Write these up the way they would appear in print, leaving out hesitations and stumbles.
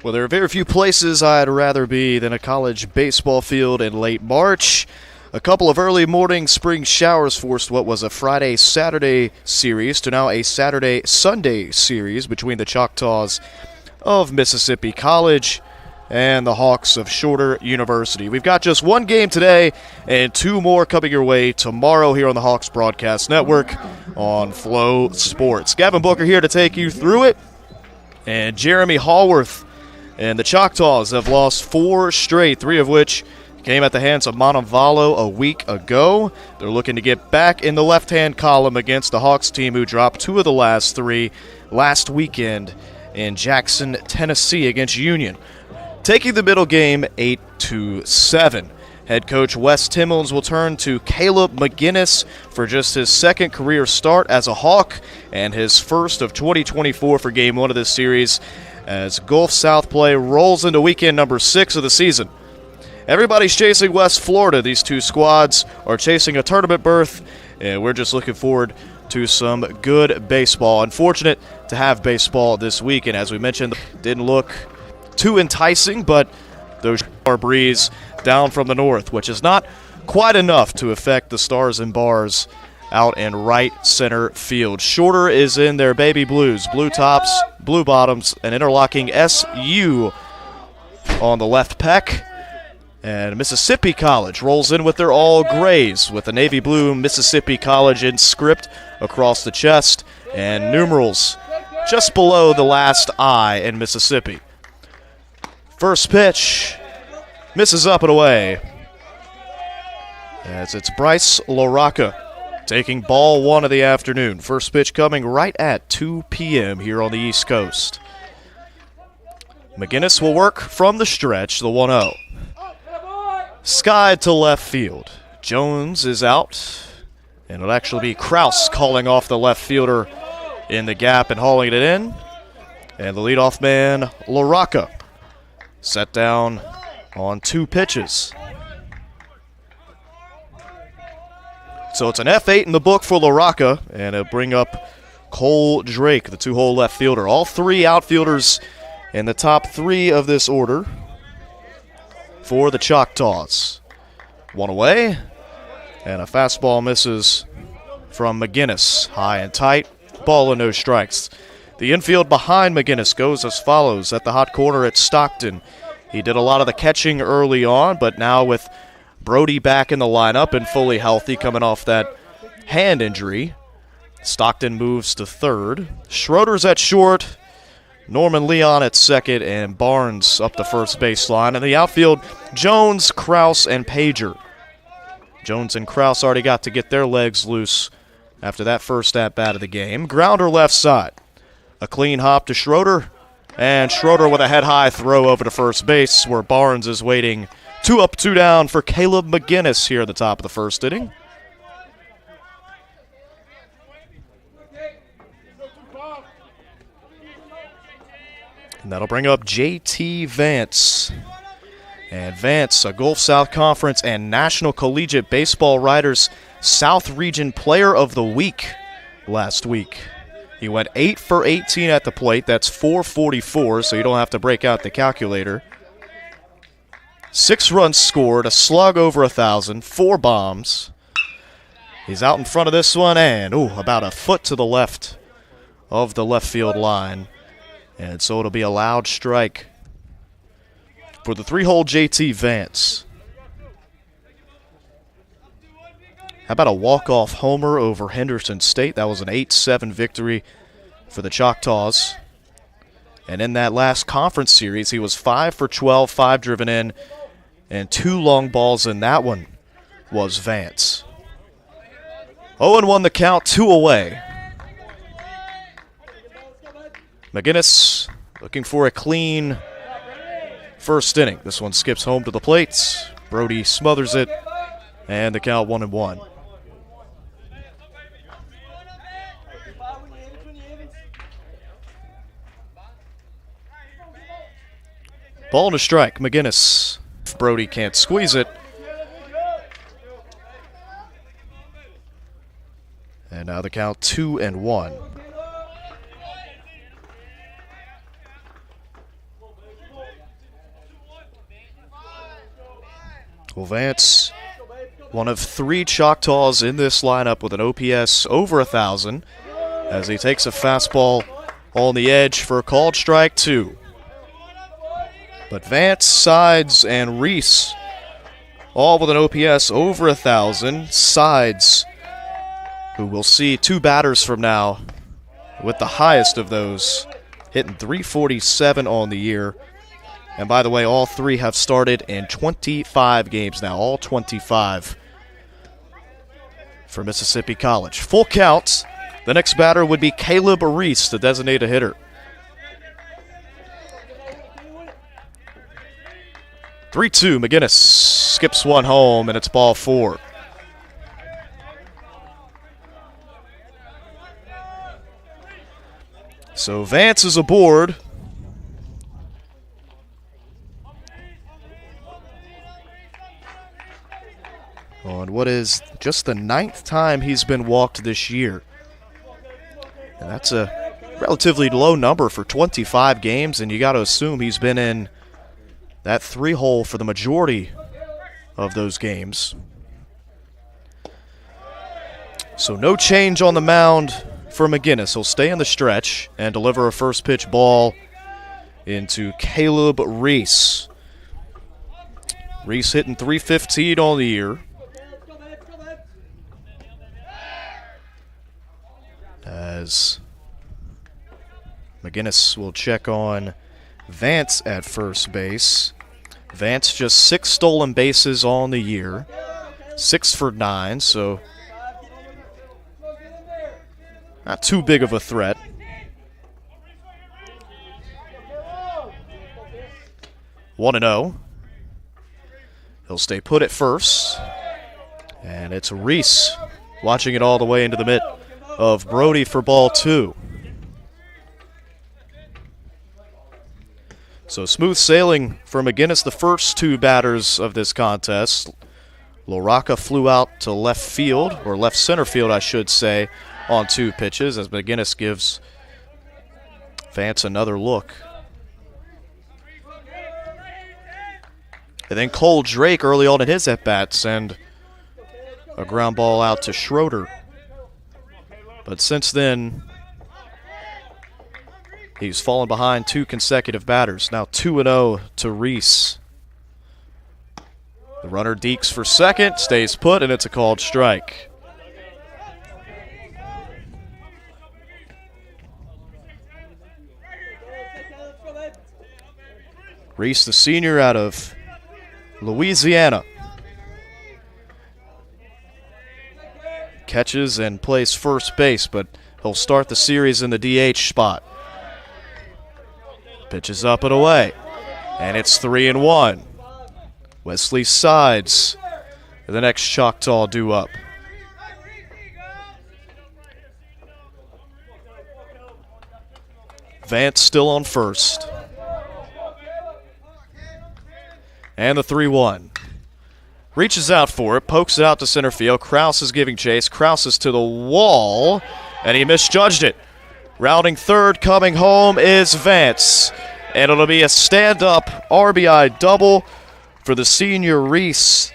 Well, there are very few places I'd rather be than a college baseball field in late March. A couple of early morning spring showers forced what was a Friday-Saturday series to now a Saturday-Sunday series between the Choctaws of Mississippi College and the Hawks of Shorter University. We've got just one game today and two more coming your way tomorrow here on the Hawks Broadcast Network on Flow Sports. Gavin Booker here to take you through it, and Jeremy Hallworth. And the Choctaws have lost four straight, three of which came at the hands of Montevallo a week ago. They're looking to get back in the left-hand column against the Hawks team who dropped two of the last three last weekend in Jackson, Tennessee against Union. Taking the middle game 8-7. Head coach Wes Timmons will turn to Caleb McGinnis for just his second career start as a Hawk and his first of 2024 for game one of this series, as Gulf South play rolls into weekend number 6 of the season. Everybody's chasing West Florida. These two squads are chasing a tournament berth, and we're just looking forward to some good baseball. Unfortunate to have baseball this week, and as we mentioned, didn't look too enticing, but those are breeze down from the north, which is not quite enough to affect the Stars and Bars out in right center field. Shorter is in their baby blues, blue tops, blue bottoms, and interlocking SU on the left peck. And Mississippi College rolls in with their all grays with the navy blue Mississippi College in script across the chest and numerals just below the last I in Mississippi. First pitch misses up and away, as it's Bryce LaRocca taking ball one of the afternoon. First pitch coming right at 2 p.m. here on the East Coast. McGinnis will work from the stretch, the 1-0. Skied to left field. Jones is out, and it'll actually be Kraus calling off the left fielder in the gap and hauling it in. And the leadoff man, LaRocca, set down on 2 pitches. So it's an F8 in the book for LaRocca, and it'll bring up Cole Drake, the 2-hole left fielder. All 3 outfielders in the top 3 of this order for the Choctaws. One away, and a fastball misses from McGinnis. High and tight, ball and no strikes. The infield behind McGinnis goes as follows. At the hot corner, it's Stockton. He did a lot of the catching early on, but now with Brody back in the lineup and fully healthy coming off that hand injury, Stockton moves to third. Schroeder's at short, Norman Leon at second, and Barnes up the first baseline. In the outfield, Jones, Kraus, and Pager. Jones and Kraus already got to get their legs loose after that first at-bat of the game. Grounder left side. A clean hop to Schroeder, and Schroeder with a head-high throw over to first base where Barnes is waiting. 2 up, 2 down for Caleb McGinnis here at the top of the first inning. And that'll bring up J.T. Vance. And Vance, a Gulf South Conference and National Collegiate Baseball Writers South Region Player of the Week last week. He went 8 for 18 at the plate. That's .444, so you don't have to break out the calculator. 6 runs scored, a slug over 1,000, 4 bombs. He's out in front of this one, and about a foot to the left of the left field line. And so it'll be a loud strike for the 3-hole J.T. Vance. How about a walk-off homer over Henderson State? That was an 8-7 victory for the Choctaws. And in that last conference series, he was 5 for 12, 5 driven in, and 2 long balls in that one was Vance. 0-1 the count, 2 away. McGinnis looking for a clean first inning. This one skips home to the plates. Brody smothers it, and the count 1-1. Ball and a strike. McGinnis. If Brody can't squeeze it. And now the count 2-1. Well, Vance, one of 3 Choctaws in this lineup with an OPS over 1,000 as he takes a fastball on the edge for a called strike 2. But Vance, Sides, and Reese all with an OPS over 1,000. Sides, who we'll see 2 batters from now with the highest of those, hitting .347 on the year. And by the way, all 3 have started in 25 games now, all 25 for Mississippi College. Full count. The next batter would be Caleb Reese, the designated hitter. 3-2, McGinnis skips one home, and it's ball 4. So Vance is aboard. On what is just the 9th time he's been walked this year. And that's a relatively low number for 25 games, and you got to assume he's been in that 3-hole for the majority of those games. So no change on the mound for McGinnis. He'll stay in the stretch and deliver a first pitch ball into Caleb Reese. Reese hitting .315 on the year. As McGinnis will check on Vance at first base. Vance just 6 stolen bases on the year. 6 for 9, so not too big of a threat. 1-0. He'll stay put at first. And it's Reese watching it all the way into the mitt of Brody for ball 2. So smooth sailing for McGinnis, the first 2 batters of this contest. LaRocca flew out to left field, or left center field, I should say, on 2 pitches as McGinnis gives Vance another look. And then Cole Drake early on in his at-bats and a ground ball out to Schroeder. But since then, he's fallen behind 2 consecutive batters. Now 2-0 to Reese. The runner dekes for second, stays put, and it's a called strike. Reese, the senior out of Louisiana, catches and plays first base, but he'll start the series in the DH spot. Pitches up and away, and it's 3-1. Wesley Sides, the next Choctaw due up. Vance still on first. And the 3-1. Reaches out for it, pokes it out to center field. Kraus is giving chase. Kraus is to the wall, and he misjudged it. Rounding third, coming home is Vance. And it'll be a stand-up RBI double for the senior Reese,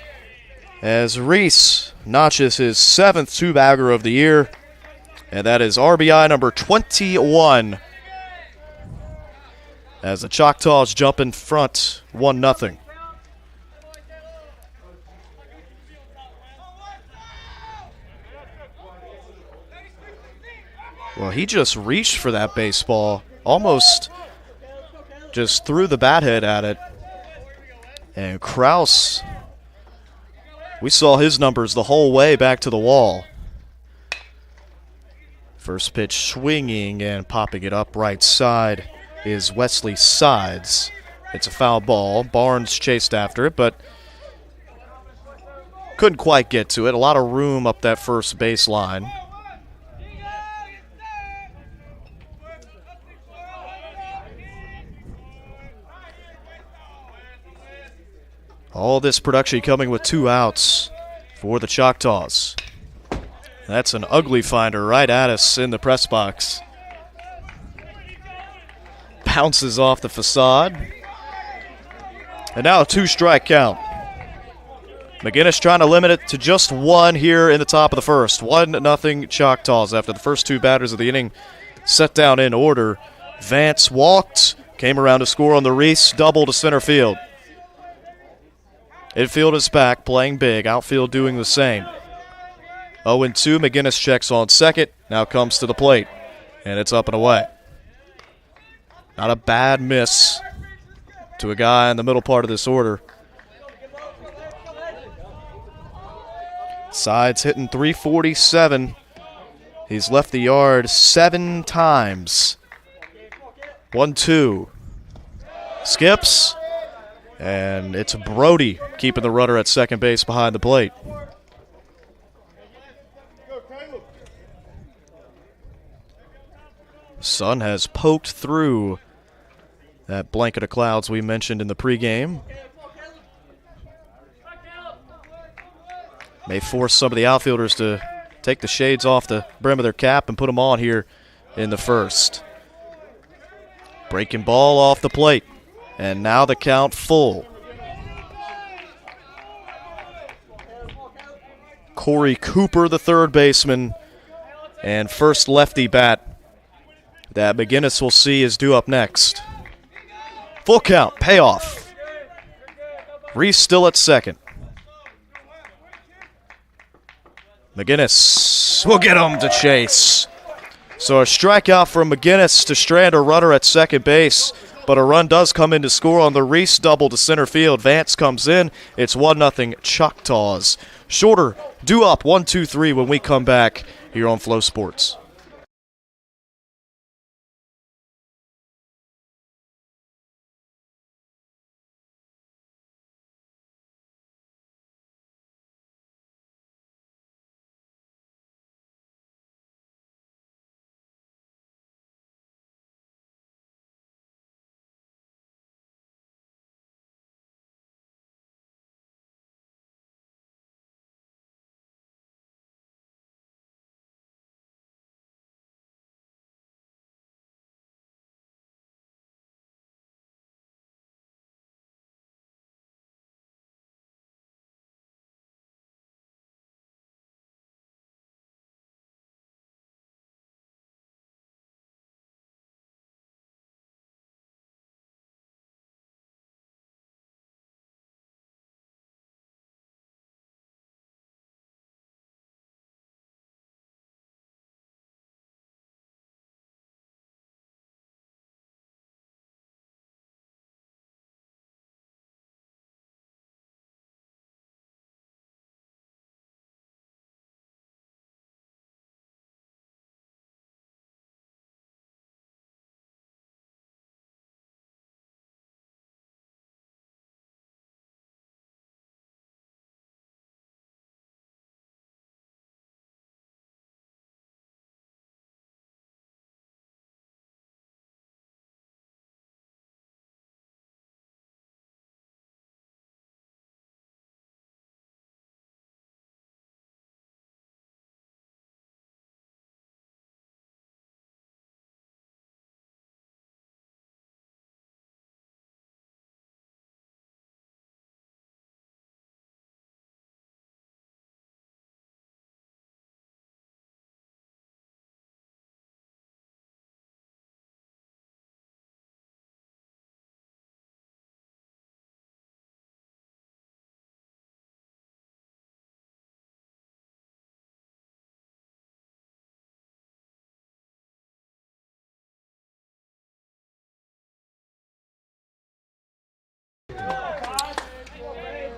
as Reese notches his 7th 2-bagger of the year, and that is RBI number 21. As the Choctaws jump in front 1-0. Well, he just reached for that baseball, almost just threw the bat head at it. And Kraus, we saw his numbers the whole way back to the wall. First pitch swinging and popping it up right side is Wesley Sides. It's a foul ball. Barnes chased after it, but couldn't quite get to it. A lot of room up that first base line. All this production coming with 2 outs for the Choctaws. That's an ugly finder right at us in the press box. Bounces off the facade. And now a 2-strike count. McGinnis trying to limit it to just one here in the top of the first. 1-0 Choctaws after the first two batters of the inning set down in order. Vance walked, came around to score on the Reese double to center field. Infield is back, playing big. Outfield doing the same. 0-2, McGinnis checks on second. Now comes to the plate, and it's up and away. Not a bad miss to a guy in the middle part of this order. Sides hitting .347. He's left the yard 7 times. 1-2. Skips. And it's Brody keeping the runner at second base behind the plate. Sun has poked through that blanket of clouds we mentioned in the pregame. May force some of the outfielders to take the shades off the brim of their cap and put them on here in the first. Breaking ball off the plate. And now the count full. Corey Cooper, the third baseman, and first lefty bat that McGinnis will see is due up next. Full count, payoff. Reese still at second. McGinnis will get him to chase. So a strikeout from McGinnis to strand a runner at second base, but a run does come in to score on the Reese double to center field. Vance comes in. It's 1-0 Choctaws. Shorter due up 1-2-3 when we come back here on Flow Sports.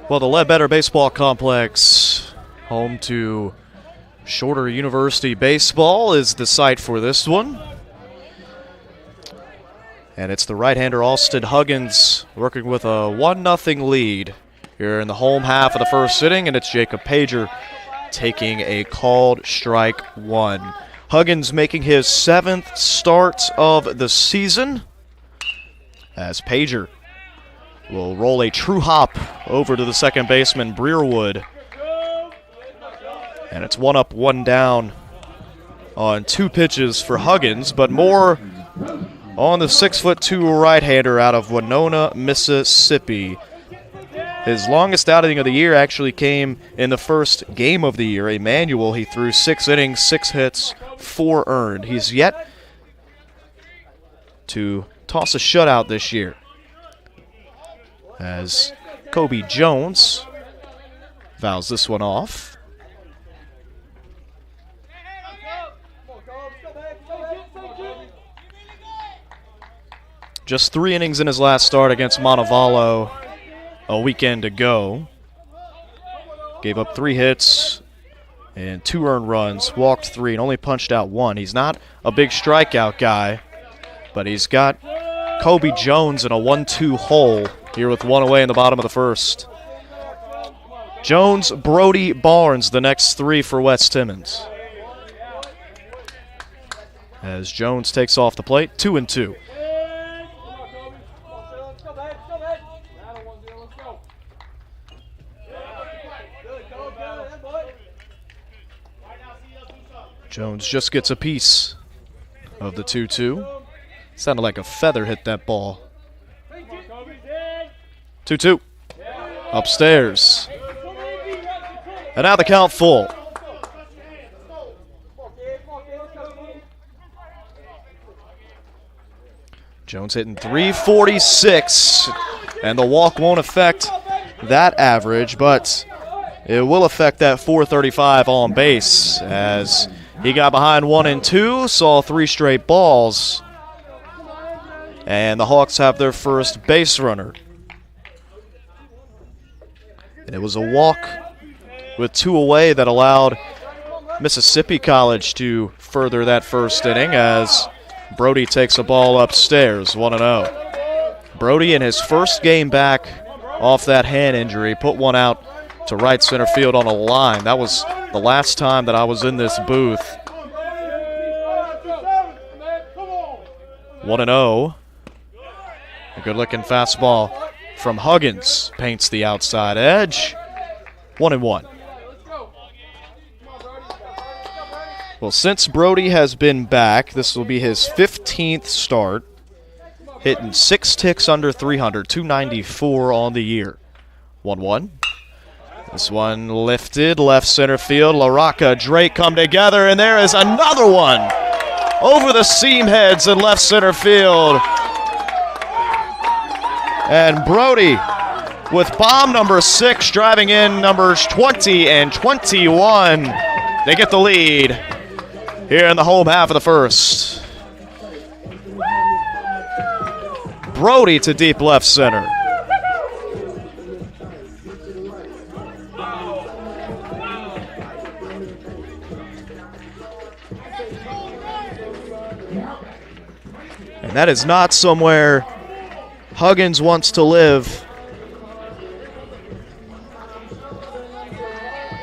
Well, the Ledbetter Baseball Complex, home to Shorter University Baseball, is the site for this one. And it's the right-hander Alston Huggins working with a 1-0 lead here in the home half of the first inning, and it's Jacob Pager taking a called strike one. Huggins making his 7th start of the season as Pager will roll a true hop over to the second baseman, Breerwood. And it's 1 up, 1 down on 2 pitches for Huggins, but more on the 6'2" right-hander out of Winona, Mississippi. His longest outing of the year actually came in the first game of the year. Emmanuel, he threw 6 innings, 6 hits, 4 earned. He's yet to toss a shutout this year, as Kobe Jones fouls this one off. Just 3 innings in his last start against Montevallo a weekend ago. Gave up 3 hits and 2 earned runs, walked 3 and only punched out 1. He's not a big strikeout guy, but he's got Kobe Jones in a 1-2 hole here with 1 away in the bottom of the first. Jones, Brody, Barnes, the next 3 for West Timmins. As Jones takes off the plate, 2-2. Jones just gets a piece of the 2-2. Sounded like a feather hit that ball. 2-2. Upstairs. And now the count full. Jones hitting .346, and the walk won't affect that average, but it will affect that .435 on base, as he got behind 1 and 2, saw 3 straight balls, and the Hawks have their first base runner. And it was a walk with 2 away that allowed Mississippi College to further that first inning, as Brody takes a ball upstairs, 1-0. Brody, in his first game back off that hand injury, put one out to right center field on a line. That was the last time that I was in this booth. 1-0. A good-looking fastball from Huggins paints the outside edge. 1-1. Well, since Brody has been back, this will be his 15th start. Hitting 6 ticks under 300, 294 on the year. 1-1. This one lifted, left center field. LaRocca, Drake come together, and there is another one over the seam heads in left center field. And Brody with bomb number 6 driving in numbers 20 and 21. They get the lead here in the home half of the first. Brody to deep left center. And that is not somewhere Huggins wants to live.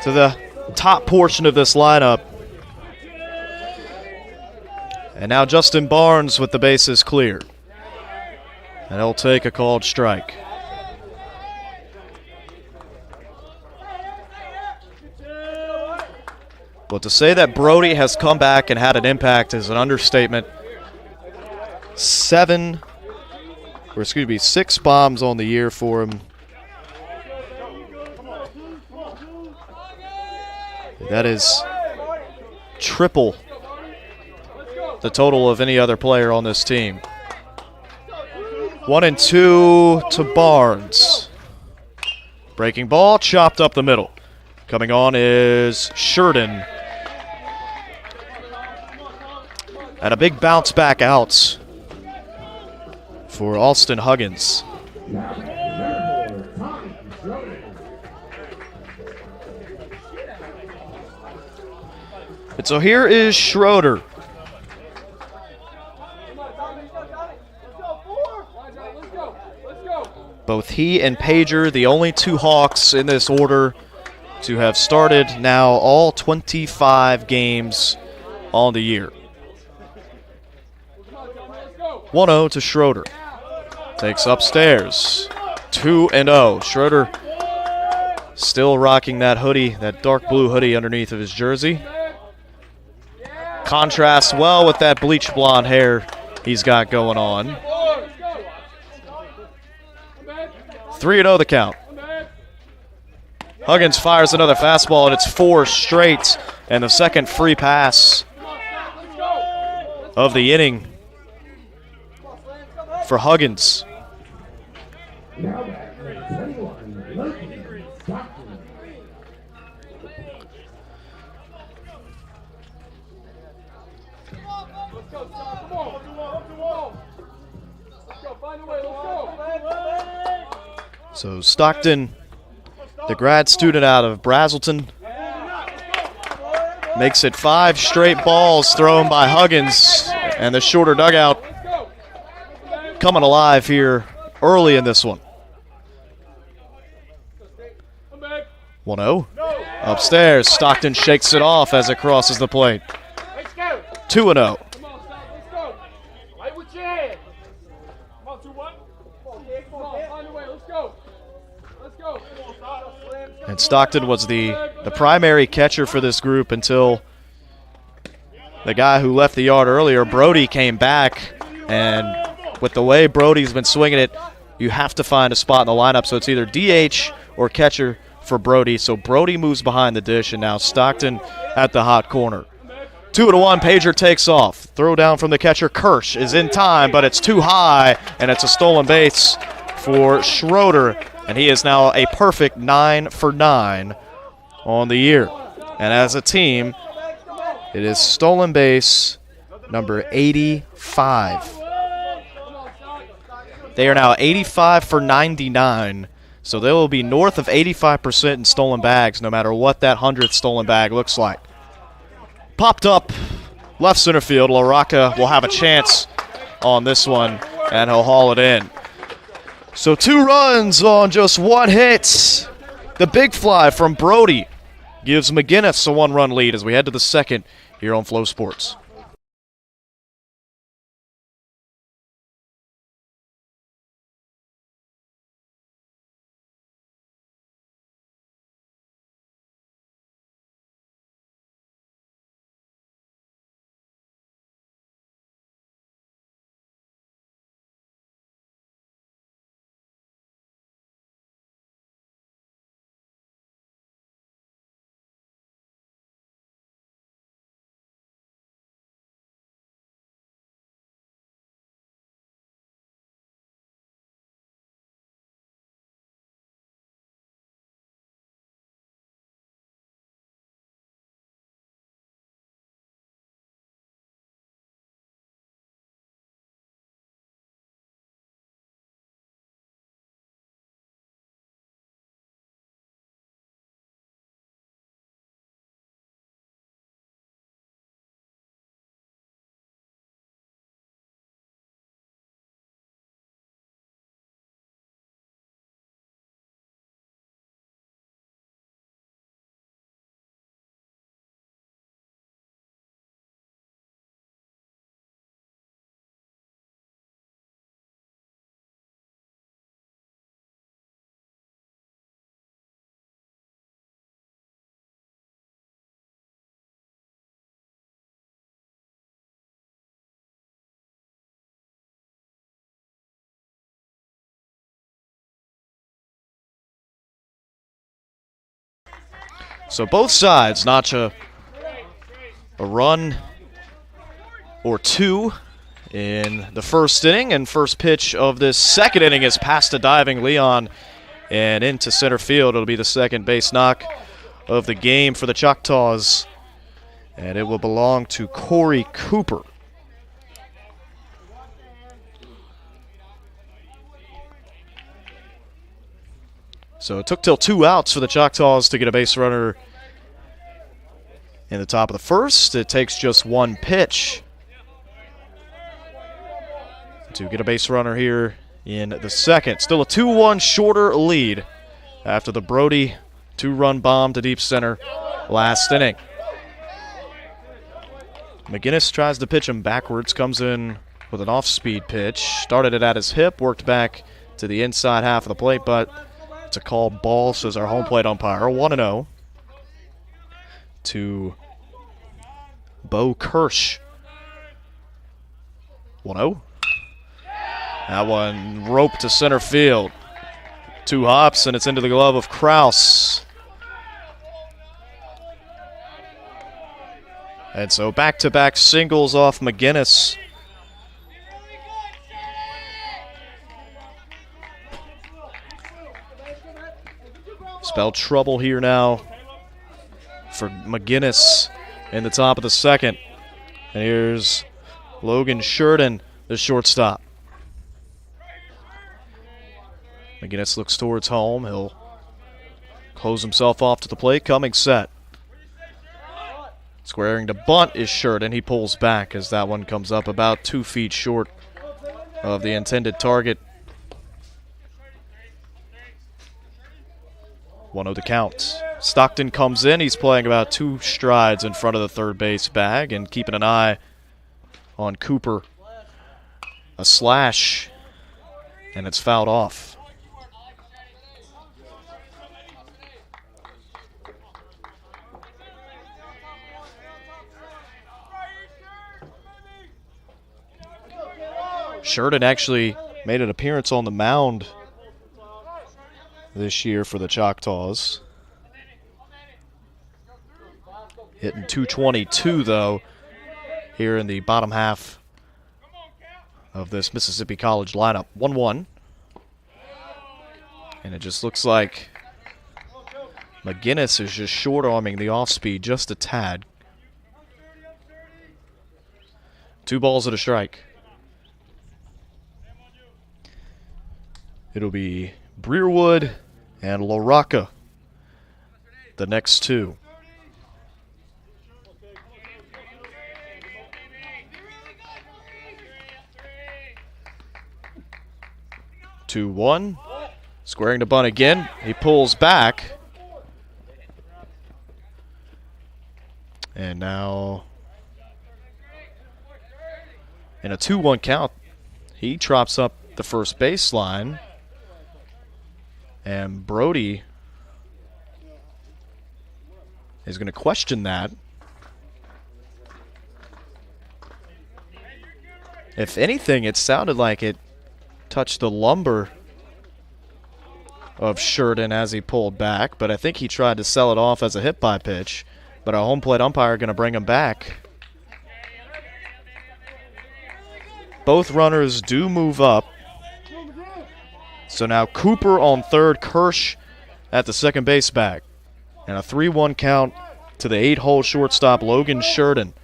To the top portion of this lineup. And now Justin Barnes with the bases clear. And he'll take a called strike. But to say that Brody has come back and had an impact is an understatement. 6 bombs on the year for him. That is triple the total of any other player on this team. 1-2 to Barnes. Breaking ball, chopped up the middle. Coming on is Sheridan. And a big bounce back out for Alston Huggins. And so here is Schroeder. Both he and Pager, the only 2 Hawks in this order to have started now all 25 games on the year. 1-0 to Schroeder. Takes upstairs. 2-0. Schroeder still rocking that hoodie, that dark blue hoodie underneath of his jersey. Contrasts well with that bleach blonde hair he's got going on. 3-0 the count. Huggins fires another fastball, and it's 4 straight, and the second free pass of the inning for Huggins. So Stockton, the grad student out of Brazelton, makes it 5 straight balls thrown by Huggins, and the shorter dugout coming alive here early in this one. 1-0. Upstairs, Stockton shakes it off as it crosses the plate. 2-0. And Stockton was the primary catcher for this group until the guy who left the yard earlier, Brody, came back. And with the way Brody's been swinging it, you have to find a spot in the lineup. So it's either DH or catcher for Brody. So Brody moves behind the dish, and now Stockton at the hot corner. 2-1, Pager takes off. Throw down from the catcher, Kirsch is in time, but it's too high, and it's a stolen base for Schroeder. And he is now a perfect 9 for 9 on the year. And as a team, it is stolen base number 85. They are now 85 for 99. So they will be north of 85% in stolen bags, no matter what that 100th stolen bag looks like. Popped up left center field. LaRocca will have a chance on this one, and he'll haul it in. So 2 runs on just 1 hit. The big fly from Brody gives McGinnis a 1-run lead as we head to the second here on Flow Sports. So both sides notch a run or 2 in the first inning, and first pitch of this second inning is past a diving Leon and into center field. It'll be the second base knock of the game for the Choctaws, and it will belong to Corey Cooper. So it took till 2 outs for the Choctaws to get a base runner in the top of the first. It takes just 1 pitch to get a base runner here in the second. Still a 2-1 shorter lead after the Brody 2-run bomb to deep center last inning. McGinnis tries to pitch him backwards, comes in with an off-speed pitch. Started it at his hip, worked back to the inside half of the plate, but it's a called ball, says our home plate umpire. 1-0 to Bo Kirsch. 1-0. That one roped to center field. 2 hops, and it's into the glove of Kraus. And so back-to-back singles off McGinnis. Spell trouble here now for McGinnis in the top of the second. And here's Logan Sheridan, the shortstop. McGinnis looks towards home. He'll close himself off to the plate, coming set. Squaring to bunt is Sheridan. He pulls back as that one comes up about 2 feet short of the intended target. 1-0 to count. Stockton comes in. He's playing about 2 strides in front of the third base bag and keeping an eye on Cooper. A slash, and it's fouled off. Sheridan actually made an appearance on the mound this year for the Choctaws. Hitting .222, though, here in the bottom half of this Mississippi College lineup. 1-1. And it just looks like McGinnis is just short-arming the off-speed just a tad. 2 balls and a strike. It'll be Breerwood and LaRocca, the next 2. Two, 1. Squaring to bunt again. He pulls back. And now in a 2-1 count, he drops up the first baseline. And Brody is going to question that. If anything, it sounded like it touched the lumbar of Sheridan as he pulled back, but I think he tried to sell it off as a hit-by pitch. But our home plate umpire going to bring him back. Both runners do move up. So now Cooper on third, Kirsch at the second base bag. And a 3-1 count to the 8-hole shortstop, Logan Sheridan.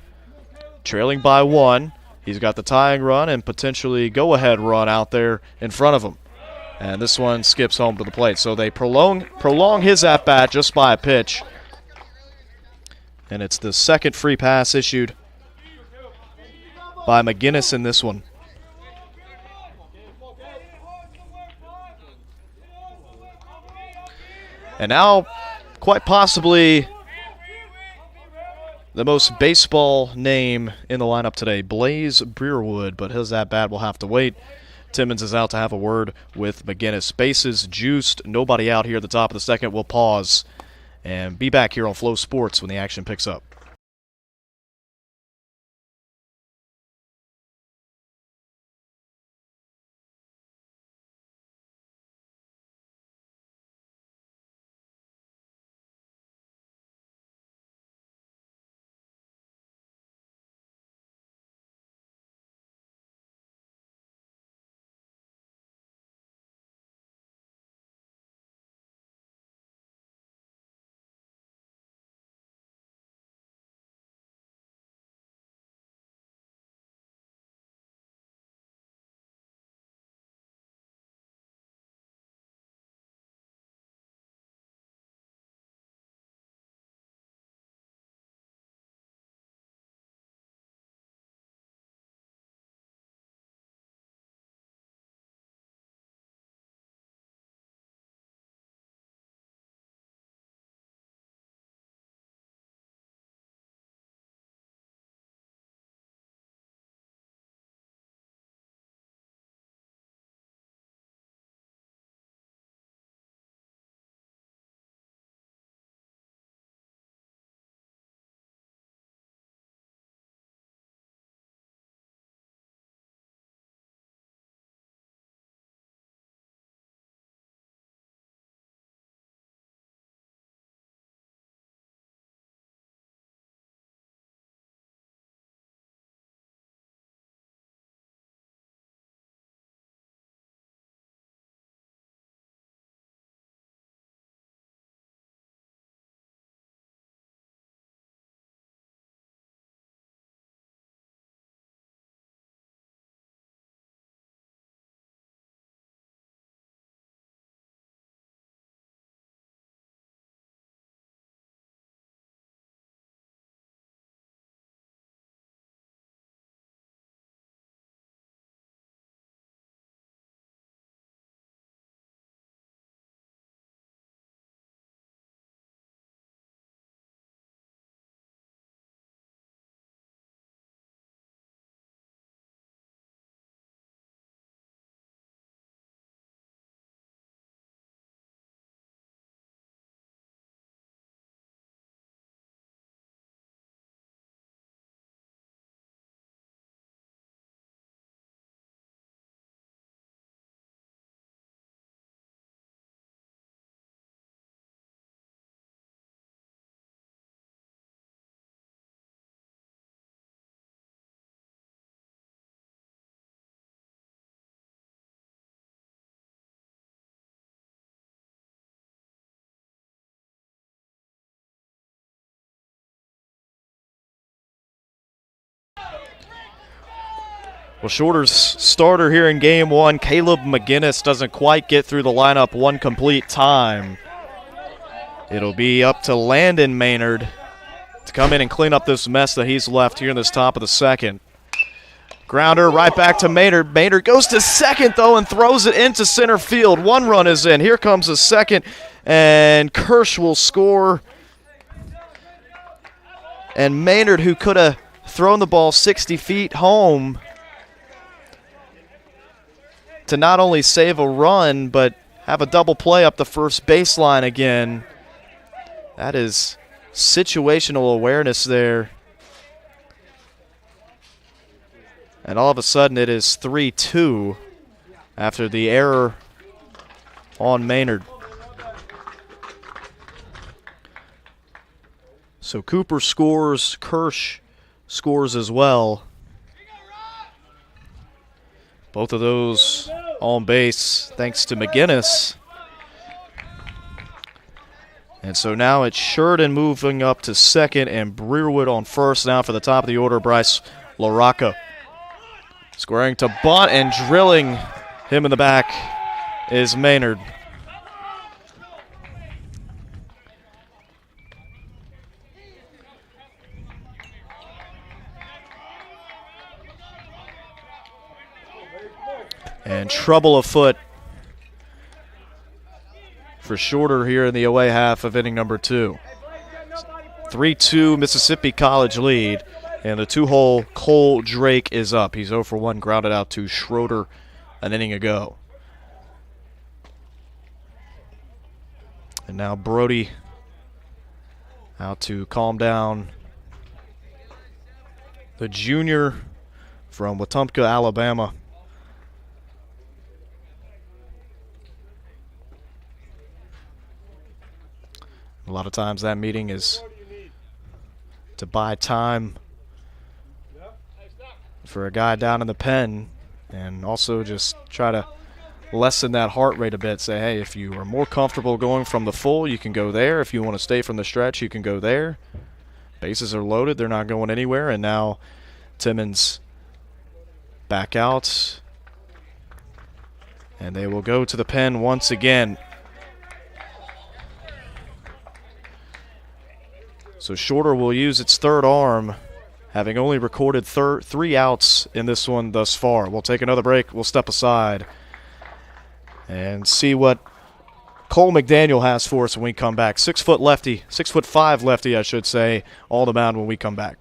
Trailing by 1. He's got the tying run and potentially go-ahead run out there in front of him. And this one skips home to the plate. So they prolong his at-bat just by a pitch. And it's the second free pass issued by McGinnis in this one. And now, quite possibly, the most baseball name in the lineup today, Blaze Breerwood, but his at-bat will have to wait. Timmons is out to have a word with McGinnis. Bases juiced, nobody out here at the top of the second. We'll pause and be back here on Flow Sports when the action picks up. Well, Shorter's starter here in game one, Caleb McGinnis, doesn't quite get through the lineup one complete time. It'll be up to Landon Maynard to come in and clean up this mess that he's left here in this top of the second. Grounder right back to Maynard. Maynard goes to second, though, and throws it into center field. One run is in. Here comes a second, and Kirsch will score. And Maynard, who could have thrown the ball 60 feet home to not only save a run, but have a double play up the first baseline again. That is situational awareness there. And all of a sudden it is 3-2 after the error on Maynard. So Cooper scores, Kirsch scores as well. Both of those on base thanks to McGinnis. And so now it's Sheridan moving up to second and Breerwood on first. Now for the top of the order, Bryce LaRocca. Squaring to bunt and drilling him in the back is Maynard. And trouble afoot for Shorter here in the away half of inning number 2. 3-2 Mississippi College lead, and the 2-hole Cole Drake is up. He's 0 for 1, grounded out to Schroeder an inning ago. And now Brody out to calm down the junior from Wetumpka, Alabama. A lot of times that meeting is to buy time for a guy down in the pen and also just try to lessen that heart rate a bit. Say, hey, if you are more comfortable going from the full, you can go there. If you want to stay from the stretch, you can go there. Bases are loaded. They're not going anywhere. And now Timmons back out. And they will go to the pen once again. So Shorter will use its third arm, having only recorded 3 outs in this one thus far. We'll take another break. We'll step aside and see what Cole McDaniel has for us when we come back. 6-foot lefty, 6'5" lefty, I should say, all the mound when we come back.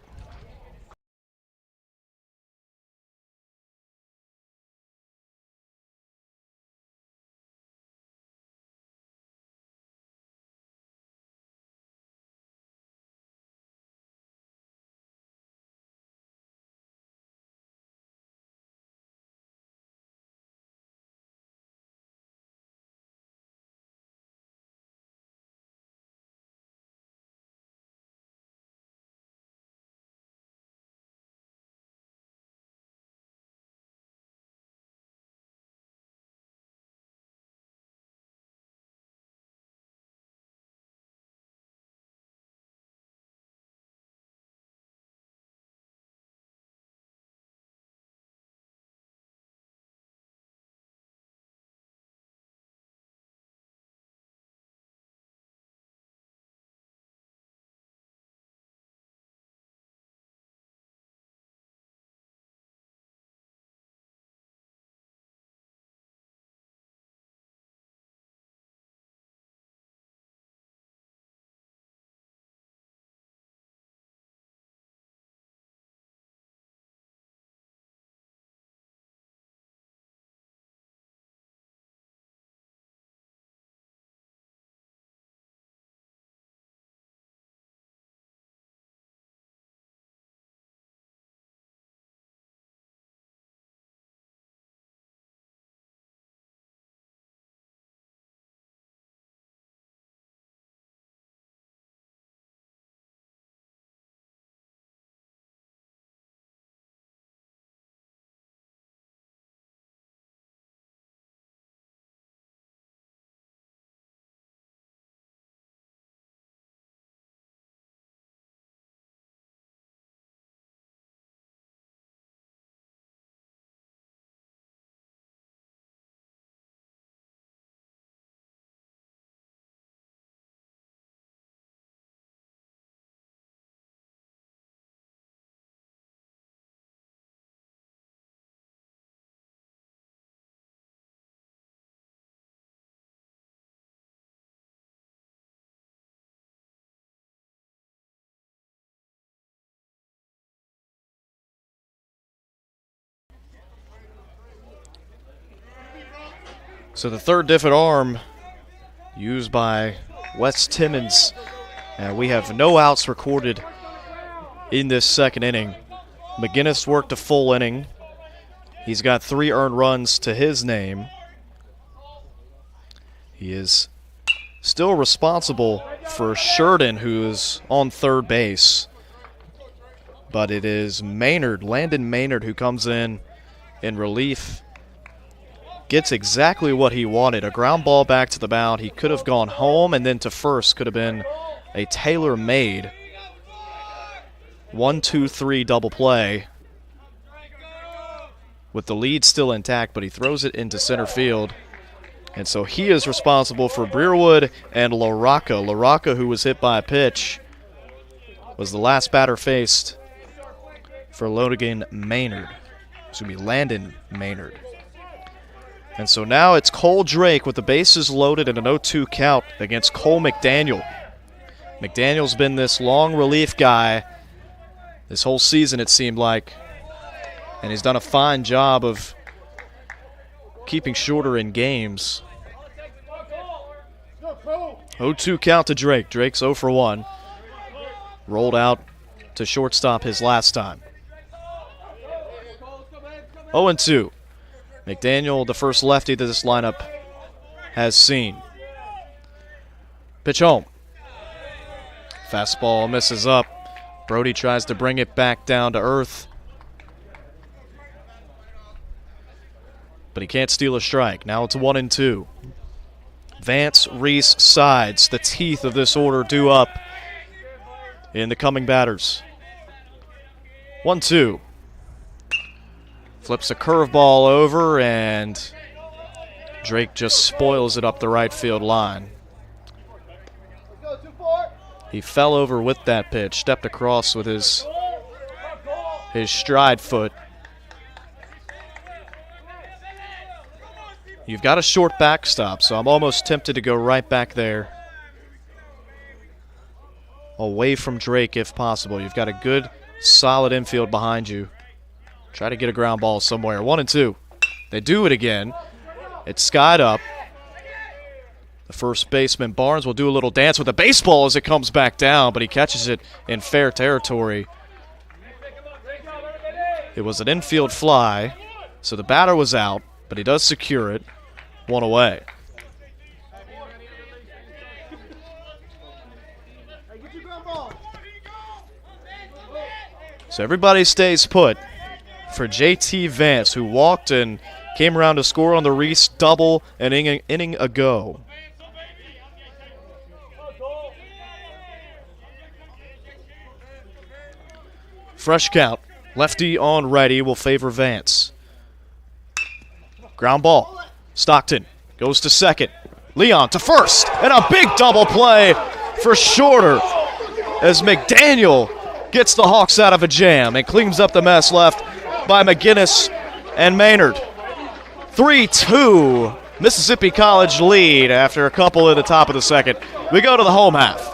So the third different arm used by Wes Timmons. And we have no outs recorded in this second inning. McGinnis worked a full inning. He's got 3 earned runs to his name. He is still responsible for Sheridan, who is on third base. But it is Maynard, Landon Maynard, who comes in relief. Gets exactly what he wanted, a ground ball back to the mound. He could have gone home, and then to first could have been a tailor-made 1-2-3 double play with the lead still intact, but he throws it into center field. And so he is responsible for Breerwood and LaRocca. LaRocca, who was hit by a pitch, was the last batter faced for Logan Maynard. Excuse me, Landon Maynard. And so now it's Cole Drake with the bases loaded and an 0-2 count against Cole McDaniel. McDaniel's been this long relief guy this whole season, it seemed like, and he's done a fine job of keeping shorter in games. 0-2 count to Drake. Drake's 0 for 1. Rolled out to shortstop his last time. 0-2. McDaniel, the first lefty that this lineup has seen. Pitch home. Fastball misses up. Brody tries to bring it back down to earth, but he can't steal a strike. Now it's 1-2. Vance, Reese, Sides, the teeth of this order due up in the coming batters. 1-2. Flips a curveball over, and Drake just spoils it up the right field line. He fell over with that pitch, stepped across with his stride foot. You've got a short backstop, so I'm almost tempted to go right back there. Away from Drake if possible. You've got a good, solid infield behind you. Try to get a ground ball somewhere. 1-2. They do it again. It's skied up. The first baseman, Barnes, will do a little dance with the baseball as it comes back down, but he catches it in fair territory. It was an infield fly, so the batter was out, but he does secure it. 1 away. So everybody stays put for JT Vance, who walked and came around to score on the Reese double an inning ago. Fresh count. Lefty on righty will favor Vance. Ground ball. Stockton goes to second. Leon to first. And a big double play for Shorter as McDaniel gets the Hawks out of a jam and cleans up the mess left by McGinnis and Maynard. 3-2 Mississippi College lead after a couple at the top of the second. We go to the home half.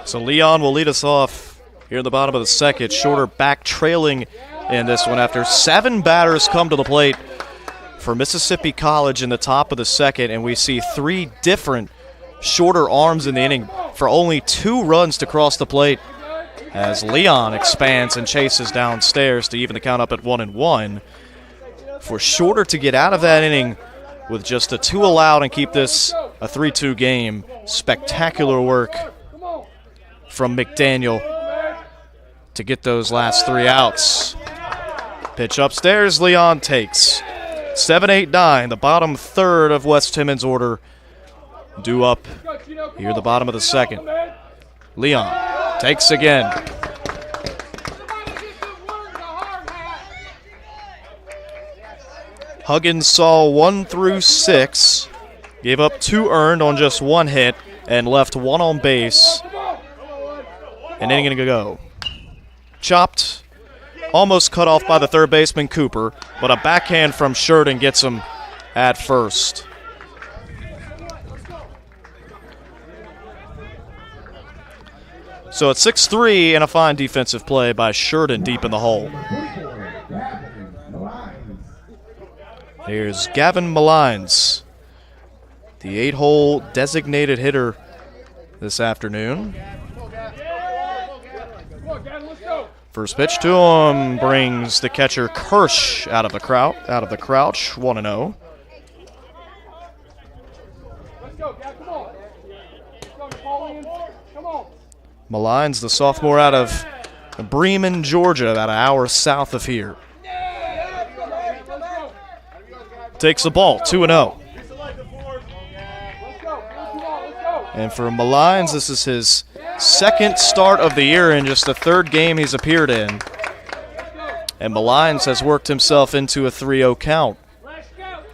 So Leon will lead us off here in the bottom of the second. Shorter back trailing in this one after 7 batters come to the plate for Mississippi College in the top of the second, and we see 3 different shorter arms in the inning for only 2 runs to cross the plate as Leon expands and chases downstairs to even the count up at 1-1. For Shorter to get out of that inning with just a 2 allowed and keep this a 3-2 game, spectacular work from McDaniel to get those last 3 outs. Pitch upstairs, Leon takes. 7, 8, 9, the bottom third of West Timmins' order due up here at the bottom of the second. Leon takes again. Huggins saw 1 through 6, gave up 2 earned on just 1 hit, and left 1 on base. An inning to go. Chopped, almost cut off by the third baseman Cooper, but a backhand from Sheridan gets him at first. So it's 6-3 and a fine defensive play by Sheridan deep in the hole. Here's Gavin Malines, the 8-hole designated hitter this afternoon. First pitch to him brings the catcher Kirsch out of the crouch, 1-0. Malines, the sophomore out of Bremen, Georgia, about an hour south of here. Takes the ball, 2-0. And for Malines, this is his second start of the year and just the 3rd game he's appeared in. And Malines has worked himself into a 3-0 count.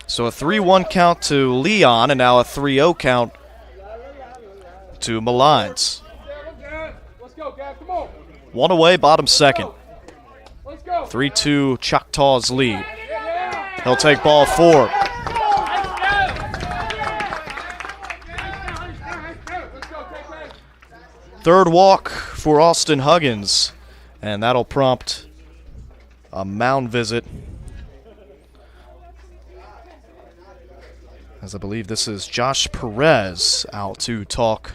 So a 3-1 count to Leon and now a 3-0 count to Malines. 1 away, bottom second. 3-2 Choctaws lead. He'll take ball 4. Third walk for Austin Huggins, and that'll prompt a mound visit, as I believe this is Josh Perez out to talk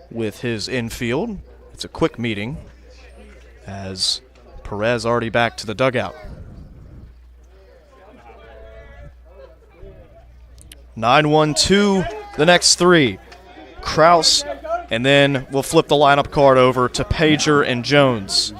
with his infield. It's a quick meeting, as Perez already back to the dugout. 9-1-2, the next 3. Kraus, and then we'll flip the lineup card over to Pager and Jones.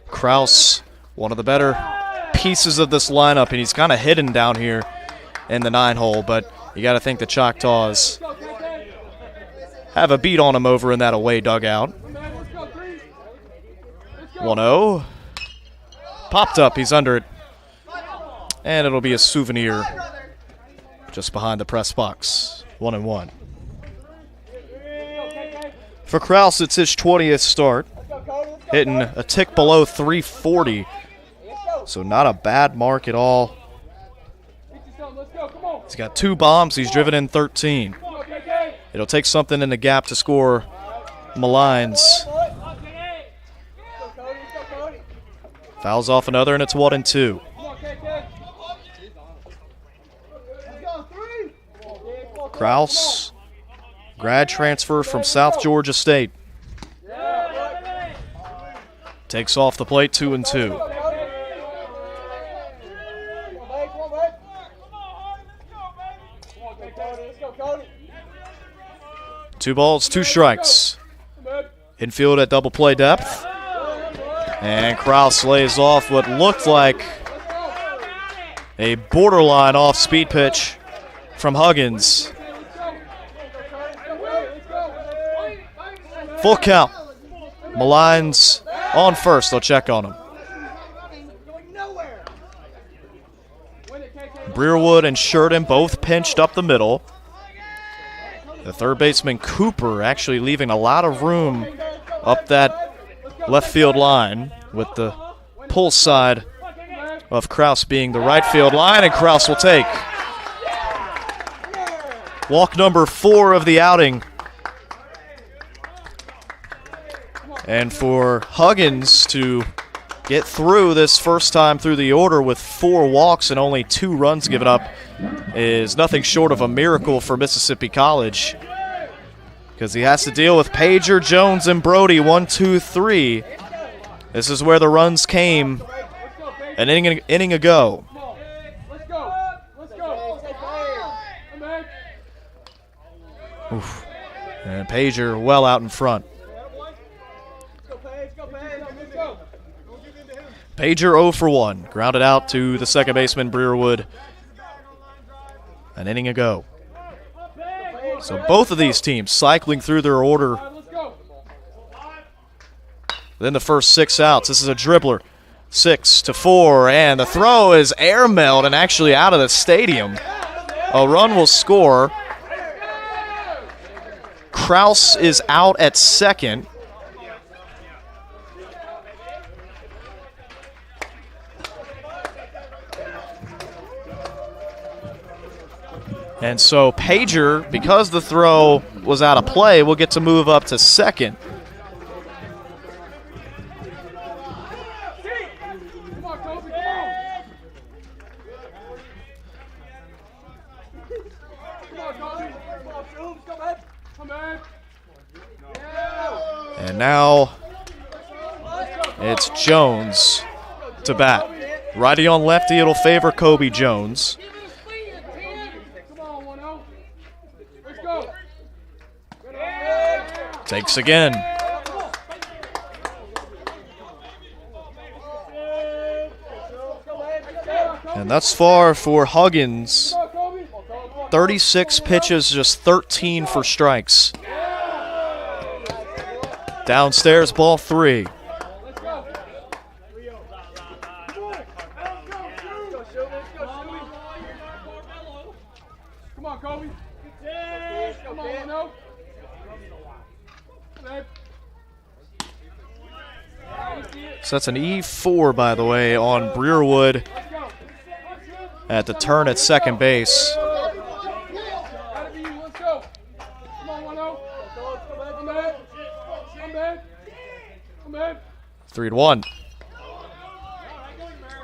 Kraus, one of the better pieces of this lineup, and he's kind of hidden down here in the 9-hole, but you got to think the Choctaws have a beat on him over in that away dugout. 1-0. Popped up, he's under it. And it'll be a souvenir just behind the press box. 1-1. For Kraus, it's his 20th start. Hitting a tick below 340. So not a bad mark at all. He's got 2 bombs, he's driven in 13. It'll take something in the gap to score Malines. Fouls off another, and it's 1-2. Kraus, grad transfer from South Georgia State. Takes off the plate, 2-2. 2 balls, 2 strikes. Infield at double play depth. And Kraus lays off what looked like a borderline off-speed pitch from Huggins. Full count. Malines on first. They'll check on him. Breerwood and Sheridan both pinched up the middle. The third baseman Cooper actually leaving a lot of room up that left field line with the pull side of Kraus being the right field line, and Kraus will take walk number 4 of the outing. And for Huggins to get through this first time through the order with 4 walks and only 2 runs given up is nothing short of a miracle for Mississippi College, because he has to deal with Pager, Jones, and Brody. 1, 2, 3. This is where the runs came an inning ago. Oof. And Pager well out in front. Pager 0 for 1. Grounded out to the second baseman, Breerwood, an inning ago. So both of these teams cycling through their order. Then the first 6 outs. This is a dribbler. 6-4, and the throw is airmailed and actually out of the stadium. A run will score. Kraus is out at second. And so Pager, because the throw was out of play, will get to move up to second. And now it's Jones to bat. Righty on lefty, it'll favor Kobe Jones. Takes again. And thus far for Huggins, 36 pitches, just 13 for strikes. Downstairs, ball 3. Come on, Kobe. Come on, no. So that's an E4, by the way, on Breerwood at the turn at second base. 3-1.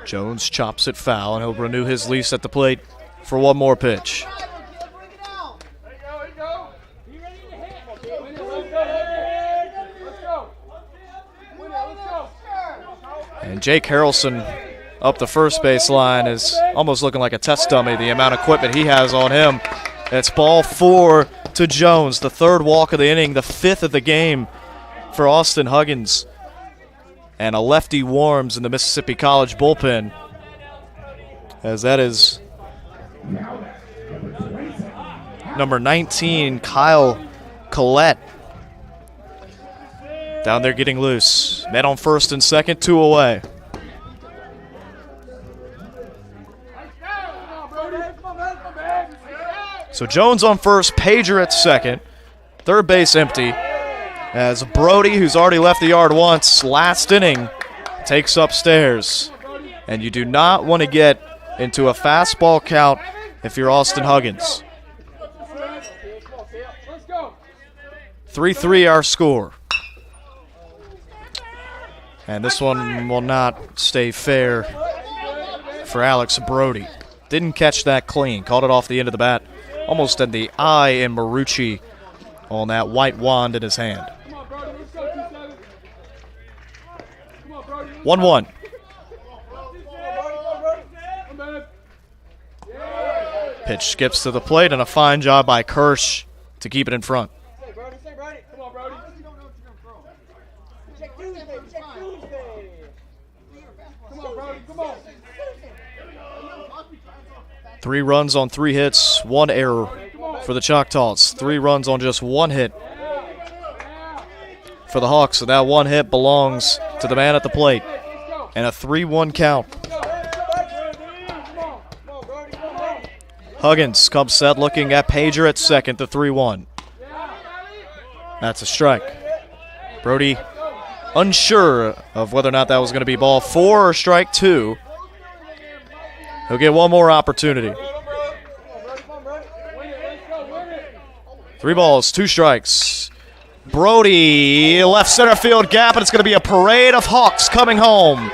Jones chops it foul, and he'll renew his lease at the plate for one more pitch. And Jake Harrelson up the first base line is almost looking like a test dummy, the amount of equipment he has on him. It's ball 4 to Jones, the 3rd walk of the inning, the 5th of the game for Austin Huggins. And a lefty warms in the Mississippi College bullpen, as that is number 19, Kyle Collette. Down there getting loose. Men on first and second, 2 away. So Jones on first, Pager at second. Third base empty, as Brody, who's already left the yard once, last inning, takes upstairs. And you do not want to get into a fastball count if you're Austin Huggins. 3-3 our score. And this one will not stay fair for Alex Brody. Didn't catch that clean. Caught it off the end of the bat. Almost in the eye in Marucci on that white wand in his hand. 1-1. Pitch skips to the plate, and a fine job by Kirsch to keep it in front. Three runs on 3 hits, 1 error for the Choctaws. 3 runs on just 1 hit for the Hawks. So that 1 hit belongs to the man at the plate. And a 3-1 count. Huggins comes set looking at Pager at second, the 3-1. That's a strike. Brody unsure of whether or not that was going to be ball 4 or strike 2. He'll get one more opportunity. 3 balls, 2 strikes. Brody, left center field gap, and it's going to be a parade of Hawks coming home.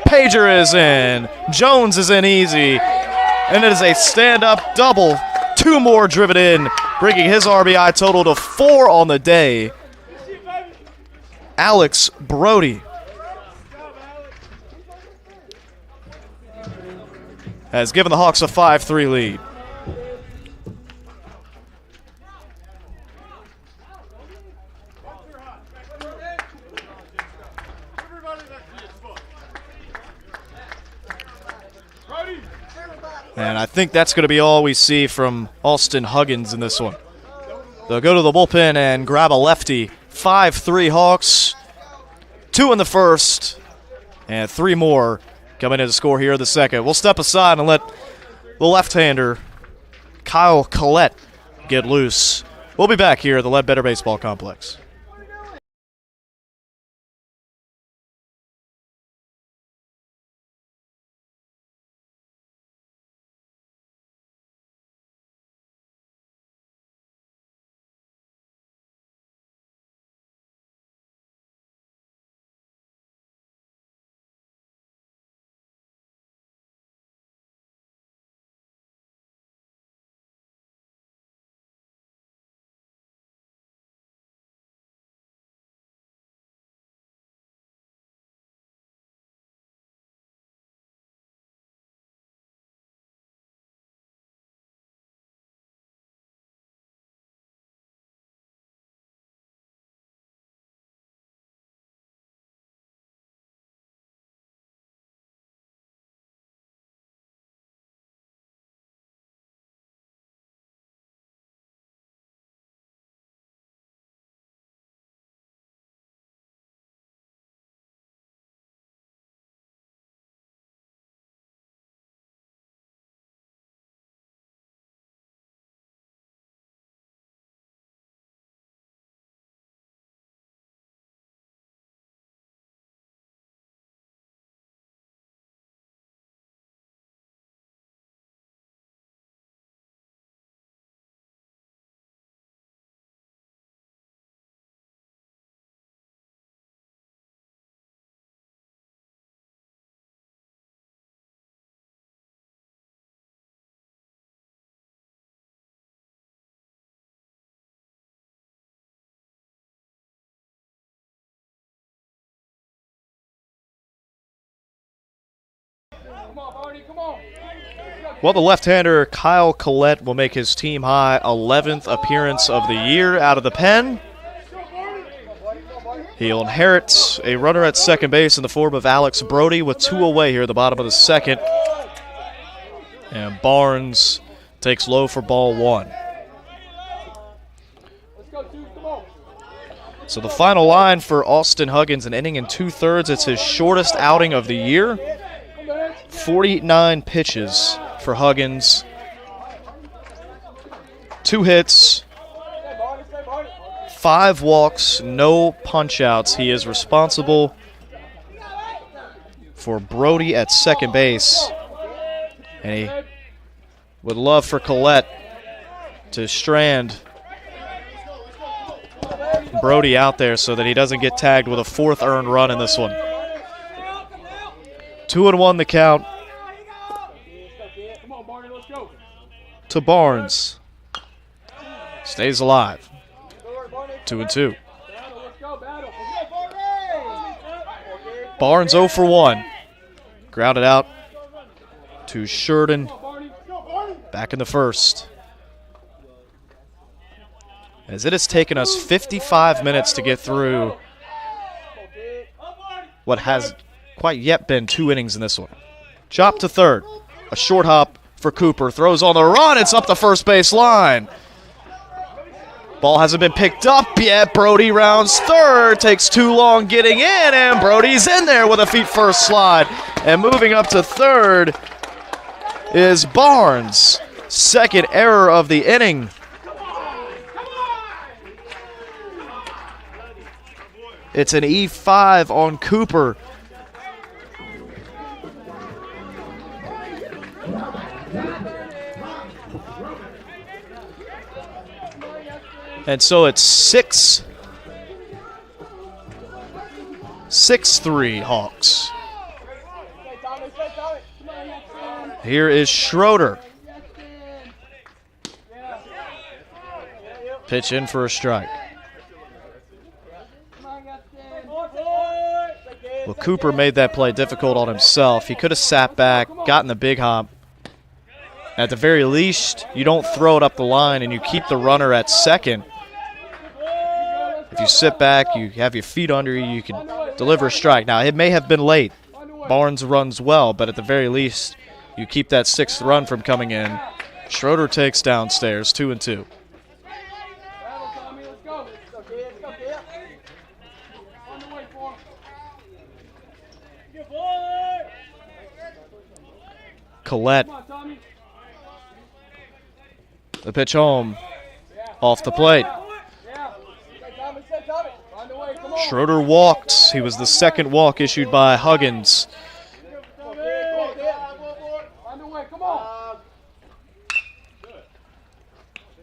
Pager is in. Jones is in easy. And it is a stand-up double. 2 more driven in, bringing his RBI total to 4 on the day. Alex Brody has given the Hawks a 5-3 lead. And I think that's going to be all we see from Austin Huggins in this one. They'll go to the bullpen and grab a lefty. 5-3 Hawks. 2 in the first. And 3 more coming in to score here in the second. We'll step aside and let the left-hander, Kyle Collette, get loose. We'll be back here at the Ledbetter Baseball Complex. Well, the left-hander Kyle Collette will make his team-high 11th appearance of the year out of the pen. He'll inherit a runner at second base in the form of Alex Brody with 2 away here at the bottom of the second. And Barnes takes low for ball 1. So the final line for Austin Huggins, an inning and 2/3. It's his shortest outing of the year. 49 pitches for Huggins. 2 hits, 5 walks, no punch-outs. He is responsible for Brody at second base. And he would love for Collette to strand Brody out there so that he doesn't get tagged with a 4th earned run in this one. 2-1 the count to Barnes. Stays alive. 2-2. Barnes 0 for 1. Grounded out to Sheridan. Back in the first. As it has taken us 55 minutes to get through what has quite yet been 2 innings in this one. Chop to third. A short hop for Cooper. Throws on the run. It's up the first base line. Ball hasn't been picked up yet. Brody rounds third. Takes too long getting in, and Brody's in there with a feet-first slide. And moving up to third is Barnes. Second error of the inning. It's an E5 on Cooper. And so it's 6-3 Hawks. Here is Schroeder. Pitch in for a strike. Well, Cooper made that play difficult on himself. He could have sat back, gotten the big hop. At the very least, you don't throw it up the line and you keep the runner at second. If you sit back, you have your feet under you, you can deliver a strike. Now, it may have been late. Barnes runs well, but at the very least, you keep that 6th run from coming in. Schroeder takes downstairs, 2-2. Collette. The pitch home. Off the plate. Schroeder walked. He was the second walk issued by Huggins.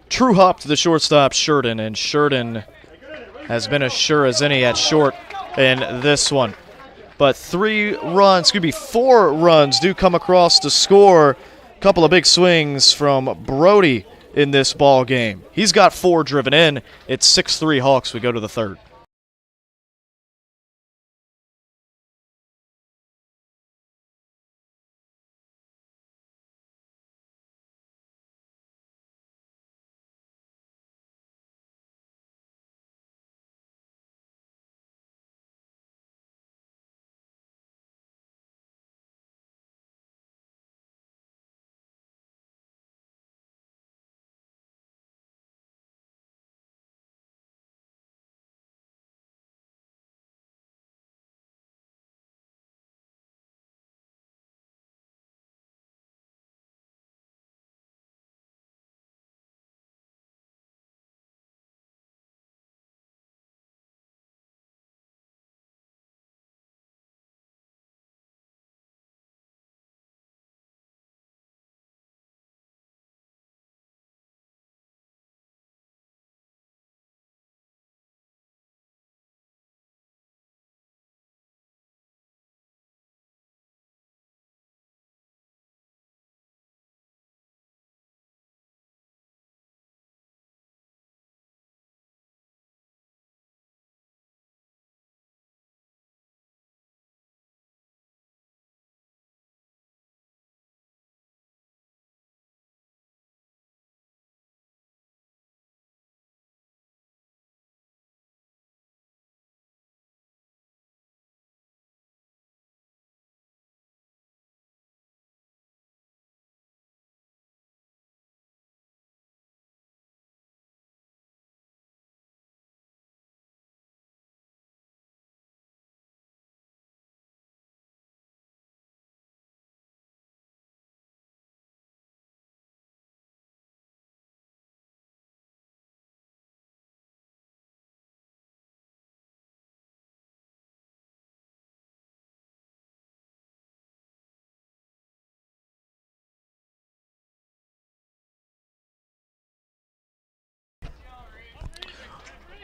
True hop to the shortstop, Sheridan, and Sheridan has been as sure as any at short in this one. But 4 runs do come across to score. A couple of big swings from Brody in this ball game. He's got 4 driven in. It's 6-3 Hawks. We go to the 3rd.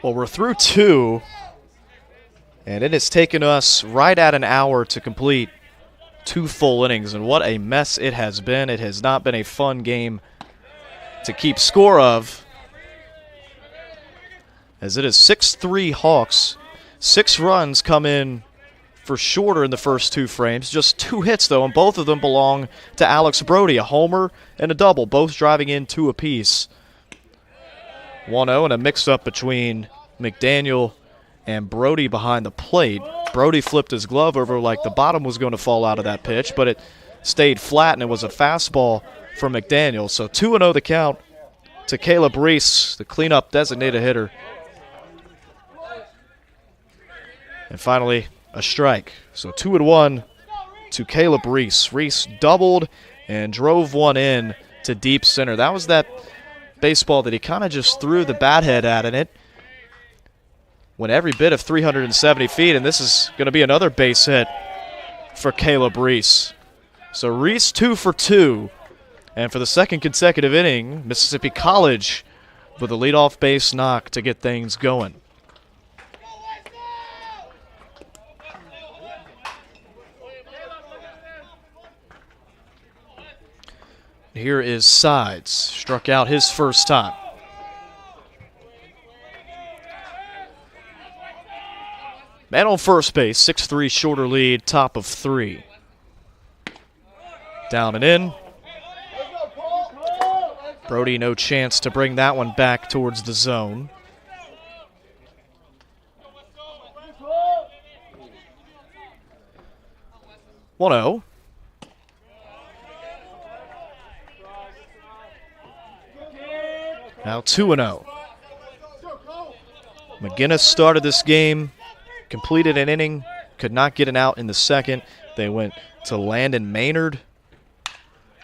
Well, we're through 2, and it has taken us right at an hour to complete 2 full innings, and what a mess it has been. It has not been a fun game to keep score of, as it is 6-3 Hawks. 6 runs come in for Shorter in the first 2 frames. Just 2 hits, though, and both of them belong to Alex Brody, a homer and a double, both driving in 2 apiece. 1-0 and a mix-up between McDaniel and Brody behind the plate. Brody flipped his glove over like the bottom was going to fall out of that pitch, but it stayed flat, and it was a fastball for McDaniel. So 2-0 the count to Caleb Reese, the cleanup designated hitter. And finally, a strike. So 2-1 to Caleb Reese. Reese doubled and drove one in to deep center. That was that baseball that he kind of just threw the bat head at, and it went every bit of 370 feet, and this is going to be another base hit for Caleb Reese. So Reese 2 for 2, and for the second consecutive inning, Mississippi College with a leadoff base knock to get things going. Here is Sides, struck out his first time. Man on first base, 6-3 shorter lead, top of 3. Down and in. Brody, no chance to bring that one back towards the zone. One-0. Now 2-0. McGinnis started this game, completed an inning, could not get an out in the second. They went to Landon Maynard.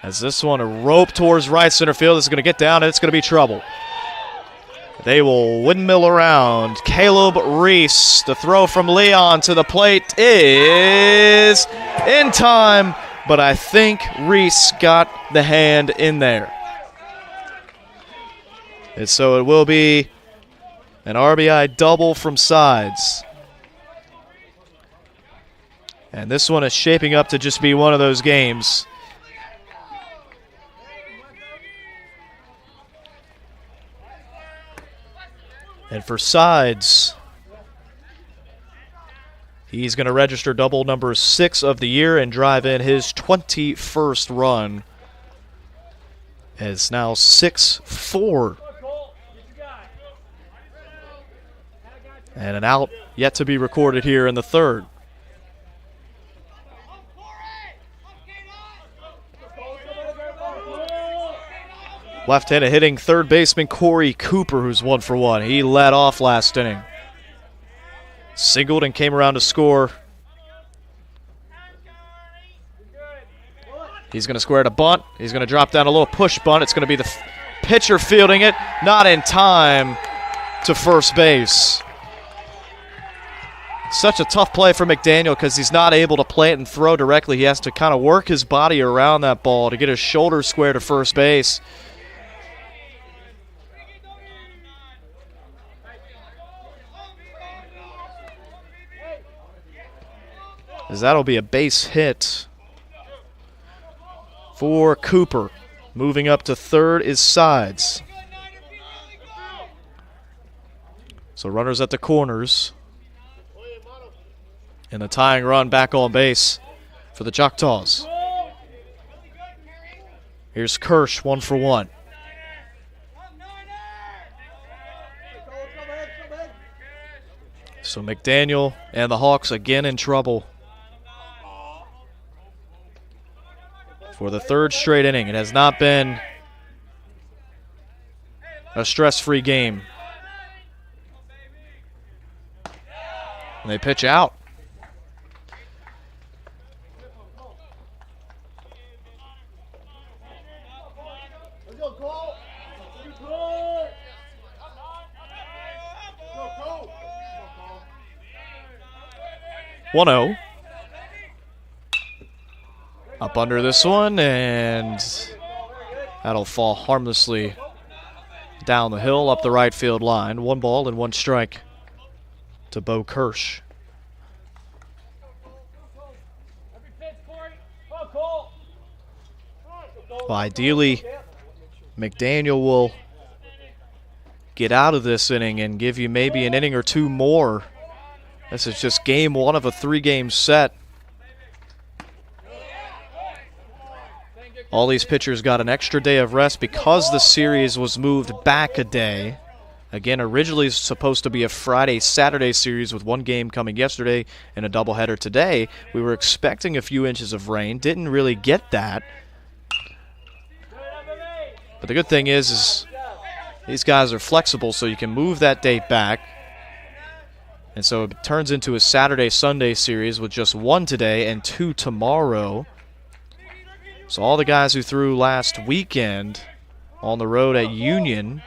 As this one, a rope towards right center field. This is going to get down, and it's going to be trouble. They will windmill around. Caleb Reese, the throw from Leon to the plate is in time, but I think Reese got the hand in there. And so it will be an RBI double from Sides. And this one is shaping up to just be one of those games. And for Sides, he's going to register double number 6 of the year and drive in his 21st run. It's now 6-4. And an out yet to be recorded here in the third. Left-handed hitting third baseman Corey Cooper, who's 1 for 1. He led off last inning. Singled and came around to score. He's going to square to bunt. He's going to drop down a little push bunt. It's going to be the pitcher fielding it, not in time to first base. Such a tough play for McDaniel because he's not able to plant and throw directly. He has to kind of work his body around that ball to get his shoulder square to first base. As that'll be a base hit for Cooper. Moving up to third is Sides. So runners at the corners. And the tying run back on base for the Choctaws. Here's Kirsch, 1 for 1. So McDaniel and the Hawks again in trouble for the third straight inning. It has not been a stress-free game. And they pitch out. One-0. Up under this one, and that'll fall harmlessly down the hill up the right field line. 1 ball and 1 strike to Bo Kirsch. Well, ideally, McDaniel will get out of this inning and give you maybe an inning or 2 more. This is just game 1 of a 3-game set. All these pitchers got an extra day of rest because the series was moved back a day. Again, originally supposed to be a Friday-Saturday series with 1 game coming yesterday and a doubleheader today. We were expecting a few inches of rain. Didn't really get that. But the good thing is these guys are flexible, so you can move that date back. And so it turns into a Saturday-Sunday series with just 1 today and 2 tomorrow. So all the guys who threw last weekend on the road at Union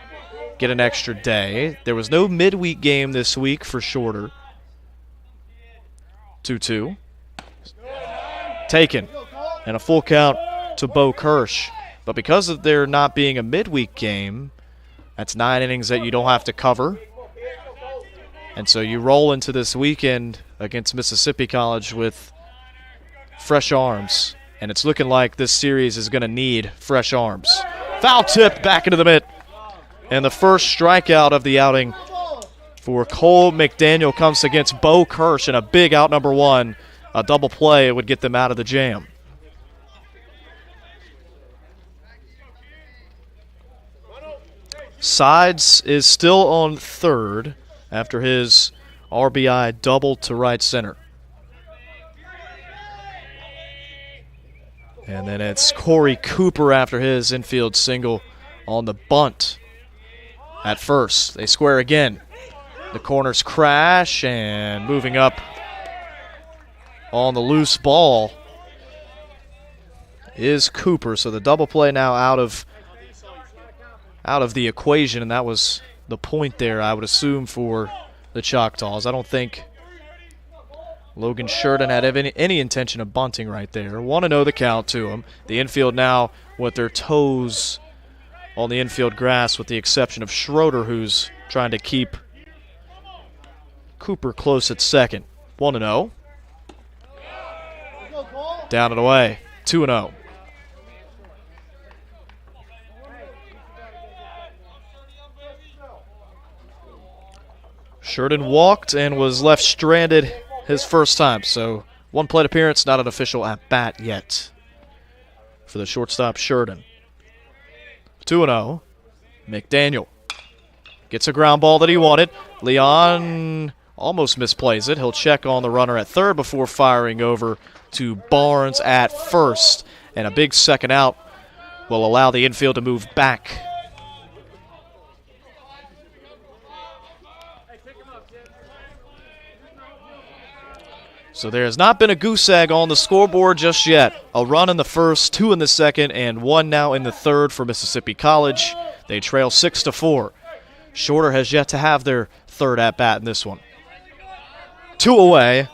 get an extra day. There was no midweek game this week for Shorter. 2-2. Taken. And a full count to Bo Kirsch. But because of there not being a midweek game, that's 9 innings that you don't have to cover. And so you roll into this weekend against Mississippi College with fresh arms. And it's looking like this series is going to need fresh arms. Foul tip back into the mitt. And the first strikeout of the outing for Cole McDaniel comes against Bo Kirsch in a big out number 1. A double play would get them out of the jam. Sides is still on third after his RBI double to right center. And then it's Corey Cooper after his infield single on the bunt at first. They square again. The corners crash, and moving up on the loose ball is Cooper. So the double play now out of the equation, and that was the point there, I would assume, for the Choctaws. I don't think Logan Sheridan had any intention of bunting right there. 1-0 the count to him. The infield now with their toes on the infield grass, with the exception of Schroeder, who's trying to keep Cooper close at second. 1-0. Down and away. 2-0. Sheridan walked and was left stranded his first time. So 1 plate appearance, not an official at bat yet for the shortstop Sheridan. 2-0. McDaniel gets a ground ball that he wanted. Leon almost misplays it. He'll check on the runner at third before firing over to Barnes at first. And a big second out will allow the infield to move back. So there has not been a goose egg on the scoreboard just yet. A run in the first, 2 in the second, and 1 now in the third for Mississippi College. They trail 6-4. Shorter has yet to have their third at-bat in this one. 2 away,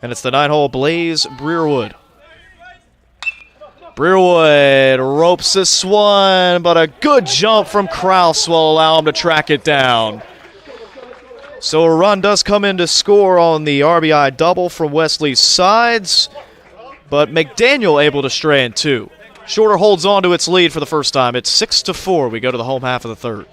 and it's the 9-hole Blaze Breerwood. Breerwood ropes this one, but a good jump from Kraus will allow him to track it down. So a run does come in to score on the RBI double from Wesley's sides, but McDaniel able to stray in 2. Shorter holds on to its lead for the first time. It's 6-4. We go to the home half of the third.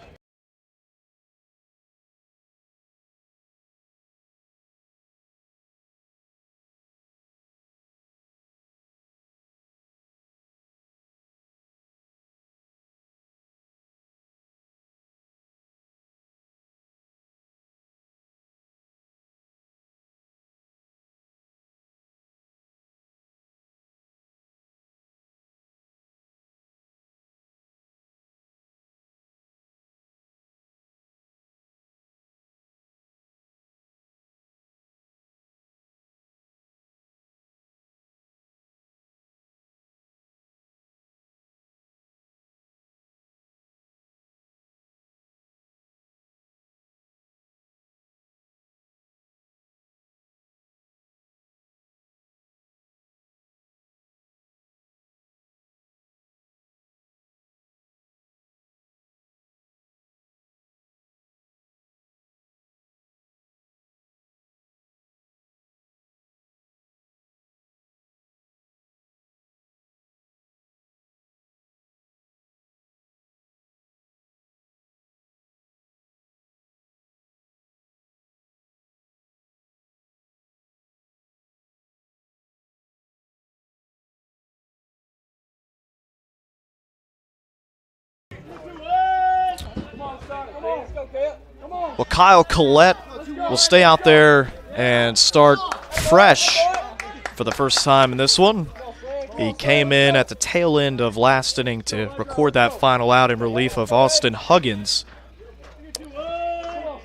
Well, Kyle Collette will stay out there and start fresh for the first time in this one. He came in at the tail end of last inning to record that final out in relief of Austin Huggins.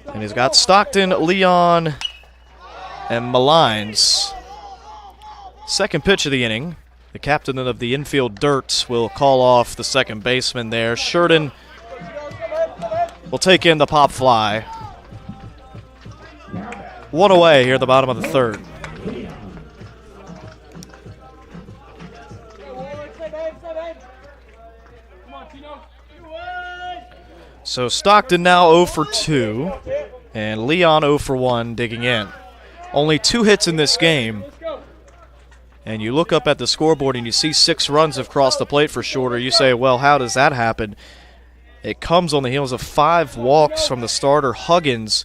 And he's got Stockton, Leon, and Malines. Second pitch of the inning. The captain of the infield Dirt will call off the second baseman there. Sheridan will take in the pop fly. One away here at the bottom of the third. So Stockton now 0 for 2, and Leon 0 for 1 digging in. Only 2 hits in this game, and you look up at the scoreboard and you see 6 runs have crossed the plate for Shorter. You say, well, how does that happen? It comes on the heels of 5 walks from the starter Huggins,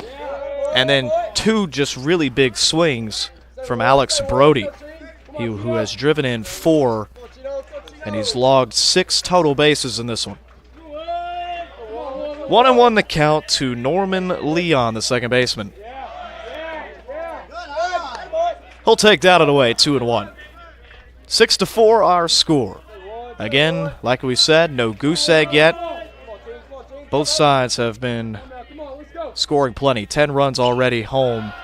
and then 2 just really big swings from Alex Brody, who has driven in 4, and he's logged 6 total bases in this one. 1-1 the count to Norman Leon, the second baseman. He'll take that away, 2-1. 6-4 our score. Again, like we said, no goose egg yet. Both sides have been scoring plenty. 10 runs already home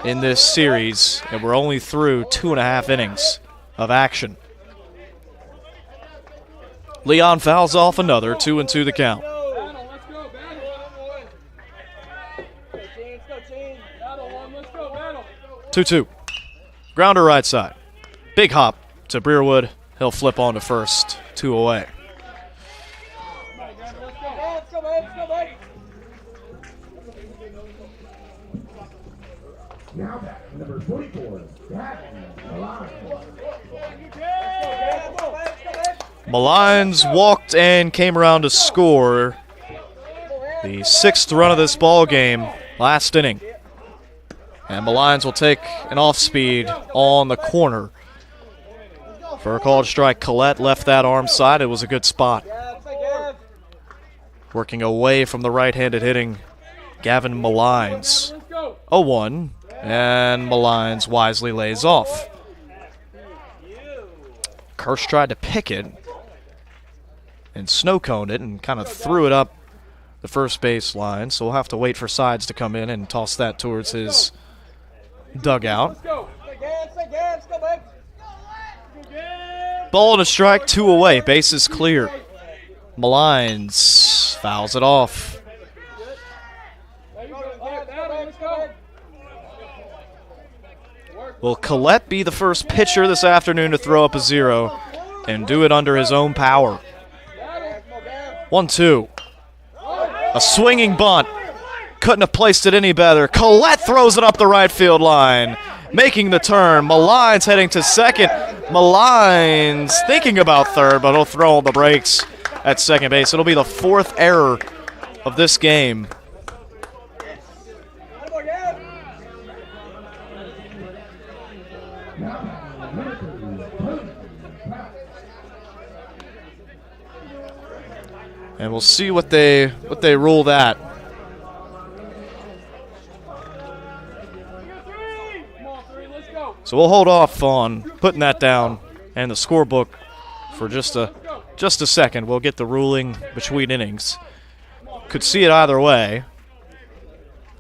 in this series, and we're only through 2.5 innings of action. Leon fouls off another, 2-2 the count. 2-2. Grounder right side. Big hop to Breerwood. He'll flip on to first. 2 away. Now back, number 24, Malines walked and came around to score the 6th run of this ball game, last inning. And Malines will take an off-speed on the corner. For a called strike, Collette left that arm side. It was a good spot. Working away from the right-handed hitting Gavin Malines. 0-1, and Malines wisely lays off. Kirsch tried to pick it and snow-coned it and kind of threw it up the first base line, so we'll have to wait for Sides to come in and toss that towards his dugout. Ball and a strike, 2 away. Bases clear. Malines fouls it off. Will Collette be the first pitcher this afternoon to throw up a 0 and do it under his own power? 1-2. A swinging bunt. Couldn't have placed it any better. Collette throws it up the right field line, making the turn. Malines heading to second. Malines thinking about third, but he'll throw on the brakes at second base. It'll be the 4th error of this game. And we'll see what they rule that. So we'll hold off on putting that down and the scorebook for just a second. We'll get the ruling between innings. Could see it either way.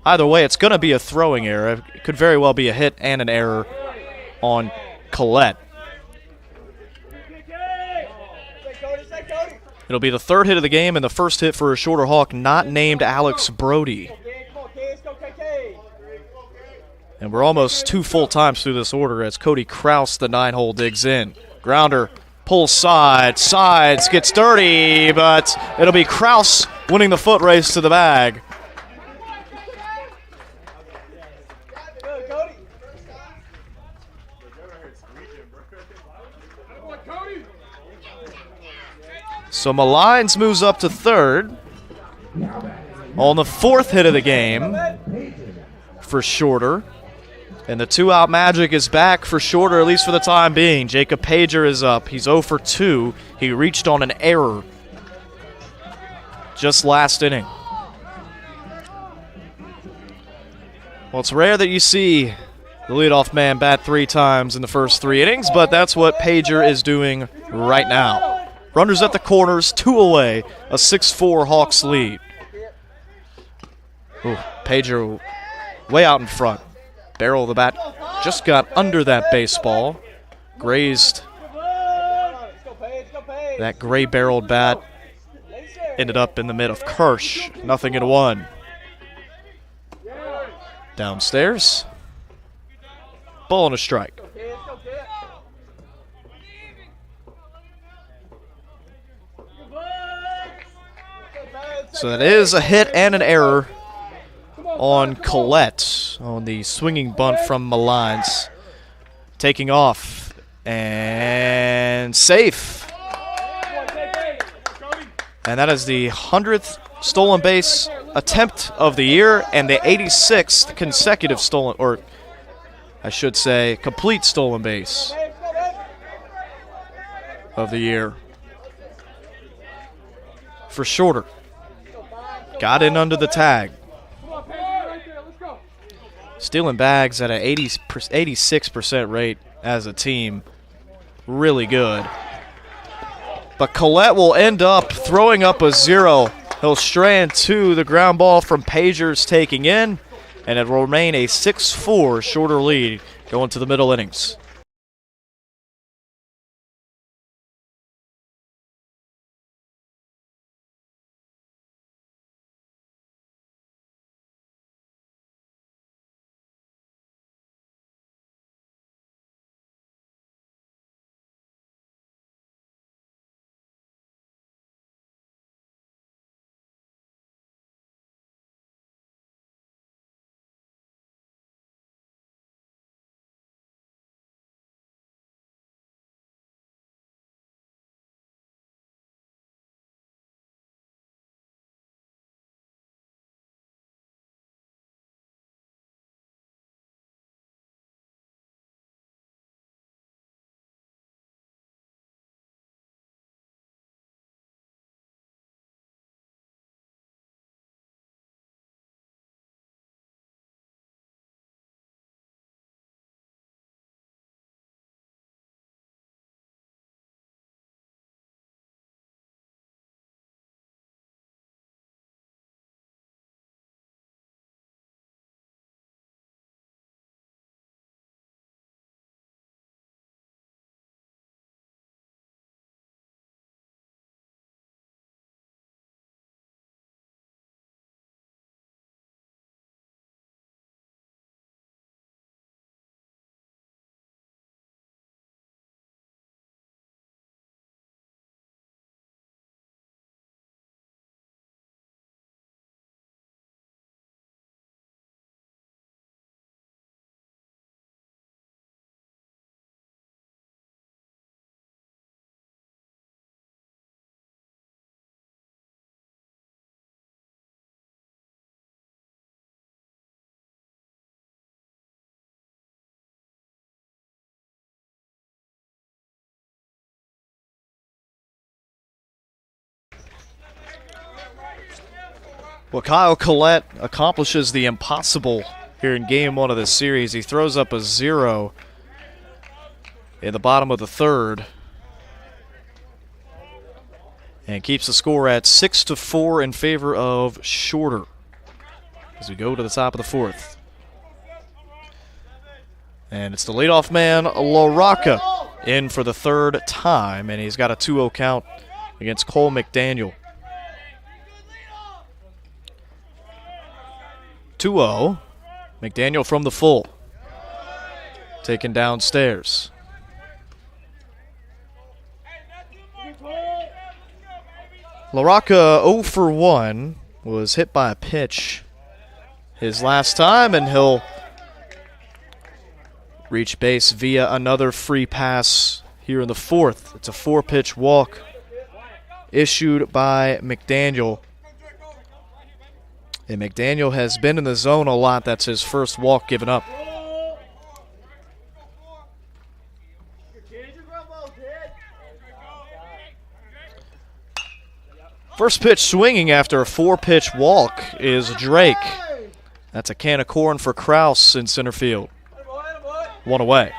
Either way, it's going to be a throwing error. It could very well be a hit and an error on Collette. It'll be the 3rd hit of the game and the first hit for a Shorter Hawk not named Alex Brody. And we're almost 2 full times through this order as Cody Kraus, the 9-hole, digs in. Grounder pulls Sides gets dirty, but it'll be Kraus winning the foot race to the bag. So Malines moves up to third on the 4th hit of the game for Shorter. And the 2-out magic is back for Shorter, at least for the time being. Jacob Pager is up. He's 0 for 2. He reached on an error just last inning. Well, it's rare that you see the leadoff man bat 3 times in the first 3 innings, but that's what Pager is doing right now. Runners at the corners, 2 away, a 6-4 Hawks lead. Ooh, Pager way out in front. Barrel of the bat just got under that baseball. Grazed that gray-barreled bat ended up in the mid of Kirsch. 0-1. Downstairs. Ball and a strike. So that is a hit and an error on Collette on the swinging bunt from Malines. Taking off and safe. And that is the 100th stolen base attempt of the year and the 86th consecutive stolen, or I should say complete stolen base of the year for Shorter. Got in under the tag. Stealing bags at an 86% rate as a team. Really good. But Collette will end up throwing up a 0. He'll strand to the ground ball from Pagers taking in, and it will remain a 6-4 Shorter lead going to the middle innings. Well, Kyle Collette accomplishes the impossible here in Game 1 of this series. He throws up a 0 in the bottom of the third and keeps the score at 6-4 in favor of Shorter as we go to the top of the fourth. And it's the leadoff man, LaRocca, in for the third time, and he's got a 2-0 count against Cole McDaniel. 2-0. McDaniel from the full. Taken downstairs. LaRocca 0 for 1 was hit by a pitch his last time, and he'll reach base via another free pass here in the fourth. It's a 4-pitch walk issued by McDaniel. And McDaniel has been in the zone a lot. That's his first walk given up. First pitch swinging after a 4-pitch walk is Drake. That's a can of corn for Kraus in center field. 1 away.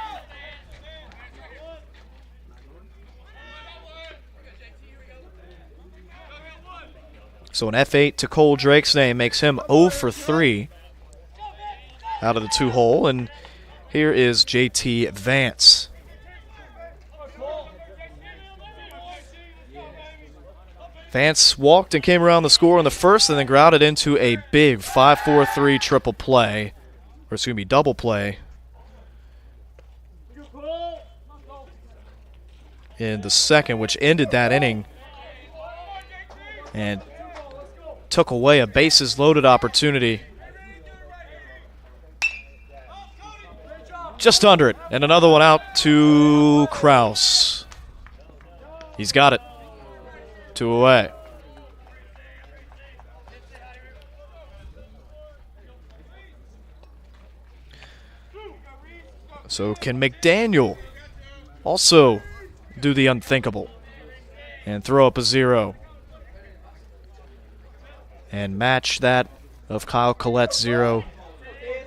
So an F8 to Cole Drake's name makes him 0 for 3 out of the 2-hole. And here is JT Vance. Vance walked and came around the score in the first and then grounded into a big 5-4-3 triple play. Or excuse me, double play. In the second, which ended that inning. And took away a bases-loaded opportunity. Just under it. And another one out to Kraus. He's got it. 2 away. So can McDaniel also do the unthinkable and throw up a 0 and match that of Kyle Collette's 0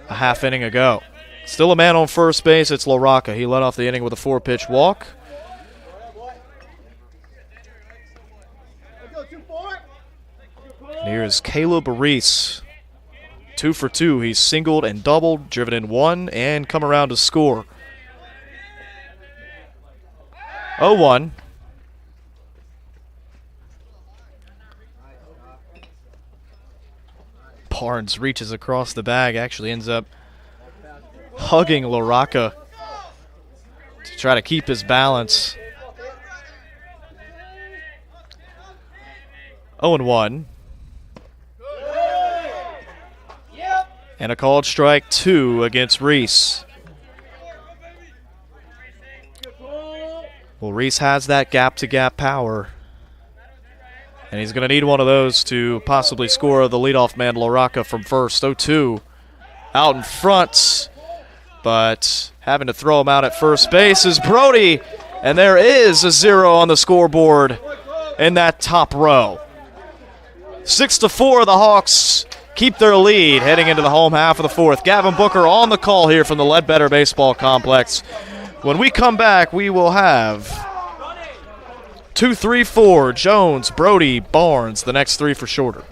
a half inning ago? Still a man on first base. It's LaRocca. He led off the inning with a 4-pitch walk. And here's Caleb Reese. 2 for 2. He's singled and doubled, driven in 1, and come around to score. 0-1. Barnes reaches across the bag, actually ends up hugging LaRocca to try to keep his balance. 0-1. And a called strike 2 against Reese. Well, Reese has that gap-to-gap power. And he's going to need one of those to possibly score the leadoff man, LaRocca, from first. 0-2 out in front. But having to throw him out at first base is Brody. And there is a 0 on the scoreboard in that top row. 6-4, the Hawks keep their lead heading into the home half of the fourth. Gavin Booker on the call here from the Ledbetter Baseball Complex. When we come back, we will have 2, 3, 4, Jones, Brody, Barnes, the next 3 for Shorter.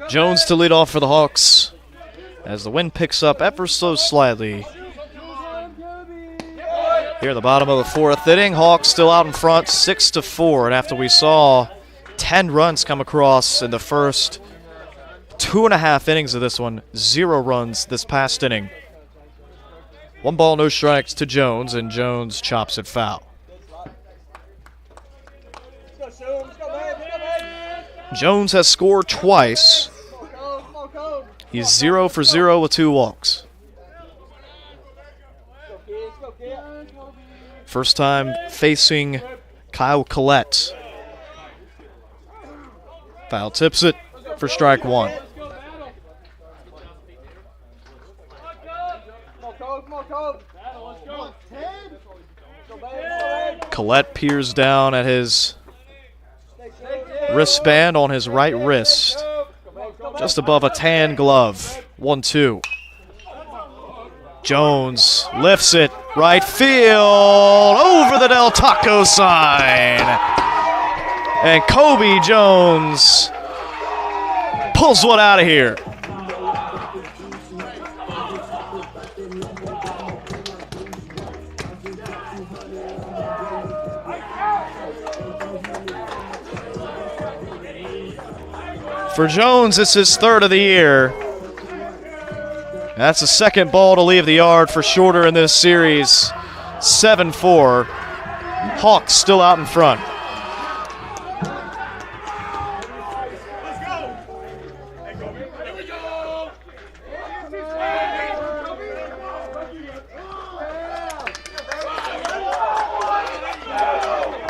Jones to lead off for the Hawks as the wind picks up ever so slightly. Here at the bottom of the fourth inning, Hawks still out in front, 6-4. And after we saw 10 runs come across in the first 2.5 innings of this one, 0 runs this past inning. 1 ball, no strikes to Jones, and Jones chops it foul. Jones has scored twice. He's 0 for 0 with 2 walks. First time facing Kyle Collette. Foul tips it for strike 1. Collette peers down at his wristband on his right wrist, just above a tan glove. 1-2. Jones lifts it right field over the Del Taco sign, and Kobe Jones pulls one out of here. For Jones, it's his third of the year. That's the second ball to leave the yard for Shorter in this series. 7-4. Hawks still out in front.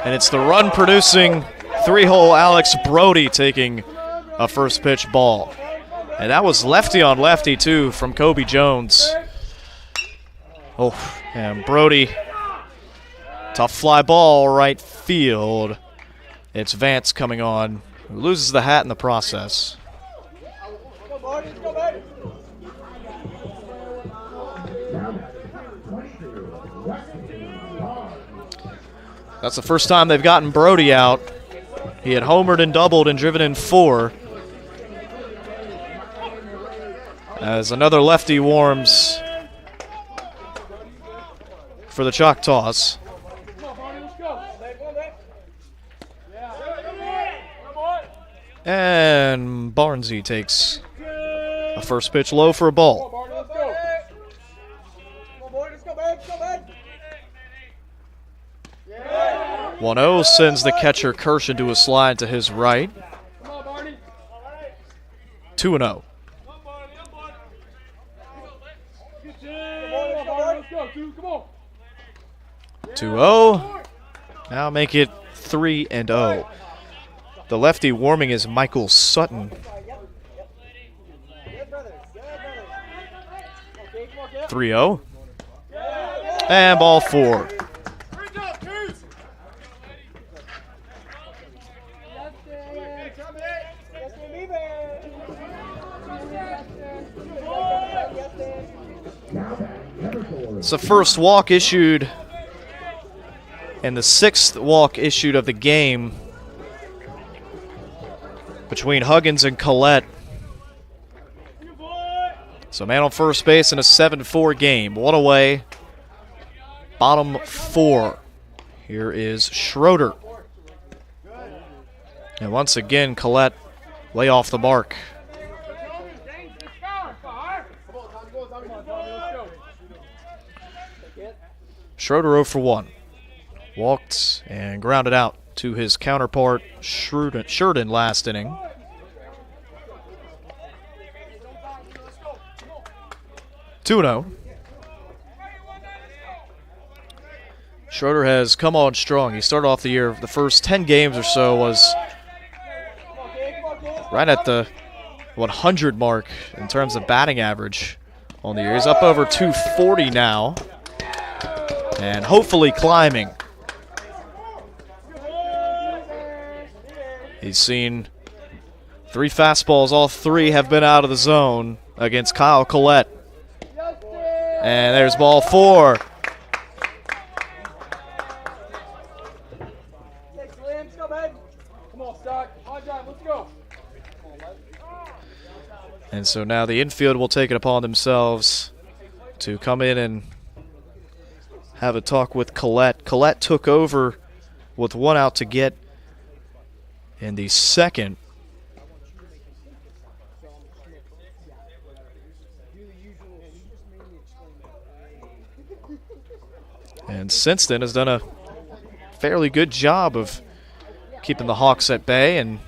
And it's the run-producing three-hole Alex Brody taking a first pitch ball. And that was lefty on lefty, too, from Kobe Jones. Oh, and Brody, tough fly ball, right field. It's Vance coming on, who loses the hat in the process. That's the first time they've gotten Brody out. He had homered and doubled and driven in 4. As another lefty warms for the Choctaws. And Barnesy takes a first pitch low for a ball. 1-0 sends the catcher Kirsch into a slide to his right. 2-0. 2-0. Now make it 3-0. The lefty warming is Michael Sutton. 3-0. And ball 4. It's the first walk issued and the 6th walk issued of the game between Huggins and Collette. So man on first base in a 7-4 game. One away. Bottom 4. Here is Schroeder. And once again, Collette lay off the mark. Schroeder 0 for 1. Walked and grounded out to his counterpart, Sheridan last inning. (2-0). Schroeder has come on strong. He started off the year, the first 10 games or so was right at the 100 mark in terms of batting average on the year. He's up over 240 now and hopefully climbing. He's seen 3 fastballs. All 3 have been out of the zone against Kyle Collette. And there's ball 4. And so now the infield will take it upon themselves to come in and have a talk with Collette. Collette took over with 1 out to get in the second. And Sinston has done a fairly good job of keeping the Hawks at bay and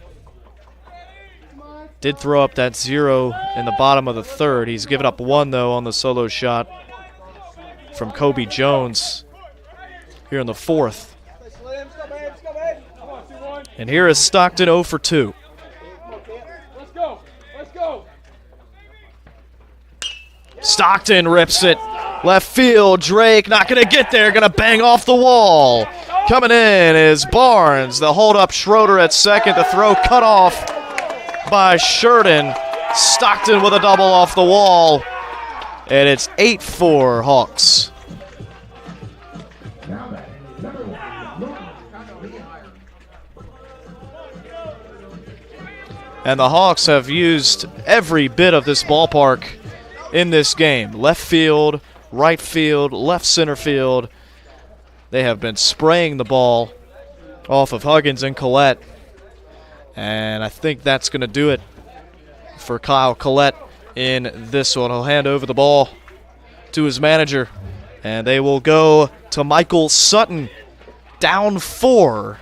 did throw up that 0 in the bottom of the 3rd. He's given up 1, though, on the solo shot from Kobe Jones here in the 4th. And here is Stockton 0 for 2. Stockton rips it. Left field, Drake not going to get there, going to bang off the wall. Coming in is Barnes. They'll hold up Schroeder at second. The throw cut off by Sheridan. Stockton with a double off the wall. And it's 8-4 Hawks. And the Hawks have used every bit of this ballpark in this game. Left field, right field, left center field. They have been spraying the ball off of Huggins and Collette. And I think that's going to do it for Kyle Collette in this one. He'll hand over the ball to his manager, and they will go to Michael Sutton, down 4,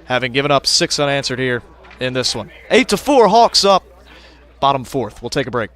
having given up 6 unanswered here in this one. 8-4, Hawks up, bottom 4th. We'll take a break.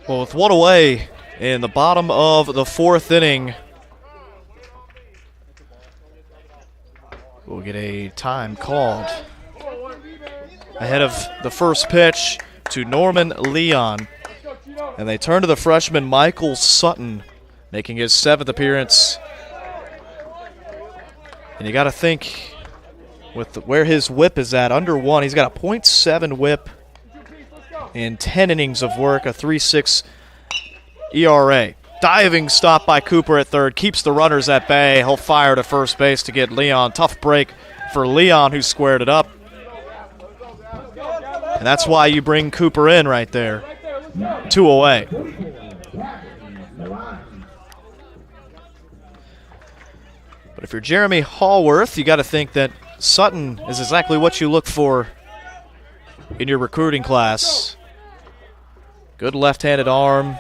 Well, with one away in the bottom of the 4th inning, we'll get a time called ahead of the first pitch to Norman Leon. And they turn to the freshman Michael Sutton, making his 7th appearance. And you got to think with where his whip is at, under 1, he's got a .7 whip in 10 innings of work, a 3.6 ERA. Diving stop by Cooper at third, keeps the runners at bay. He'll fire to first base to get Leon. Tough break for Leon, who squared it up. And that's why you bring Cooper in right there. 2 away. But if you're Jeremy Hallworth, you got to think that Sutton is exactly what you look for in your recruiting class. Good left-handed arm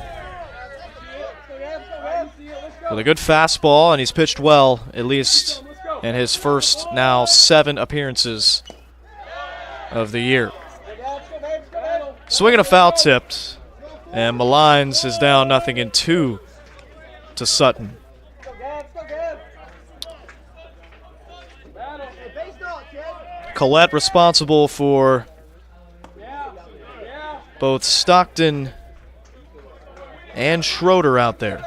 with a good fastball, and he's pitched well, at least in his first now 7 appearances of the year. Swinging a foul tipped, and Malines is down 0-2 to Sutton. Collette responsible for both Stockton and Schroeder out there.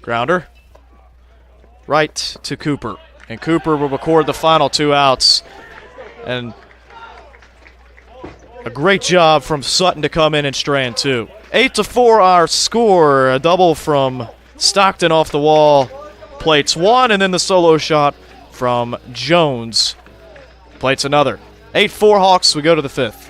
Grounder right to Cooper, and Cooper will record the final 2 outs. And a great job from Sutton to come in and strand 2. 8-4 our score, a double from Stockton off the wall. Plates 1, and then the solo shot from Jones. Plates another. 8-4 Hawks, we go to the 5th.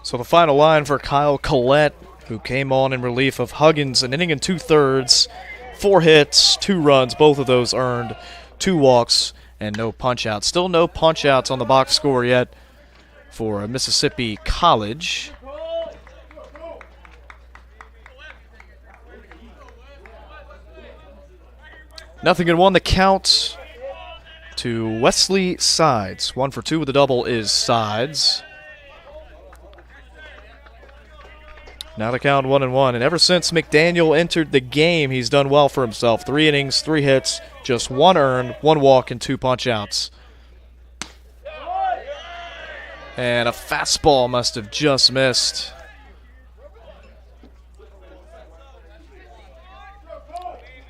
So the final line for Kyle Collette, who came on in relief of Huggins, an inning and 2/3, 4 hits, 2 runs, both of those earned, 2 walks, and no punch-outs. Still no punch-outs on the box score yet for Mississippi College. Nothing in 1, the count to Wesley Sides. 1 for 2 with a double is Sides. Now the count 1-1, and ever since McDaniel entered the game, he's done well for himself. 3 innings, 3 hits, just 1 earned, 1 walk, and 2 punch-outs. And a fastball must have just missed.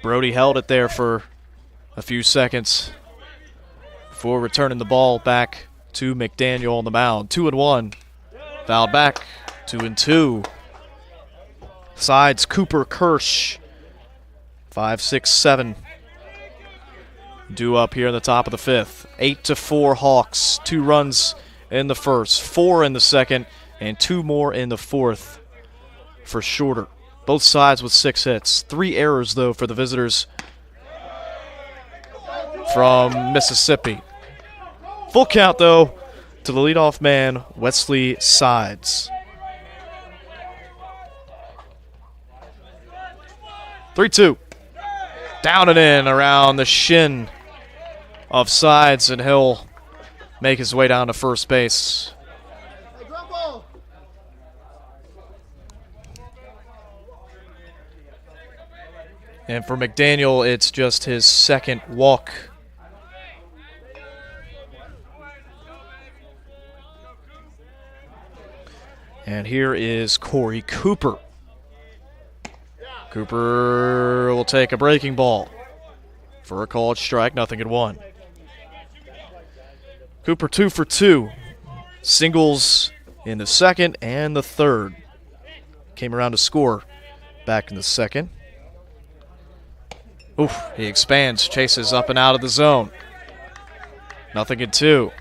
Brody held it there for a few seconds before returning the ball back to McDaniel on the mound. 2-1. Fouled back. 2-2. Sides Cooper Kirsch. 5, 6, 7. Due up here in the top of the 5th. 8-4 Hawks. 2 runs in the first, 4 in the second, and 2 more in the fourth for Shorter. Both sides with 6 hits. 3 errors, though, for the visitors from Mississippi. Full count, though, to the leadoff man, Wesley Sides. 3-2. Down and in around the shin of Sides, and he'll make his way down to first base. And for McDaniel, it's just his 2nd walk. And here is Corey Cooper. Cooper will take a breaking ball for a called strike, 0-1. Cooper 2 for 2. Singles in the second and the third. Came around to score back in the second. Oof, he expands, chases up and out of the zone. 0-2.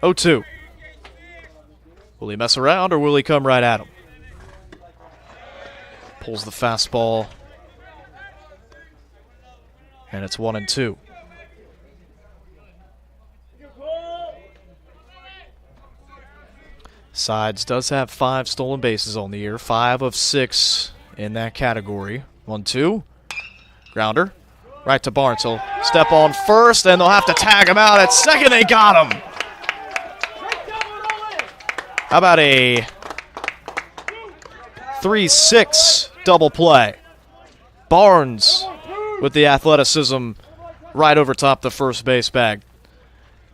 Oh, 2. Will he mess around or will he come right at him? Pulls the fastball. And it's 1-2. Sides does have 5 stolen bases on the year. 5 of 6 in that category. 1-2. Grounder. Right to Barnes. He'll step on first, and they'll have to tag him out at second. They got him. How about a 3-6 double play? Barnes with the athleticism right over top the first base bag.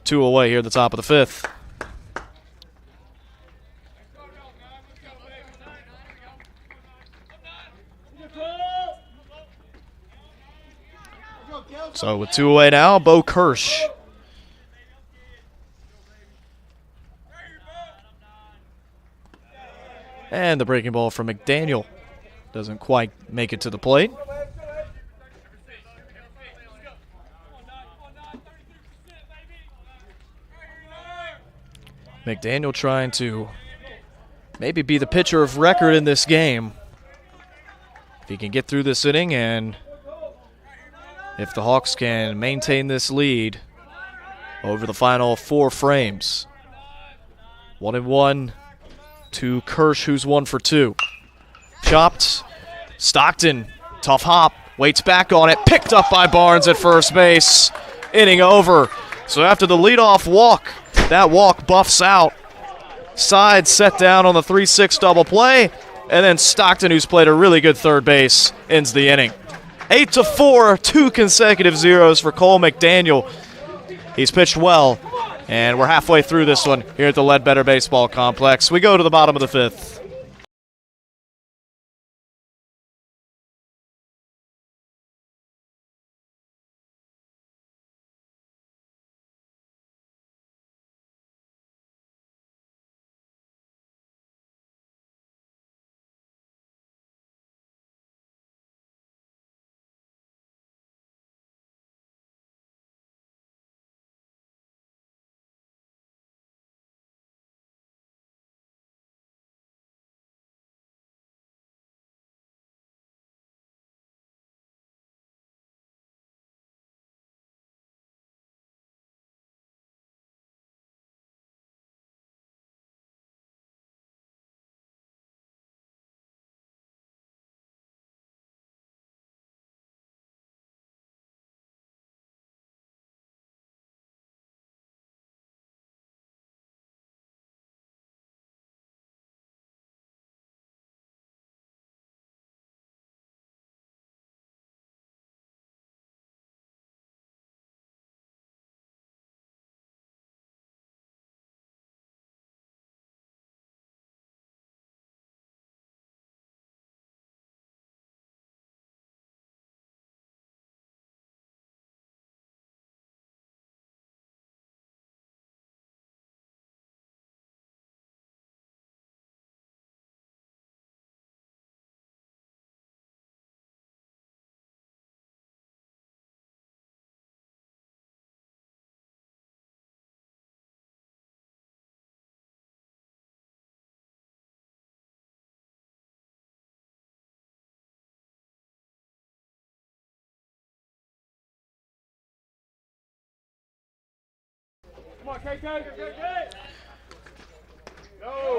2 away here at the top of the 5th. So with 2 away now, Bo Kirsch. And the breaking ball from McDaniel doesn't quite make it to the plate. McDaniel trying to maybe be the pitcher of record in this game. If he can get through this inning, and if the Hawks can maintain this lead over the final 4 frames. 1-1 to Kirsch, who's 1 for 2. Chopped. Stockton, tough hop, waits back on it, picked up by Barnes at first base. Inning over. So after the leadoff walk, that walk buffs out. Sides set down on the 3-6 double play, and then Stockton, who's played a really good third base, ends the inning. 8-4, 2 consecutive zeros for Cole McDaniel. He's pitched well, and we're halfway through this one here at the Ledbetter Baseball Complex. We go to the bottom of the 5th.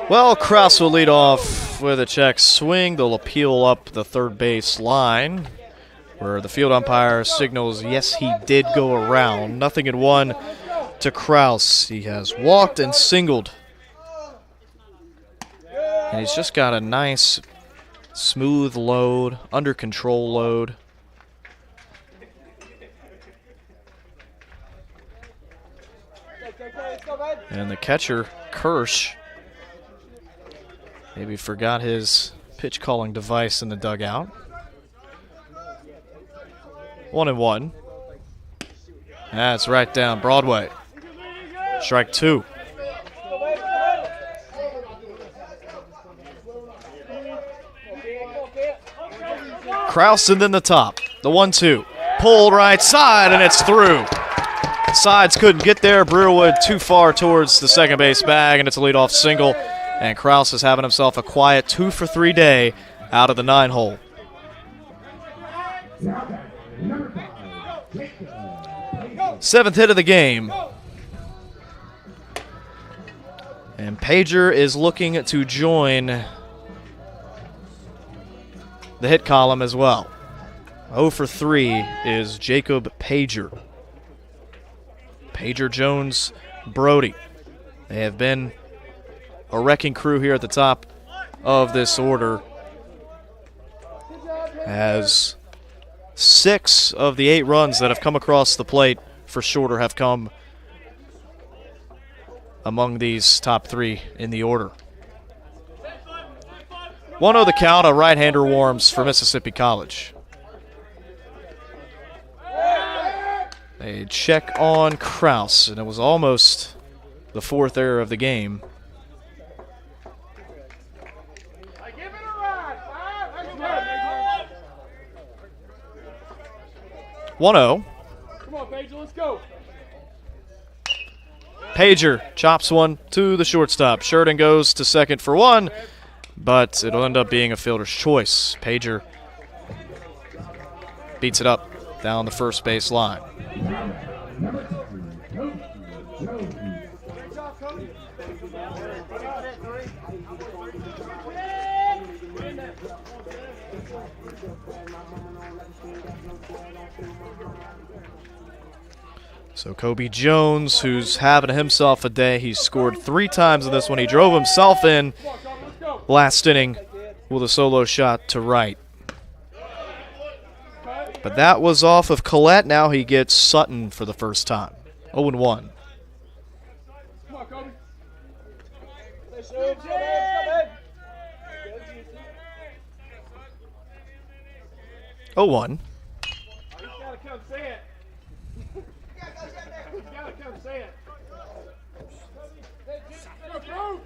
Well, Kraus will lead off with a check swing. They'll appeal up the third base line, where the field umpire signals, yes, he did go around. 0-1 to Kraus. He has walked and singled. And he's just got a nice, smooth load, under control load. And the catcher, Kirsch, maybe forgot his pitch calling device in the dugout. 1-1. That's right down Broadway. Strike 2. Kraus and then the top. The 1-2. Pulled right side, and it's through. Sides couldn't get there. Brewerwood too far towards the second base bag, and it's a leadoff single. And Kraus is having himself a quiet 2-for-3 day out of the 9-hole. Seventh hit of the game. And Pager is looking to join the hit column as well. 0-for-3 is Jacob Pager. Pager, Jones, Brody. They have been a wrecking crew here at the top of this order, as 6 of the 8 runs that have come across the plate for Shorter have come among these top 3 in the order. 1-0 the count. A right-hander warms for Mississippi College. A check on Kraus, and it was almost the 4th error of the game. 1-0. Come on, Pager, let's go. Pager chops one to the shortstop. Sheridan goes to second for 1, but it'll end up being a fielder's choice. Pager beats it up down the first base line. So Kobe Jones, who's having himself a day, he's scored 3 times in this one. He drove himself in last inning with a solo shot to right. But that was off of Collette. Now he gets Sutton for the first time. 0-1. Come on, Kobe. 0-1. He's got to come say it. He's got to come say it. Go, bro.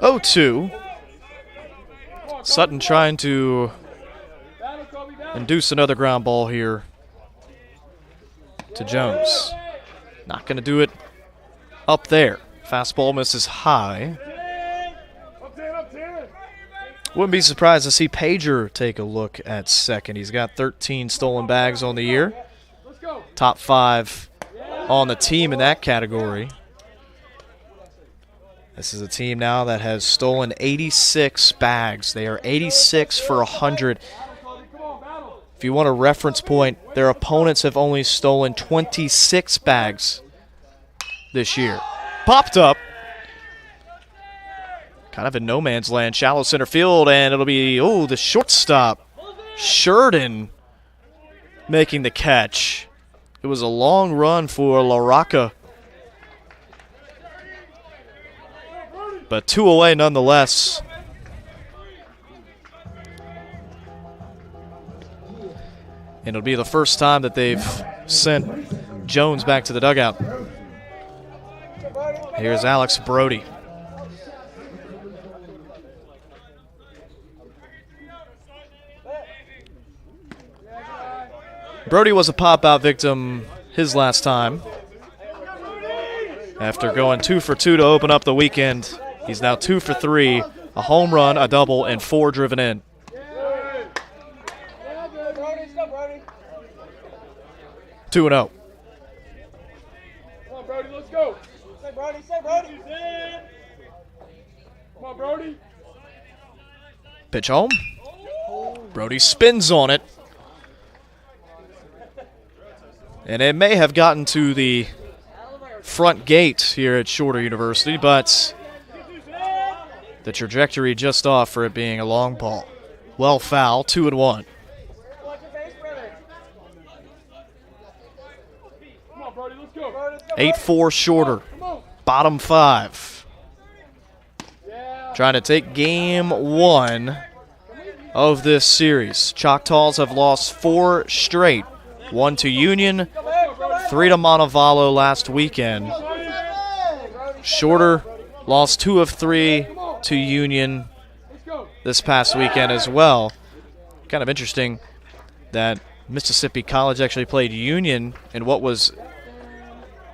0-2. Sutton trying to induce another ground ball here to Jones. Not going to do it up there. Fastball misses high. Wouldn't be surprised to see Pager take a look at second. He's got 13 stolen bags on the year. Top 5 on the team in that category. This is a team now that has stolen 86 bags. They are 86 for 100. If you want a reference point, their opponents have only stolen 26 bags this year. Popped up. Kind of in no man's land. Shallow center field, and it'll be, the shortstop, Sheridan, making the catch. It was a long run for LaRocca, but 2 away nonetheless. And it'll be the first time that they've sent Jones back to the dugout. Here's Alex Brody. Brody was a pop-out victim his last time. After going 2 for 2 to open up the weekend, he's now 2 for 3, a home run, a double, and 4 driven in. 2-0. Come on, Brody, let's go. Say Brody, say Brody. Come on, Brody. Pitch home. Brody spins on it. And it may have gotten to the front gate here at Shorter University, but the trajectory just off for it being a long ball. Well foul, 2-1. Come on, Brody, let's go. 8-4 Shorter, bottom 5. Trying to take game 1 of this series. Choctaws have lost 4 straight. 1 to Union, 3 to Montevallo last weekend. Shorter lost 2 of 3 to Union this past weekend as well. Kind of interesting that Mississippi College actually played Union in what was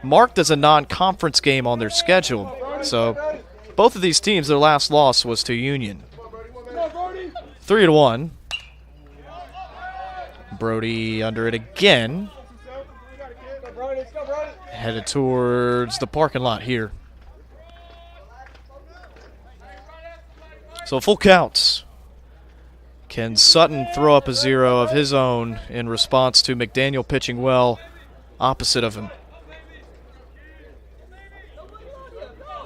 marked as a non-conference game on their schedule. So both of these teams, their last loss was to Union. 3-1. Brody under it again. Headed towards the parking lot here. So full counts. Can Sutton throw up a 0 of his own in response to McDaniel pitching well opposite of him?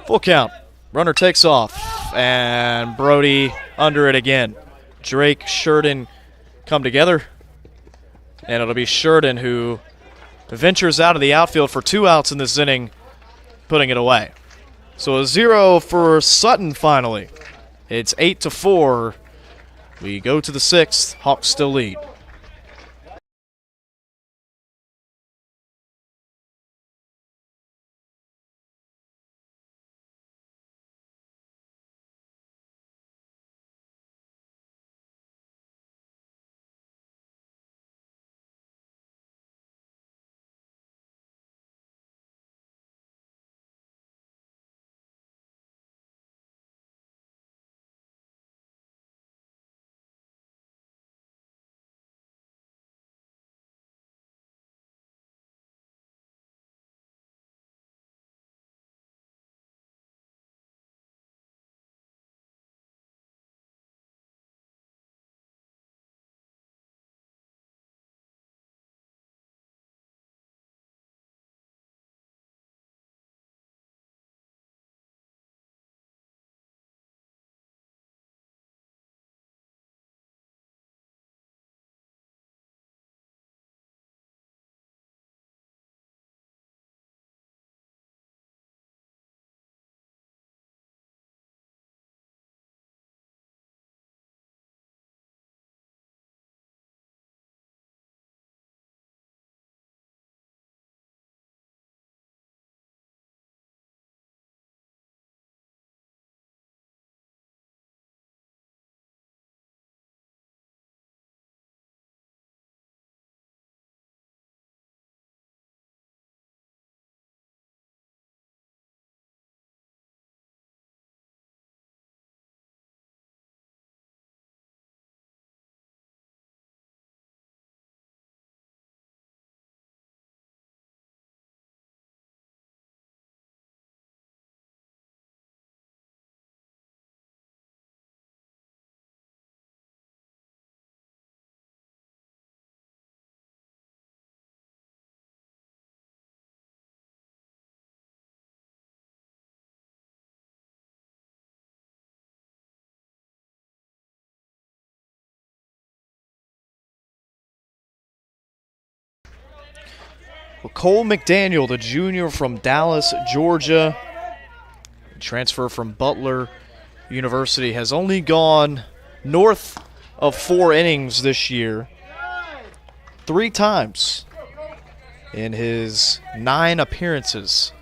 Full count. Runner takes off. And Brody under it again. Drake, Sheridan come together. And it'll be Sheridan who ventures out of the outfield for 2 outs in this inning, putting it away. So a 0 for Sutton finally. It's 8-4. We go to the 6th. Hawks still lead. Well, Cole McDaniel, the junior from Dallas, Georgia, transfer from Butler University, has only gone north of 4 innings this year 3 times in his 9 appearances.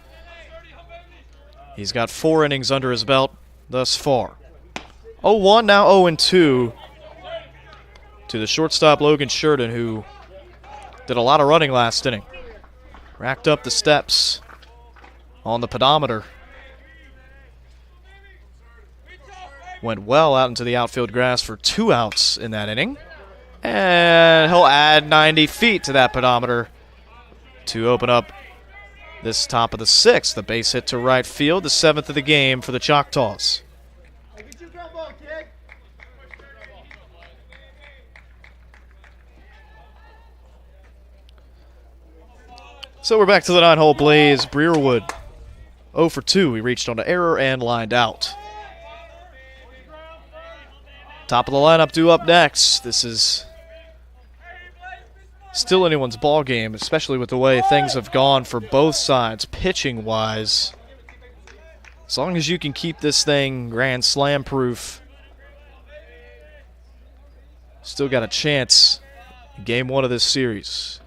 He's got 4 innings under his belt thus far. 0-1, now 0-2 to the shortstop Logan Sheridan, who did a lot of running last inning. Racked up the steps on the pedometer. Went well out into the outfield grass for 2 outs in that inning. And he'll add 90 feet to that pedometer to open up this top of the 6th. The base hit to right field, the 7th of the game for the Choctaws. So we're back to the 9-hole blaze. Breerwood 0 for 2. He reached on an error and lined out. Top of the lineup due up next. This is still anyone's ball game, especially with the way things have gone for both sides pitching-wise. As long as you can keep this thing Grand Slam proof, still got a chance in game 1 of this series.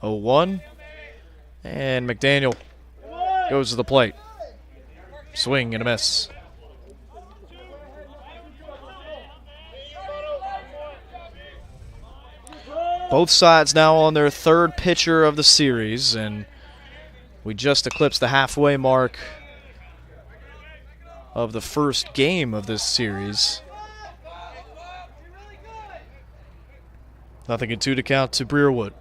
0-1. And McDaniel goes to the plate. Swing and a miss. Both sides now on their 3rd pitcher of the series, and we just eclipsed the halfway mark of the first game of this series. 0-2 to count to Breerwood.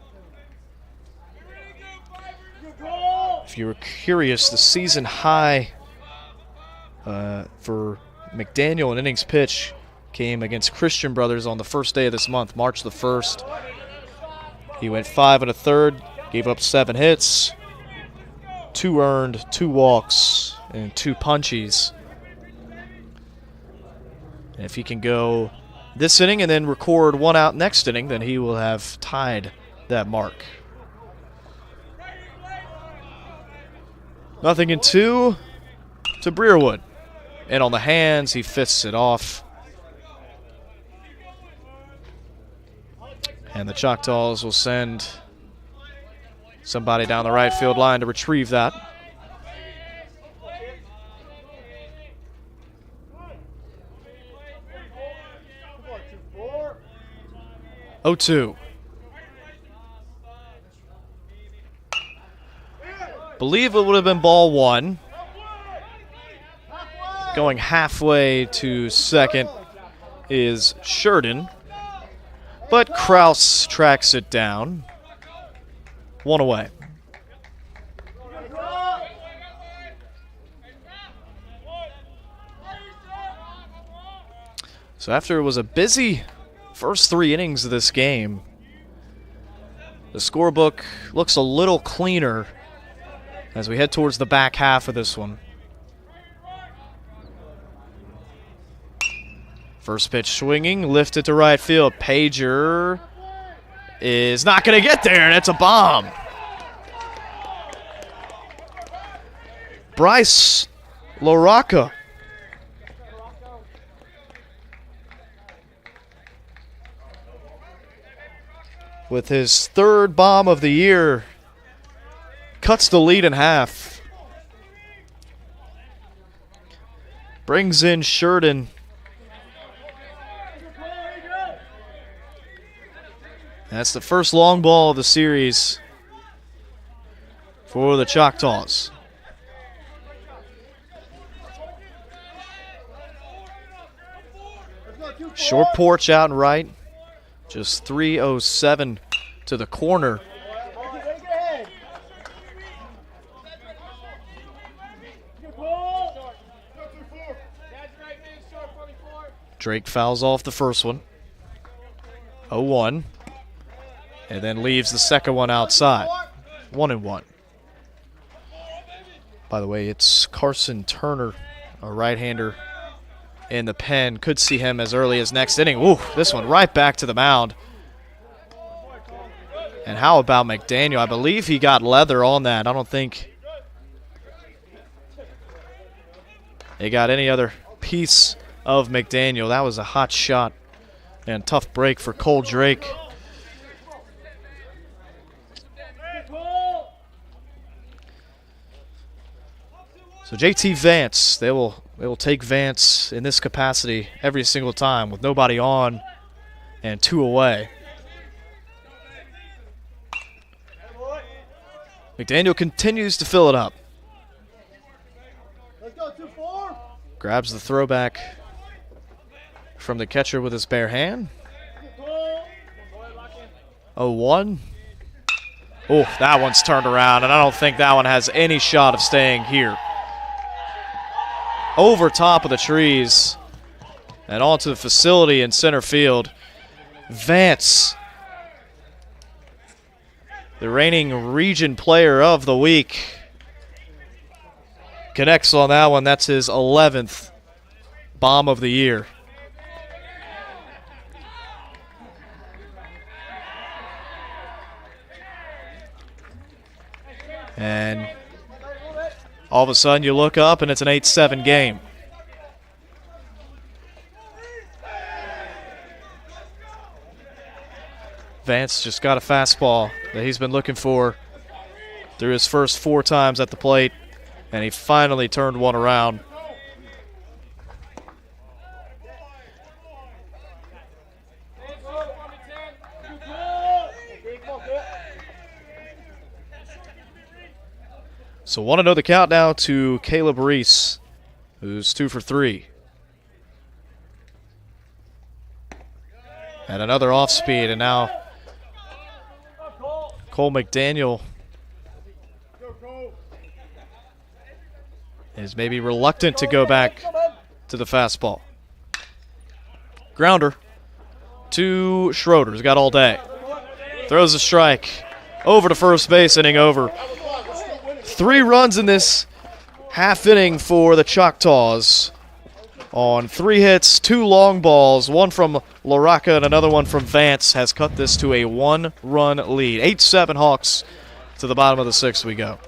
If you were curious, the season high for McDaniel in innings pitch came against Christian Brothers on the first day of this month, March the 1st. He went 5 1/3, gave up 7 hits, 2 earned, 2 walks, and 2 punchies. And if he can go this inning and then record 1 out next inning, then he will have tied that mark. 0-2 to Breerwood. And on the hands, he fists it off. And the Choctaws will send somebody down the right field line to retrieve that. Oh, 2. Believe it would have been ball 1. Going halfway to second is Sheridan, but Kraus tracks it down. 1 away. So after it was a busy first 3 innings of this game, the scorebook looks a little cleaner as we head towards the back half of this one. First pitch swinging, lifted to right field. Pager is not going to get there, and it's a bomb. Bryce LaRocca with his 3rd bomb of the year, cuts the lead in half. Brings in Sheridan. That's the first long ball of the series for the Choctaws. Short porch out and right. Just 307 to the corner. Drake fouls off the first one. 0-1. And then leaves the second one outside. 1-1. By the way, it's Carson Turner, a right-hander in the pen. Could see him as early as next inning. Ooh, this one right back to the mound. And how about McDaniel? I believe he got leather on that. I don't think they got any other piece of McDaniel. That was a hot shot and tough break for Cole Drake. So JT Vance, they will take Vance in this capacity every single time with nobody on and 2 away. McDaniel continues to fill it up. Grabs the throwback from the catcher with his bare hand. 0-1. Oh, that one's turned around, and I don't think that one has any shot of staying here. Over top of the trees and onto the facility in center field. Vance, the reigning region player of the week, connects on that one. That's his 11th bomb of the year. And all of a sudden you look up and it's an 8-7 game. Vance just got a fastball that he's been looking for through his first 4 times at the plate, and he finally turned one around. So want to know the count now to Caleb Reese, who's 2 for 3. And another off speed, and now Cole McDaniel is maybe reluctant to go back to the fastball. Grounder to Schroeder. He's got all day. Throws a strike. Over to first base, inning over. 3 runs in this half inning for the Choctaws on 3 hits, 2 long balls, one from LaRocca and another one from Vance has cut this to a 1-run lead. 8-7 Hawks. To the bottom of the 6th we go.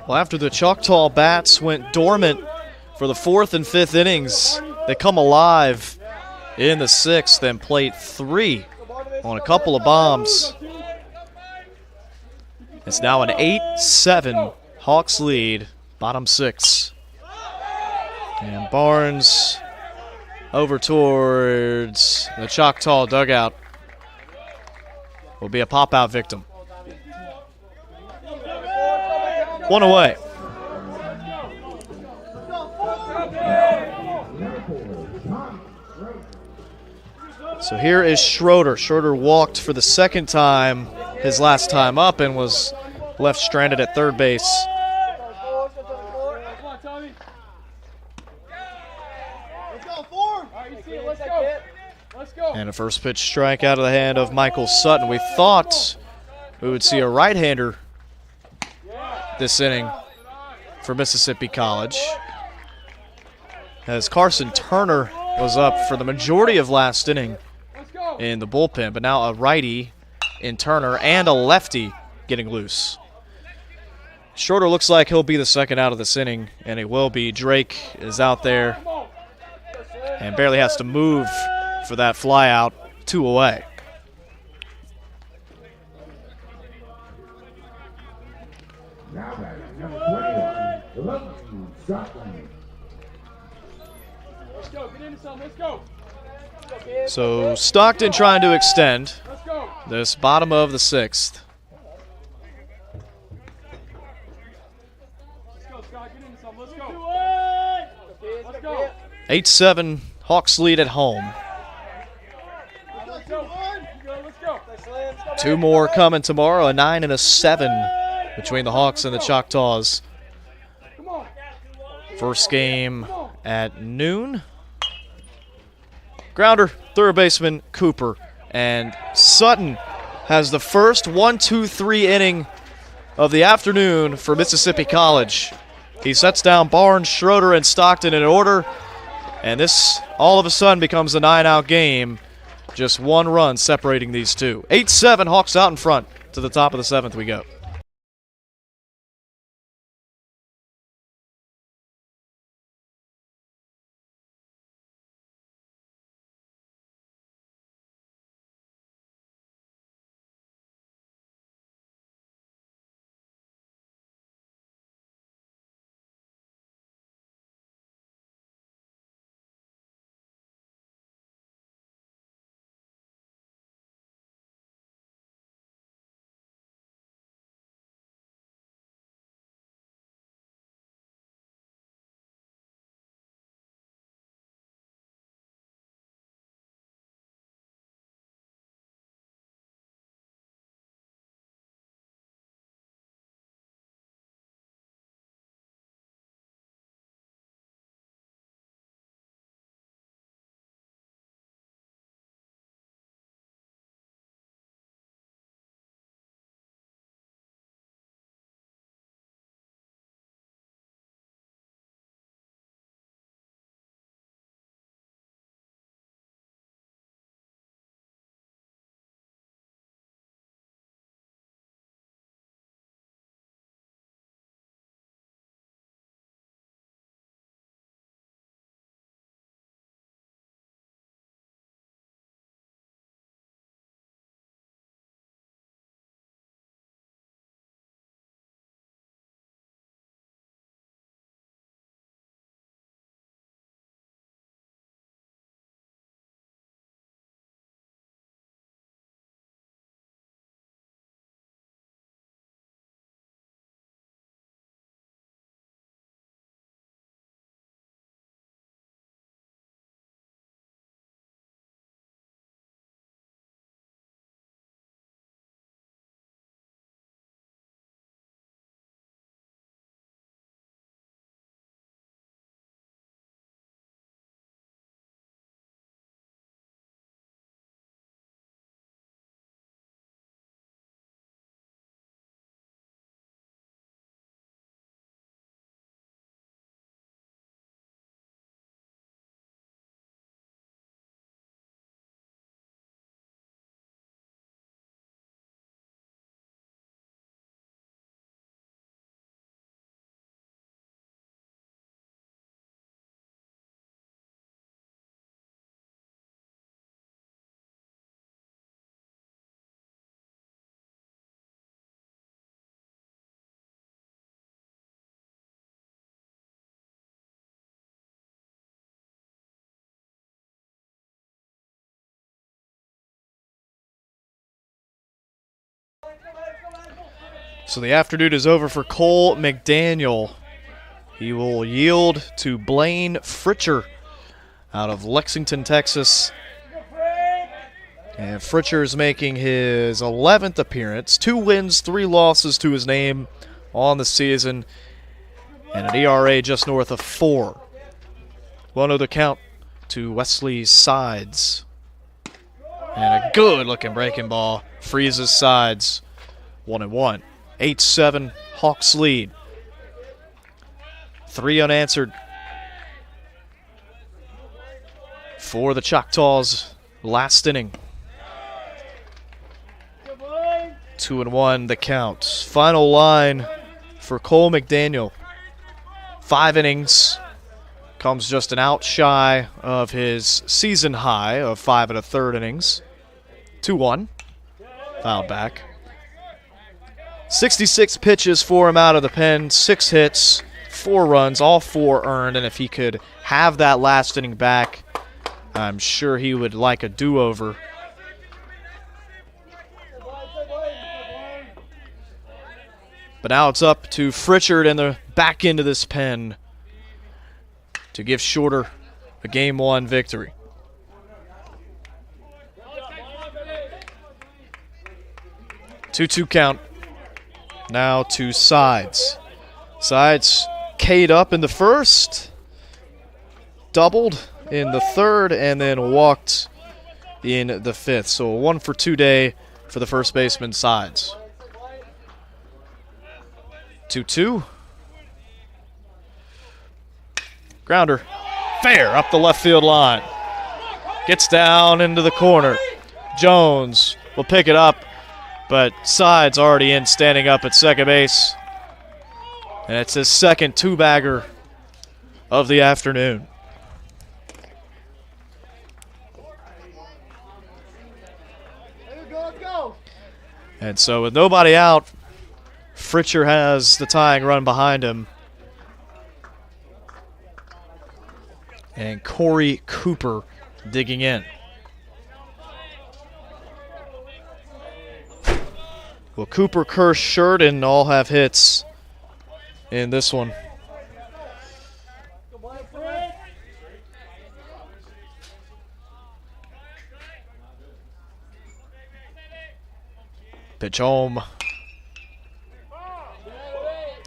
Well, after the Choctaw bats went dormant for the 4th and 5th innings, they come alive in the 6th and played 3 on a couple of bombs. It's now an 8-7 Hawks lead, bottom 6. And Barnes over towards the Choctaw dugout will be a pop-out victim. 1 away. So here is Schroeder. Schroeder walked for the 2nd time, his last time up, and was left stranded at third base. And a first pitch strike out of the hand of Michael Sutton. We thought we would see a right-hander this inning for Mississippi College, as Carson Turner was up for the majority of last inning in the bullpen, but now a righty in Turner and a lefty getting loose. Schroeder looks like he'll be the 2nd out of this inning, and it will be. Drake is out there and barely has to move for that fly out. 2 away. Now batting number 21, Logan Sutton. Let's go. Get into some. Let's go. So Stockton trying to extend Let's go. this bottom of the 6th. Let's go, Scott. Get into some. Let's go. Let's go. 8-7 Hawks lead at home. Let's go. Let's go. 2 more coming tomorrow, a 9 and a 7 between the Hawks and the Choctaws. Come on. First game at noon. Grounder, third baseman Cooper, and Sutton has the first 1-2-3 inning of the afternoon for Mississippi College. He sets down Barnes, Schroeder, and Stockton in order, and this all of a sudden becomes a 9-out game. Just 1 run separating these two. 8-7, Hawks out in front. To the top of the 7th we go. So the afternoon is over for Cole McDaniel. He will yield to Blaine Fritcher out of Lexington, Texas. And Fritcher is making his 11th appearance. 2 wins, 3 losses to his name on the season. And an ERA just north of 4. 1-0 the count to Wesley Sides. And a good-looking breaking ball freezes Sides. 1-1. 8-7, Hawks lead. 3 unanswered for the Choctaws last inning. 2-1 the count. Final line for Cole McDaniel. 5 innings. Comes just an out shy of his season high of 5 1/3 innings. 2-1. Fouled back. 66 pitches for him out of the pen, 6 hits, 4 runs, all 4 earned, and if he could have that last inning back, I'm sure he would like a do-over. But now it's up to Fritchard and the back end of this pen to give Shorter a Game 1 victory. Two-two count. Now to Sides. Sides K'd up in the first, doubled in the third, and then walked in the fifth. So a 1-for-2 day for the first baseman Sides. 2-2. Grounder. Fair up the left field line. Gets down into the corner. Jones will pick it up, but Sides already in, standing up at second base. And it's his second 2-bagger of the afternoon. And so with nobody out, Fritcher has the tying run behind him. And Corey Cooper digging in. Well, Cooper, Kirsch, Sheridan all have hits in this one. Pitch home.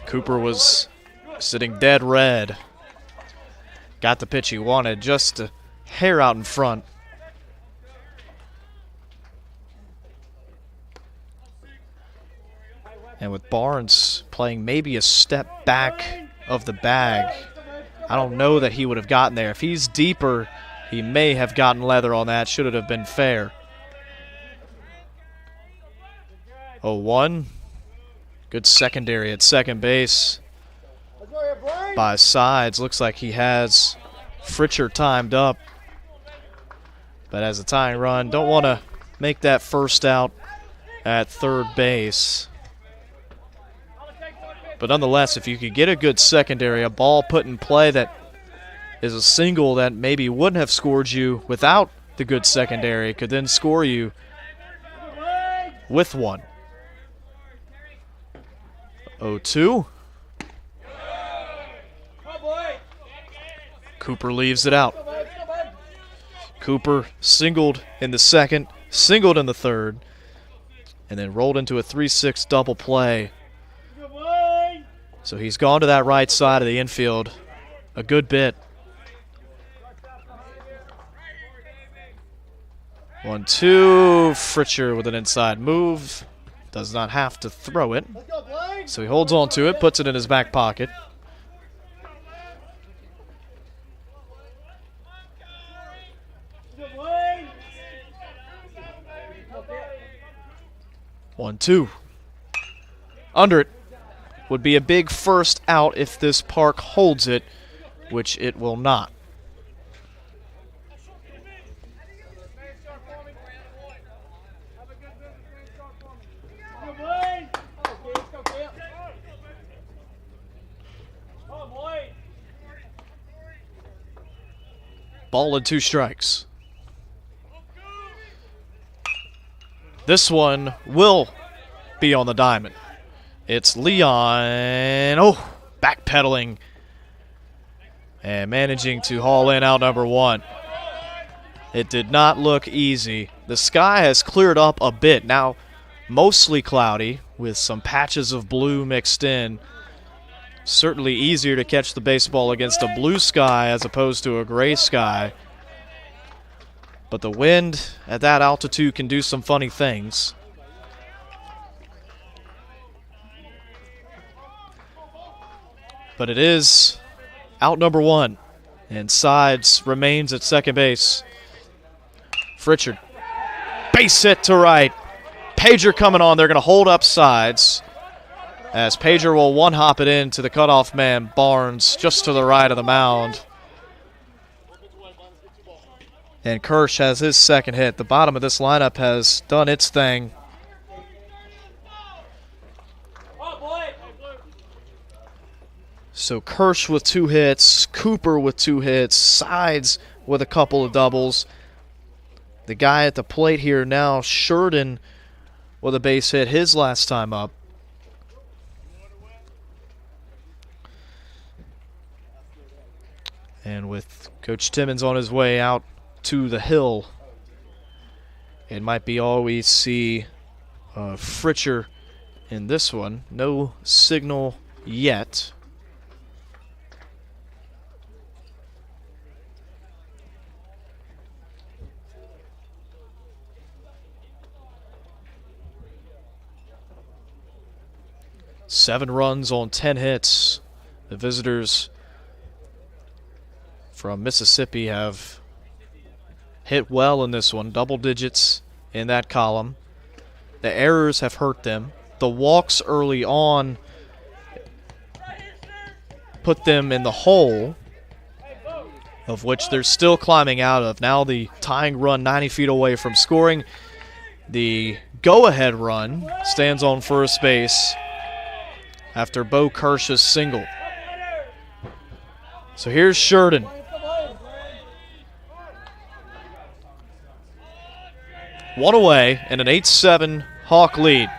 Cooper was sitting dead red. Got the pitch he wanted, just a hair out in front. And with Barnes playing maybe a step back of the bag, I don't know that he would have gotten there. If he's deeper, he may have gotten leather on that. Should it have been fair. 0-1. Good secondary at second base by Sides. Looks like he has Fritcher timed up. But as a tying run, don't want to make that first out at third base. But nonetheless, if you could get a good secondary, a ball put in play that is a single that maybe wouldn't have scored you without the good secondary, could then score you with one. 0-2. Cooper leaves it out. Cooper singled in the second, singled in the third, and then rolled into a 3-6 double play. So he's gone to that right side of the infield a good bit. 1-2. Fritcher with an inside move. Does not have to throw it. So he holds on to it, puts it in his back pocket. One, two. Under it. Would be a big first out if this park holds it, which it will not. Ball and 2 strikes. This one will be on the diamond. It's Leon, backpedaling and managing to haul in out number 1. It did not look easy. The sky has cleared up a bit. Now, mostly cloudy with some patches of blue mixed in. Certainly easier to catch the baseball against a blue sky as opposed to a gray sky. But the wind at that altitude can do some funny things. But it is out number 1, and Sides remains at second base. Fritchard, base hit to right. Pager coming on. They're going to hold up Sides as Pager will one-hop it in to the cutoff man, Barnes, just to the right of the mound. And Kirsch has his second hit. The bottom of this lineup has done its thing. So Kirsch with 2 hits, Cooper with 2 hits, Sides with a couple of doubles. The guy at the plate here now, Sheridan, with a base hit his last time up. And with Coach Timmons on his way out to the hill, it might be all we see Fritcher in this one. No signal yet. Seven runs on 10 hits. The visitors from Mississippi have hit well in this one, double digits in that column. The errors have hurt them. The walks early on put them in the hole, of which they're still climbing out of. Now the tying run 90 feet away from scoring. The go-ahead run stands on first base after Bo Kirsch's single. So here's Sheridan. One away and an 8-7 Hawk lead.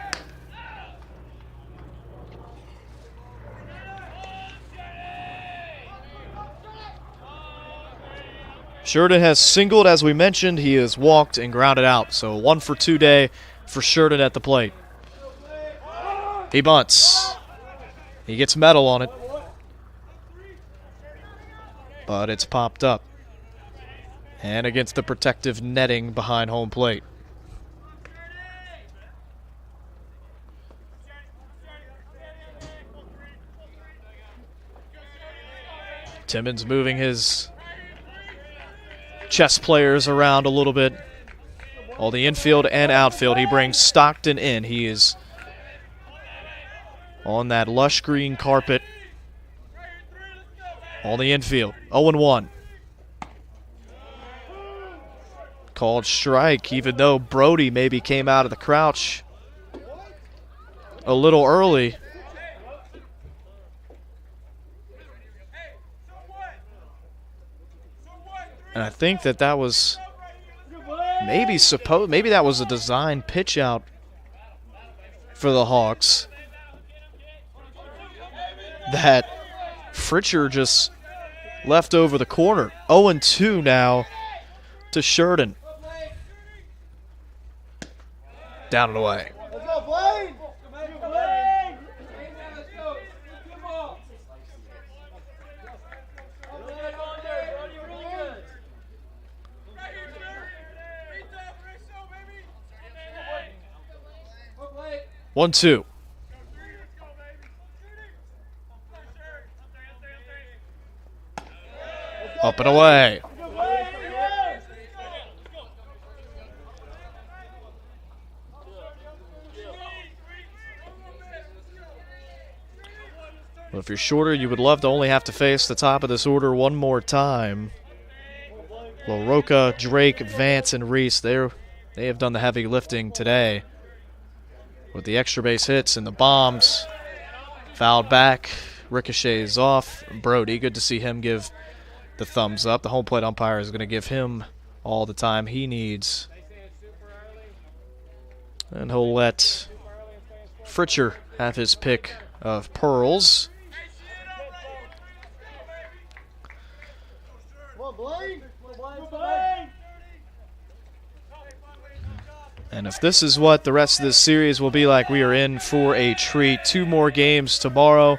Sheridan has singled, as we mentioned. He has walked and grounded out. So 1 for 2 day for Sheridan at the plate. He bunts. He gets metal on it, but it's popped up and against the protective netting behind home plate. Timmons moving his chess players around a little bit. All the infield and outfield. He brings Stockton in. He is on that lush green carpet. On the infield. 0-1. Called strike, even though Brody maybe came out of the crouch a little early. And I think that was maybe that was a design pitch out for the Hawks that Fritcher just left over the corner. 0-2 now to Sheridan. Down and away. Let's go, Blaine! Blaine! Let's go. Come on. Really good. 1-2. Up and away. Well, if you're shorter, you would love to only have to face the top of this order one more time. LaRocca, Drake, Vance, and Reese, they have done the heavy lifting today with the extra base hits and the bombs. Fouled back, ricochets off. Brody, good to see him give the thumbs up. The home plate umpire is going to give him all the time he needs. And he'll let Fritcher have his pick of pearls. And if this is what the rest of this series will be like, we are in for a treat. 2 more games tomorrow.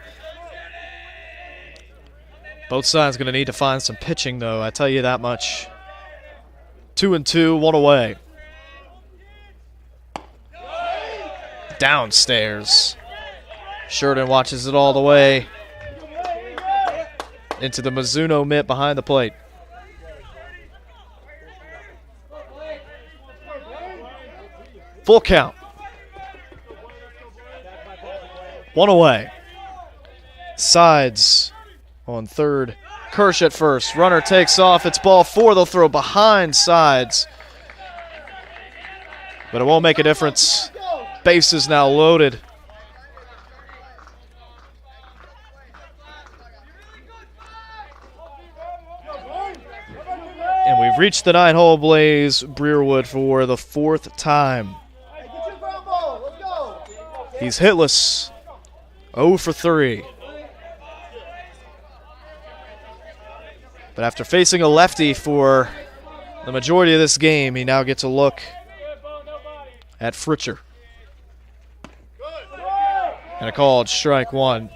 Both sides going to need to find some pitching, though, I tell you that much. 2-2, 1 away. Downstairs. Sheridan watches it all the way into the Mizuno mitt behind the plate. Full count. 1 away. Sides on third. Kirsch at first. Runner takes off. It's ball 4. They'll throw behind Sides. But it won't make a difference. Base is now loaded. They've reached the 9-hole blaze, Breerwood, for the 4th time. He's hitless, 0 for 3. But after facing a lefty for the majority of this game, he now gets a look at Fritcher. And a called strike 1.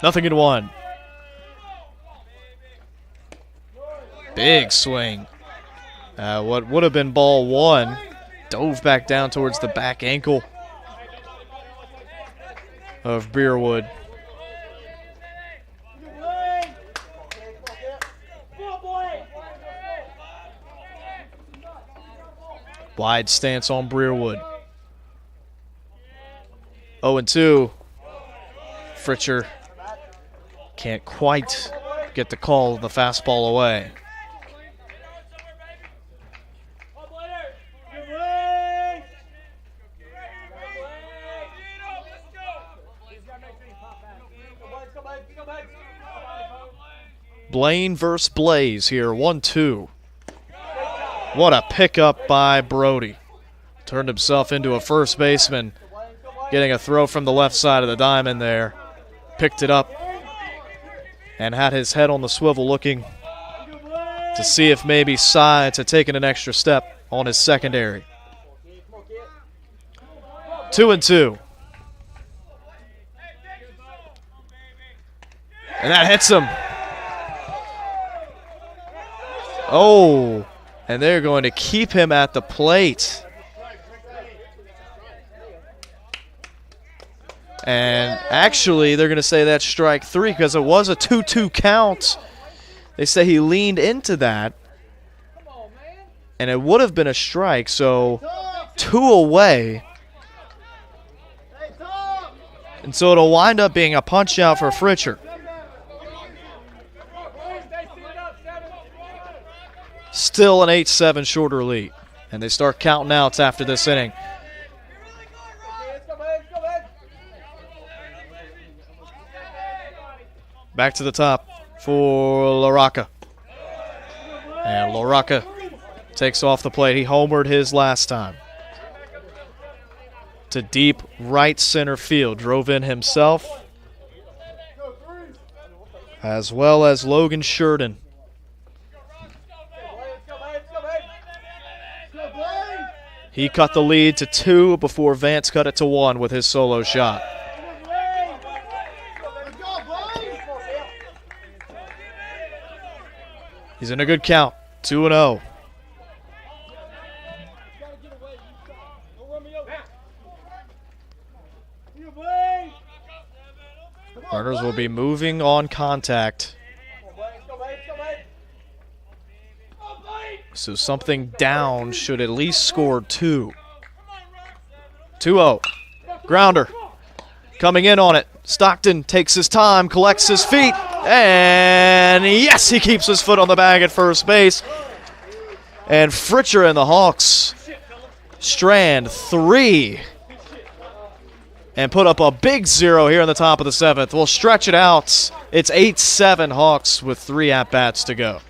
Nothing in 1. Big swing. What would have been ball 1 dove back down towards the back ankle of Breerwood. Wide stance on Breerwood. 0-2. Fritcher can't quite get the call of the fastball away. Blaine versus Blaze here, 1-2. What a pickup by Brody. Turned himself into a first baseman, getting a throw from the left side of the diamond there. Picked it up and had his head on the swivel looking to see if maybe Sides had taken an extra step on his secondary. 2-2. And that hits him. Oh, and they're going to keep him at the plate. And actually, they're going to say that's strike 3 because it was a 2-2 count. They say he leaned into that, and it would have been a strike, so 2 away. And so it'll wind up being a punch out for Fritcher. Still an 8-7 shorter lead, and they start counting outs after this inning. Back to the top for LaRocca. And LaRocca takes off the plate. He homered his last time. To deep right center field. Drove in himself, as well as Logan Sheridan. He cut the lead to 2 before Vance cut it to 1 with his solo shot. He's in a good count, 2-0. Runners will be moving on contact. So something down should at least score 2. 2-0. Grounder. Coming in on it. Stockton takes his time, collects his feet, and yes, he keeps his foot on the bag at first base. And Fritcher and the Hawks strand 3 and put up a big 0 here in the top of the 7th. We'll stretch it out. It's 8-7 Hawks with 3 at-bats to go.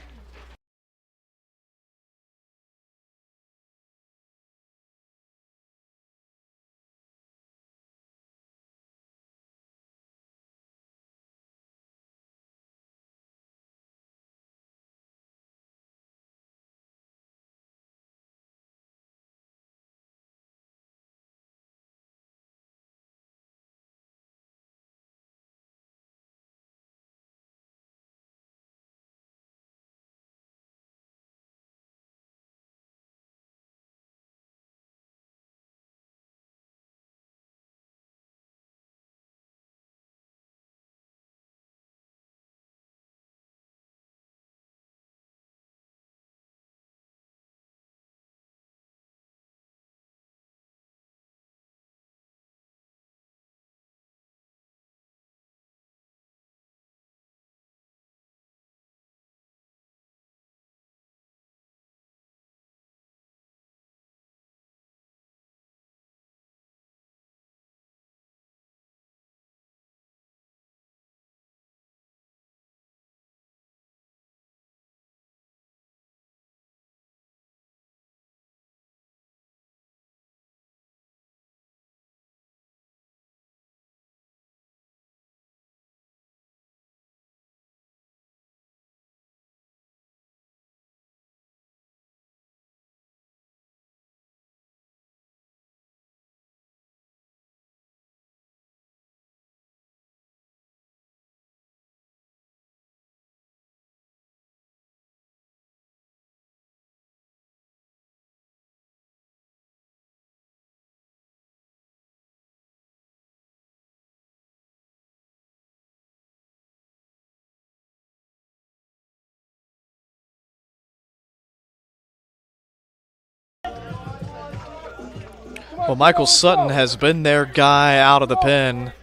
Well, Michael Sutton has been their guy out of the pen,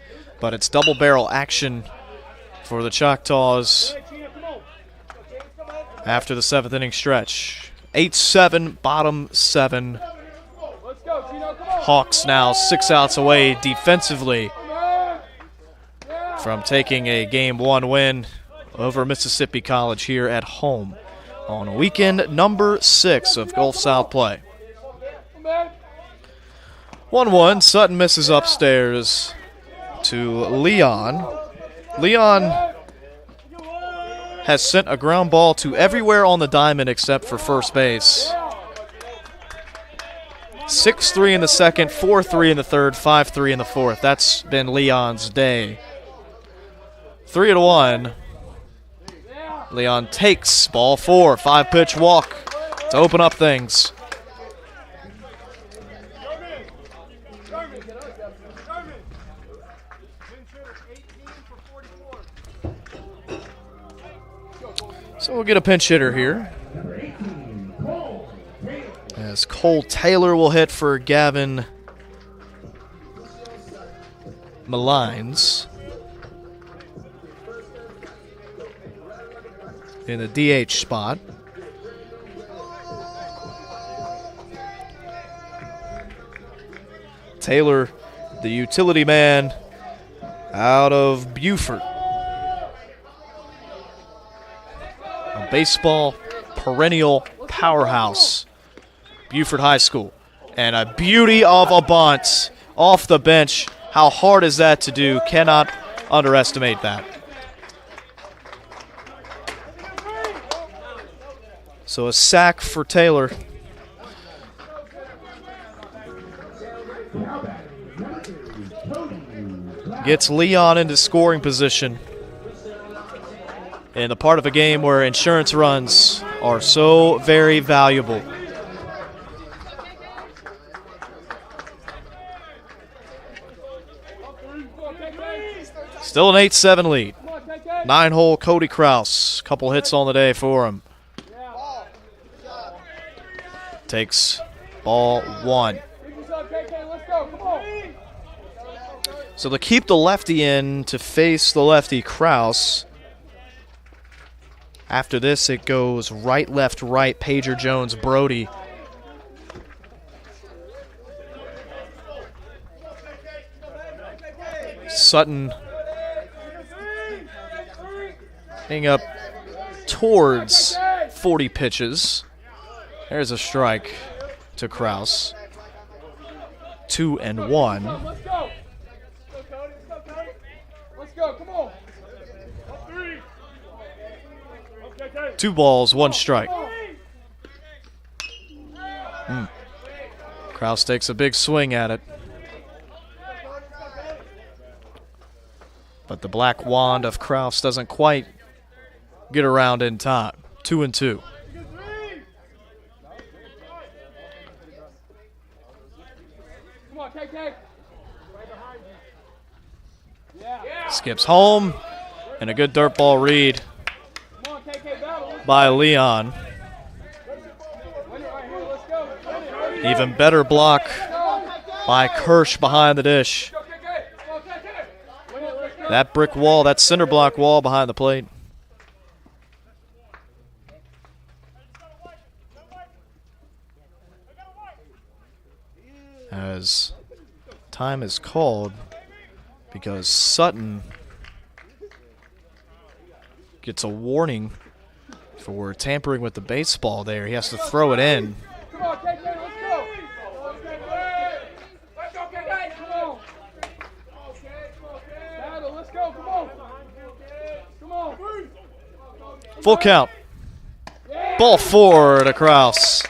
but it's double barrel action for the Choctaws after the 7th inning stretch. 8-7, bottom 7. Hawks now 6 outs away defensively from taking a Game 1 win over Mississippi College here at home on weekend number 6 of Gulf South play. 1-1, Sutton misses upstairs to Leon. Leon has sent a ground ball to everywhere on the diamond except for first base. 6-3 in the second, 4-3 in the third, 5-3 in the fourth. That's been Leon's day. 3-1. Leon takes ball 4, 5-pitch walk to open up things. So we'll get a pinch hitter here, as Cole Taylor will hit for Gavin Malines in the DH spot. Taylor, the utility man out of Beaufort. A baseball perennial powerhouse, Beaufort High School. And a beauty of a bunt off the bench. How hard is that to do? Cannot underestimate that. So a sack for Taylor. Gets Leon into scoring position in the part of a game where insurance runs are so very valuable. Still an 8-7 lead. 9-hole Cody Kraus. Couple hits on the day for him. Takes ball 1. So they keep the lefty in to face the lefty Kraus. After this, it goes right, left, right, Pager, Jones, Brody. Sutton hang up towards 40 pitches. There's a strike to Kraus. 2-1. Let's go. Let's go. Come on. 2 balls, 1 strike. Kraus takes a big swing at it. But the black wand of Kraus doesn't quite get around in time. 2-2. Come on, KK. Skips home, and a good dirt ball read Come on, KK, battle. by Leon. Even better block by Kirsch behind the dish. That brick wall, that cinder block wall behind the plate. As time is called because Sutton gets a warning for tampering with the baseball there. He has to throw it in. Come on, KK, let's go. Let's go, KK. Come on. Battle, let's go. Come on. Come on. Full count. Ball 4 to Kraus.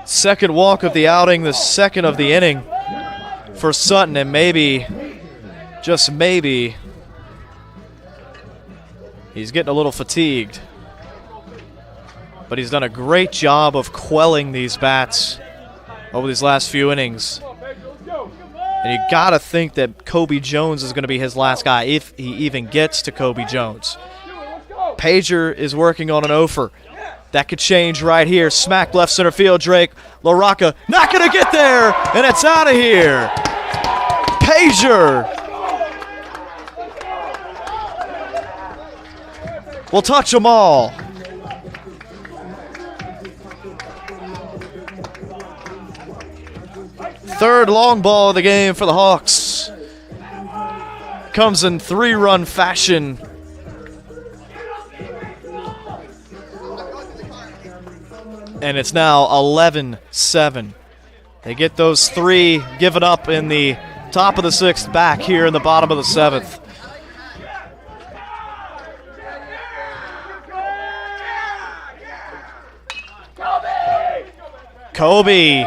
Second walk of the outing, the second of the inning for Sutton, and maybe, just maybe, he's getting a little fatigued. But he's done a great job of quelling these bats over these last few innings. And you got to think that Kobe Jones is going to be his last guy, if he even gets to Kobe Jones. Pager is working on an offer. That could change right here. Smack left center field. Drake LaRocca not going to get there, and it's out of here. Pager will touch them all. Third long ball of the game for the Hawks. Comes in 3-run fashion. And it's now 11-7. They get those 3 given up in the top of the 6th back here in the bottom of the 7th. Kobe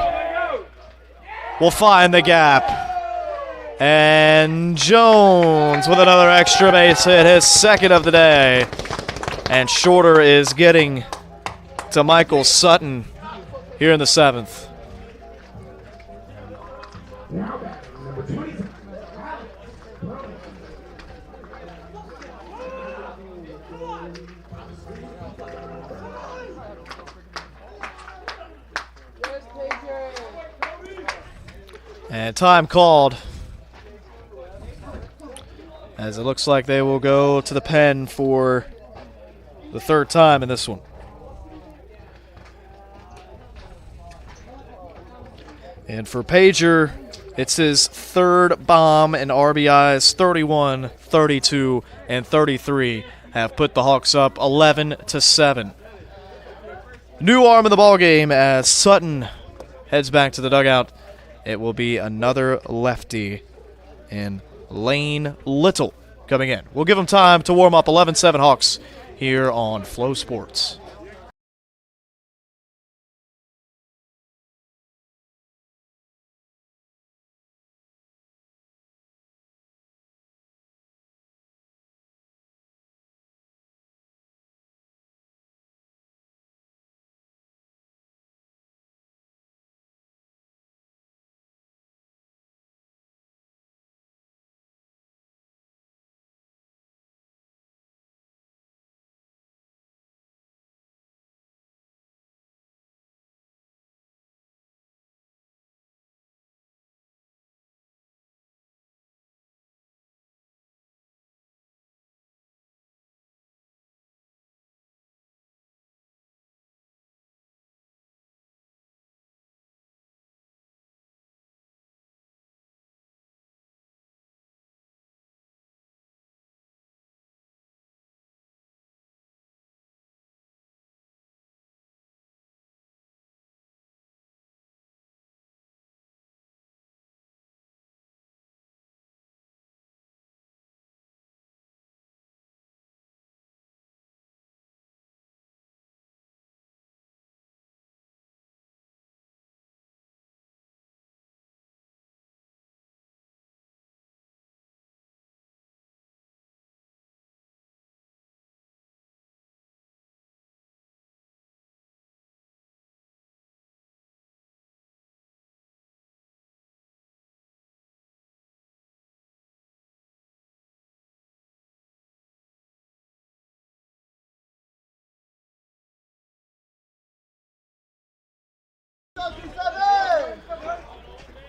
will find the gap. And Jones with another extra base hit, his second of the day. And Shorter is getting to Michael Sutton here in the 7th. And time called, as it looks like they will go to the pen for the 3rd time in this one. And for Pager, it's his 3rd bomb, and RBIs 31, 32, and 33 have put the Hawks up 11-7. New arm in the ballgame as Sutton heads back to the dugout. It will be another lefty in Lane Little coming in. We'll give him time to warm up. 11-7 Hawks here on Flow Sports.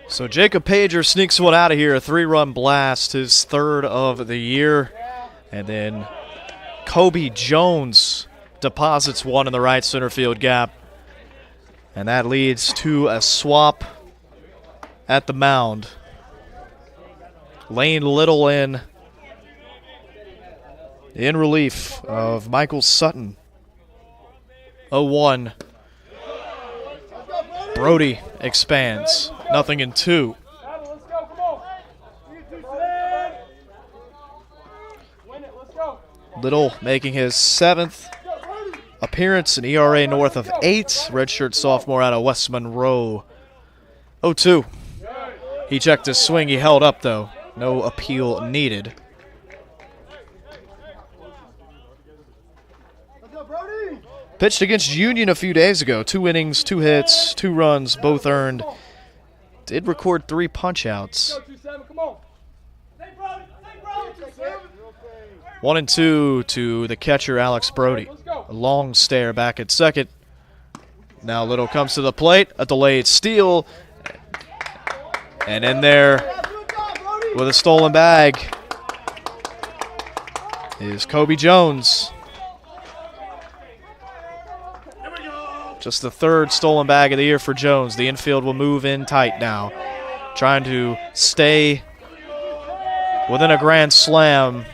So Jacob Pager sneaks one out of here, a 3-run blast, his 3rd of the year. And then Kobe Jones deposits one in the right center field gap. And that leads to a swap at the mound. Lane Little in relief of Michael Sutton. 0-1. Brody expands. 0-2. Little making his 7th appearance, an ERA north of 8. Redshirt sophomore out of West Monroe. 0-2. He checked his swing. He held up, though. No appeal needed. Pitched against Union a few days ago. 2 innings, 2 hits, 2 runs, both earned. Did record 3 punch-outs. 1-2 to the catcher, Alex Brody. A long stare back at second. Now Little comes to the plate, a delayed steal, and in there with a stolen bag is Kobe Jones. Just the third stolen bag of the year for Jones. The infield will move in tight now, trying to stay within a grand slam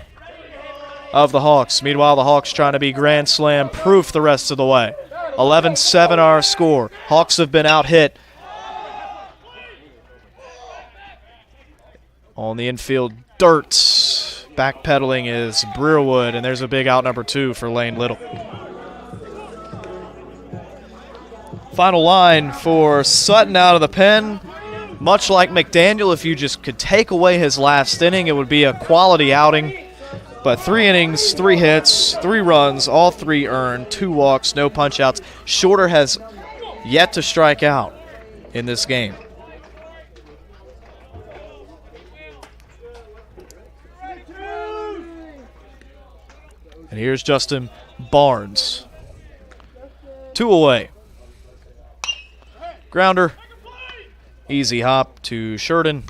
of the Hawks. Meanwhile, the Hawks trying to be grand slam proof the rest of the way. 11-7 our score. Hawks have been out-hit. On the infield, dirt. Backpedaling is Breerwood, and there's a big out number 2 for Lane Little. Final line for Sutton out of the pen. Much like McDaniel, if you just could take away his last inning, it would be a quality outing. But 3 innings, 3 hits, 3 runs, all 3 earned, 2 walks, no punch-outs. Shorter has yet to strike out in this game. And here's Justin Barnes. 2 away. Grounder. Easy hop to Sheridan.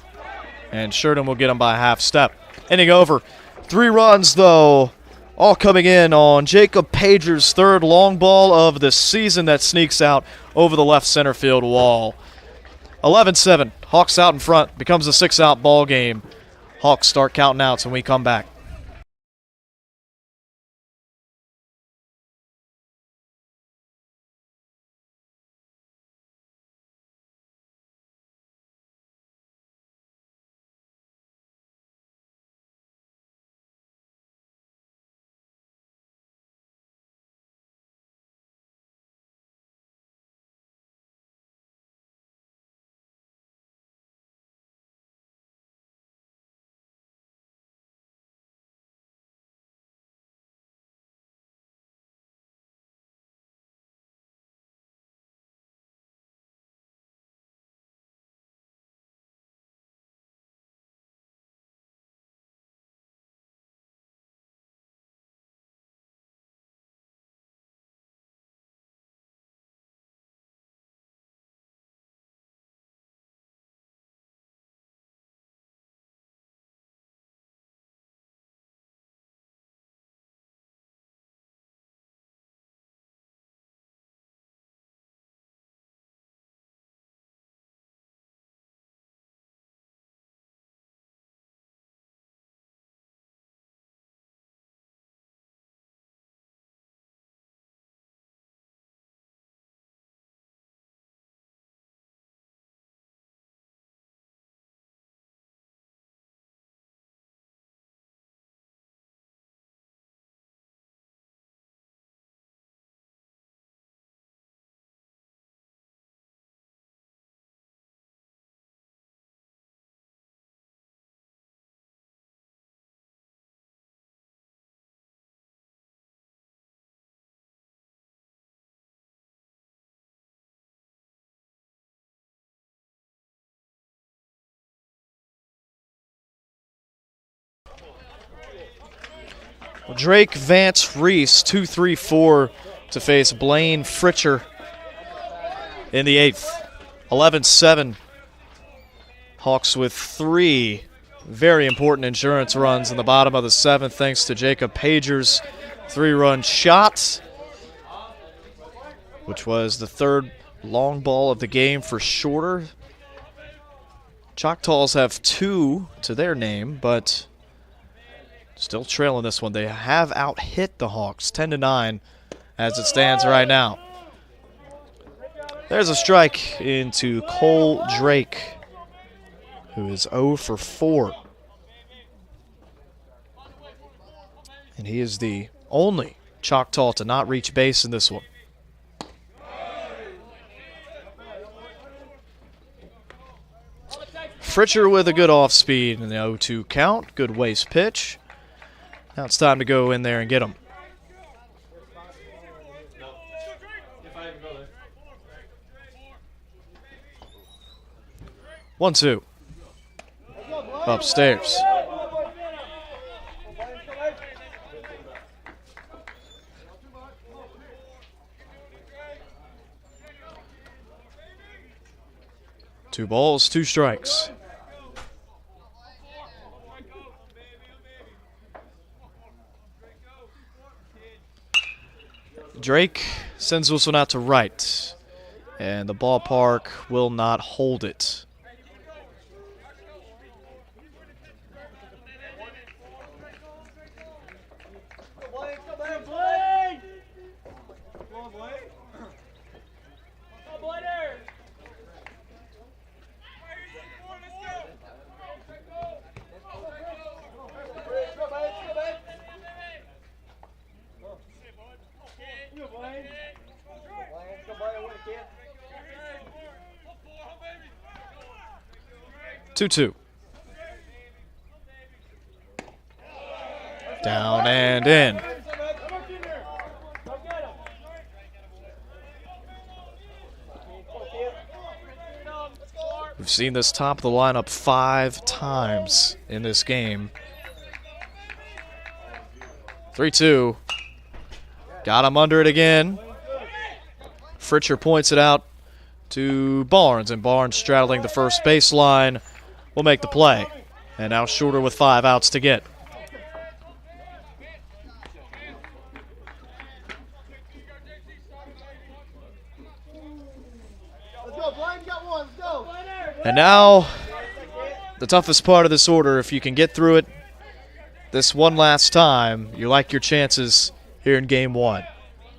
And Sheridan will get him by a half step. Inning over. 3 runs, though, all coming in on Jacob Pager's 3rd long ball of the season that sneaks out over the left center field wall. 11-7. Hawks out in front. Becomes a 6-out ball game. Hawks start counting outs when we come back. Drake Vance Reese, 2-3-4 to face Blaine Fritcher in the 8th. 11-7. Hawks with 3 very important insurance runs in the bottom of the 7th thanks to Jacob Pager's 3-run shot, which was the 3rd long ball of the game for Shorter. Choctaws have 2 to their name, but still trailing this one. They have out-hit the Hawks 10-9 as it stands right now. There's a strike into Cole Drake, who is 0 for 4. And he is the only Choctaw to not reach base in this one. Fritcher with a good off-speed in the 0-2 count. Good waist pitch. Now it's time to go in there and get him. One, two. Upstairs. 2 balls, 2 strikes. Drake sends this one out to right, and the ballpark will not hold it. Two. Down and in. We've seen this top of the lineup 5 times in this game. 3-2. Got him under it again. Fritcher points it out to Barnes, and Barnes straddling the first baseline will make the play. And now Shorter with 5 outs to get. And now, the toughest part of this order, if you can get through it this one last time, you like your chances here in Game 1.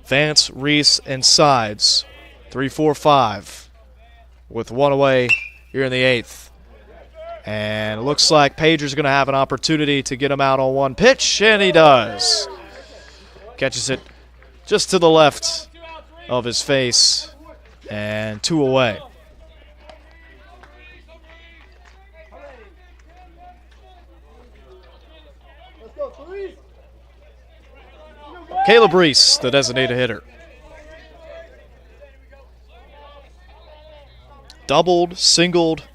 Vance, Reese, and Sides, 3-4-5, with 1 away here in the 8th. And it looks like Pager's going to have an opportunity to get him out on 1 pitch, and he does. Catches it just to the left of his face, and 2 away. Caleb Reese, the designated hitter. Doubled, singled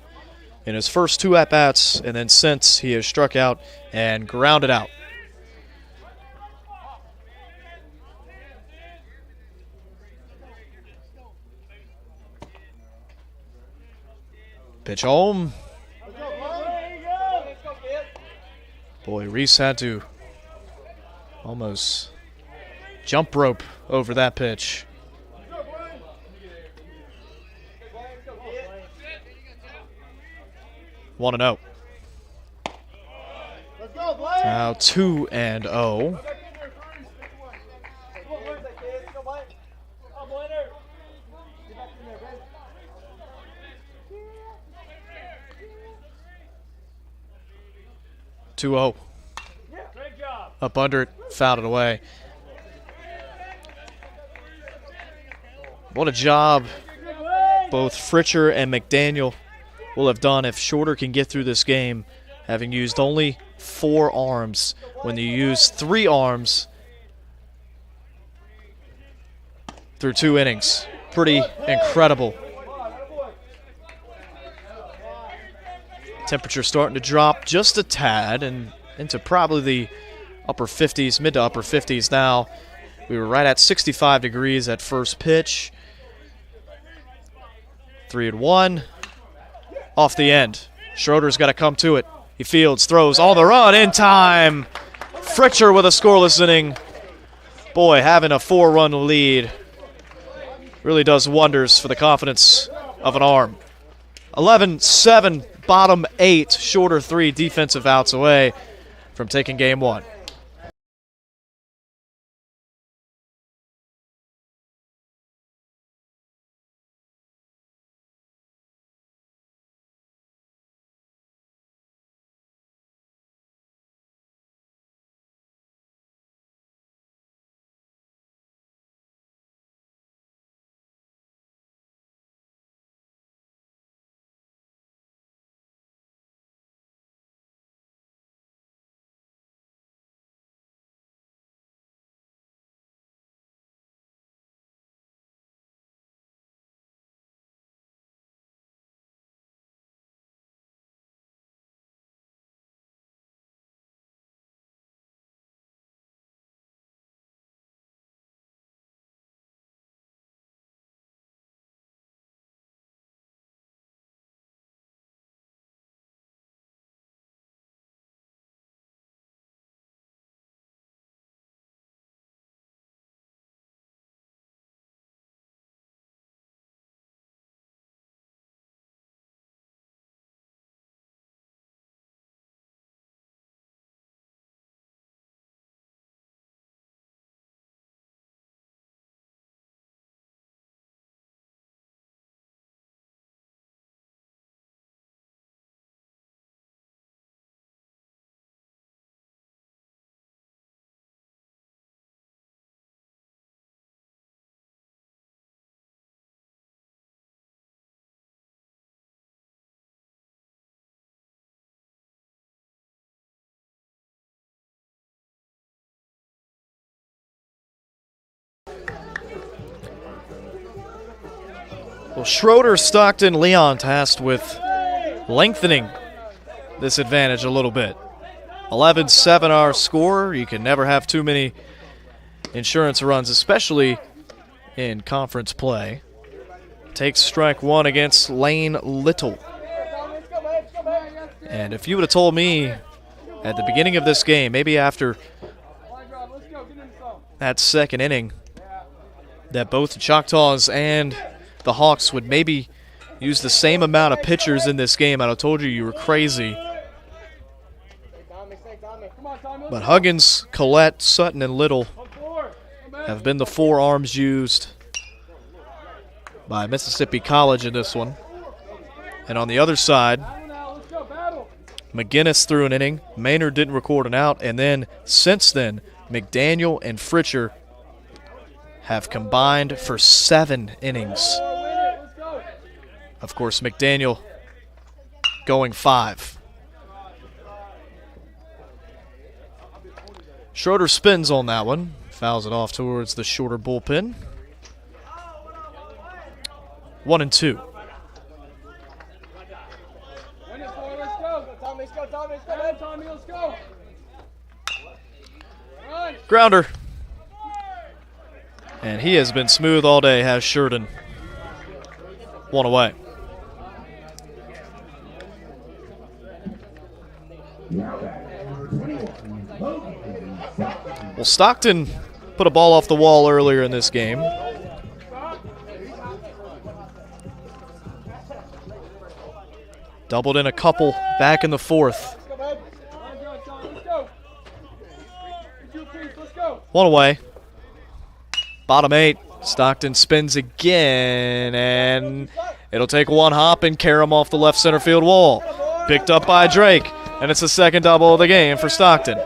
in his first 2 at-bats, and then since he has struck out and grounded out. Pitch home. Boy, Reese had to almost jump rope over that pitch. One and 0. Now 2-0. Up under it, fouled it away. What a job both Fritcher and McDaniel will have done if Shorter can get through this game, having used only 4 arms. When you use 3 arms through 2 innings. Pretty incredible. Temperature starting to drop just a tad and into probably the upper 50s, mid to upper 50s now. We were right at 65 degrees at first pitch. 3-1. Off the end. Schroeder's got to come to it. He fields, throws on the run in time. Fritcher with a scoreless inning. Boy, having a 4-run lead really does wonders for the confidence of an arm. 11-7, bottom 8, Shorter 3 defensive outs away from taking Game 1. Well, Schroeder, Stockton, Leon tasked with lengthening this advantage a little bit. 11-7 our score. You can never have too many insurance runs, especially in conference play. Takes strike one against Lane Little. And if you would have told me at the beginning of this game, maybe after that second inning, that both the Choctaws and the Hawks would maybe use the same amount of pitchers in this game, I'd have told you were crazy. But Huggins, Collette, Sutton, and Little have been the four arms used by Mississippi College in this one. And on the other side, McGinnis threw an inning. Maynard didn't record an out. And then, since then, McDaniel and Fritcher have combined for 7 innings. Of course, McDaniel going 5. Schroeder spins on that one. Fouls it off towards the shorter bullpen. 1-2. Grounder. And he has been smooth all day, has Sheridan. 1 away. Well, Stockton put a ball off the wall earlier in this game. Doubled in a couple back in the 4th. 1 away. Bottom 8. Stockton spins again, and it'll take one hop and carry him off the left center field wall. Picked up by Drake, and it's the second double of the game for Stockton.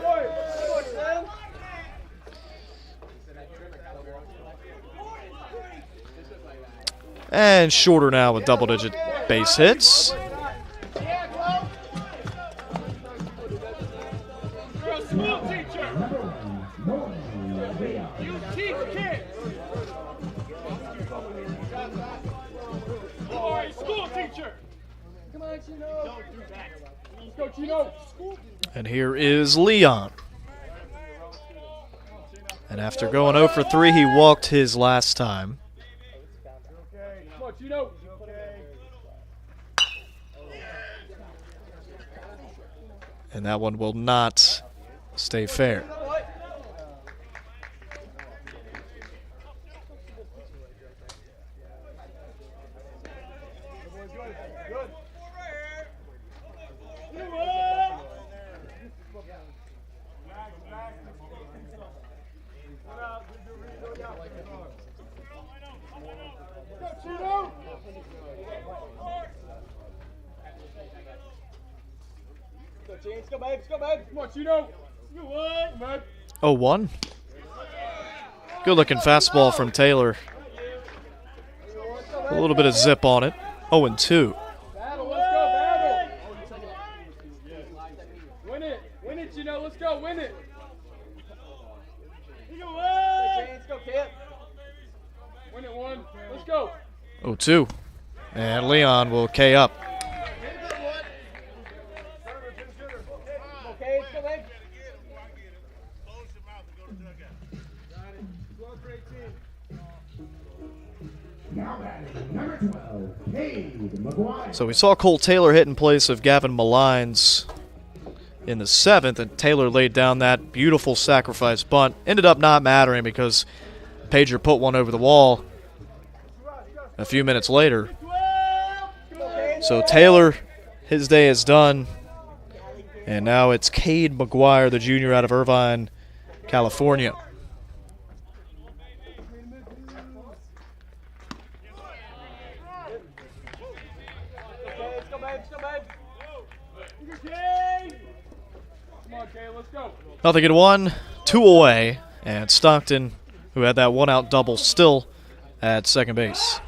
And Shorter now with double-digit base hits. And here is Leon. And after going 0 for 3, he walked his last time. And that one will not stay fair. Oh, 1. Good looking fastball from Taylor. A little bit of zip on it. 0-2. Win it, let's go, win it. 0-2. And Leon will K up. So we saw Cole Taylor hit in place of Gavin Malines in the 7th, and Taylor laid down that beautiful sacrifice bunt. Ended up not mattering because Pager put one over the wall a few minutes later. So Taylor, his day is done. And now it's Cade McGuire, the junior out of Irvine, California. Nothing at 1, 2 away, and Stockton, who had that one-out double, still at second base.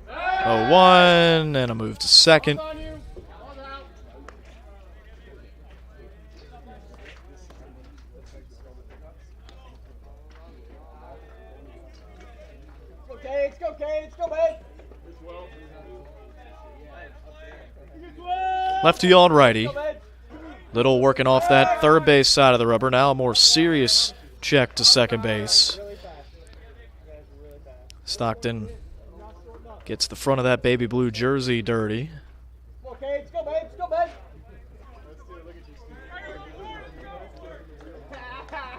0-1, and a move to second. Lefty on righty. Little working off that third base side of the rubber. Now a more serious check to second base. Stockton gets the front of that baby blue jersey dirty.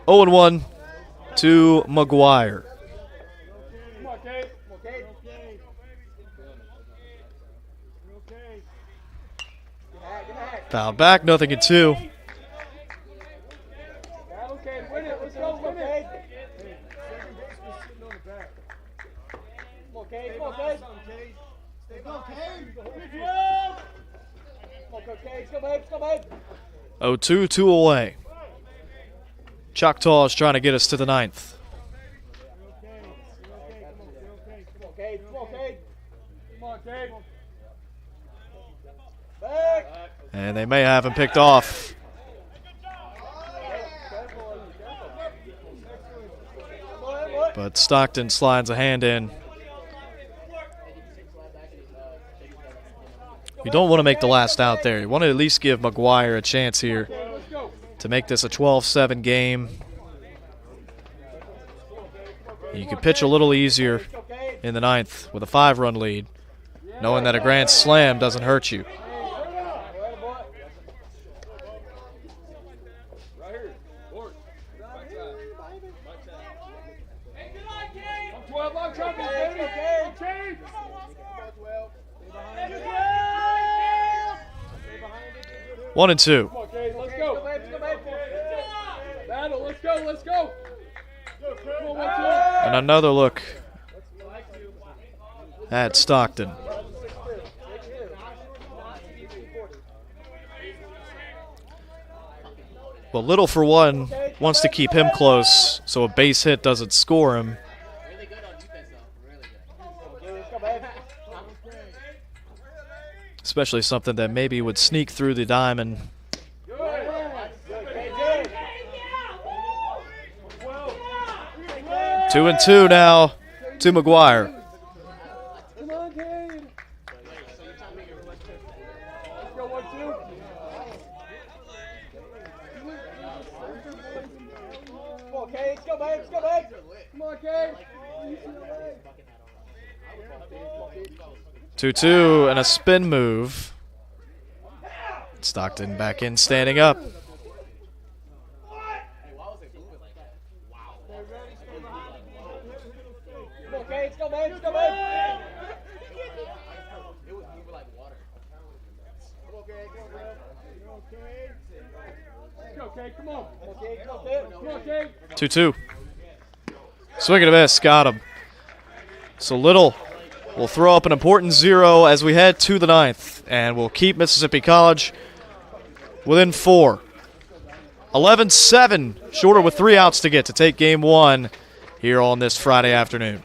0-1 to McGuire. Foul back, nothing in 2. Oh, 2 away. Choctaws trying to get us to the 9th. And they may have him picked off. But Stockton slides a hand in. You don't want to make the last out there. You want to at least give McGuire a chance here to make this a 12-7 game. You can pitch a little easier in the 9th with a 5-run lead, knowing that a grand slam doesn't hurt you. One and 2. Okay, let's go. Battle, let's go. And another look at Stockton. Well, Little, for one, wants to keep him close so a base hit doesn't score him. Especially something that maybe would sneak through the diamond. 2-2 now to McGuire. Come on, Cade. 2-2 and a spin move. Stockton back in, standing up. Come on. 2-2. Swing and a miss, got him. So Little will throw up an important 0 as we head to the 9th, and we'll keep Mississippi College within 4. 11-7, shorter with 3 outs to get to take game 1 here on this Friday afternoon.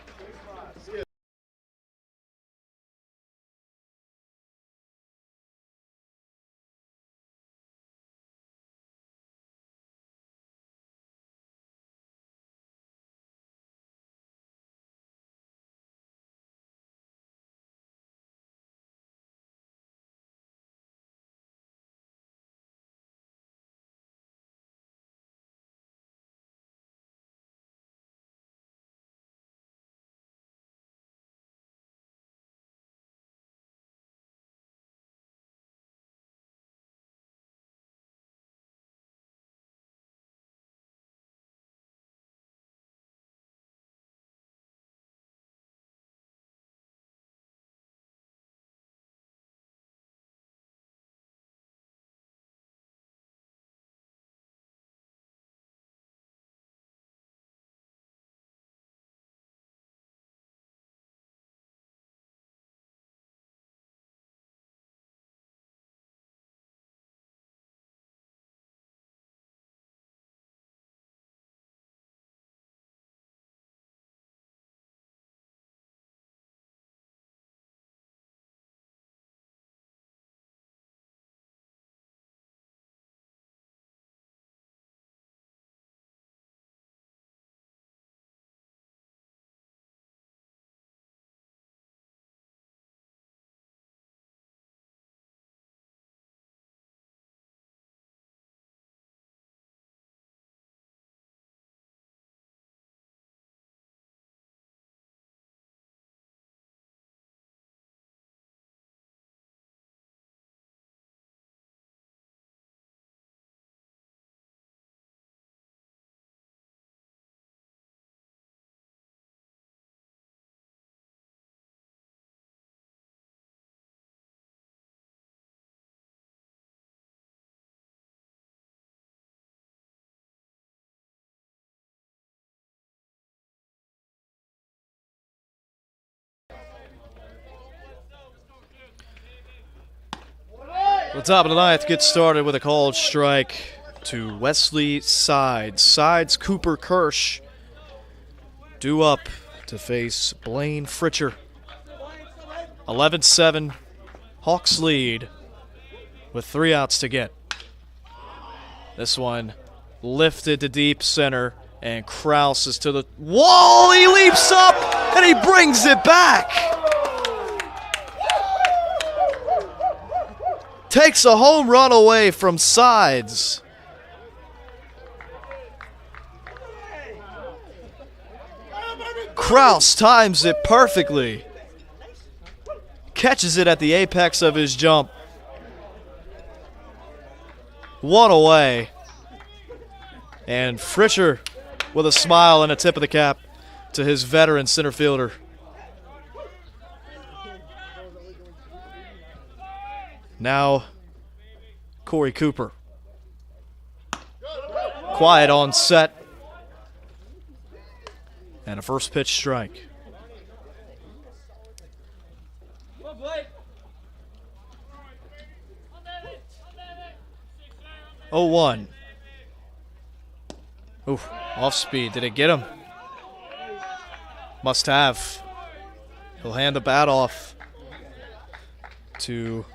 The top of the ninth gets started with a called strike to Wesley Sides. Sides, Cooper Kirsch due up to face Blaine Fritcher. 11-7, Hawks lead with 3 outs to get. This one lifted to deep center, and Kraus is to the wall. He leaps up, and he brings it back. Takes a home run away from Sides. Kraus times it perfectly. Catches it at the apex of his jump. 1 away. And Fritcher with a smile and a tip of the cap to his veteran center fielder. Now, Corey Cooper. Quiet on set. And a first pitch strike. 0-1. Oof, off speed. Did it get him? Must have. He'll hand the bat off to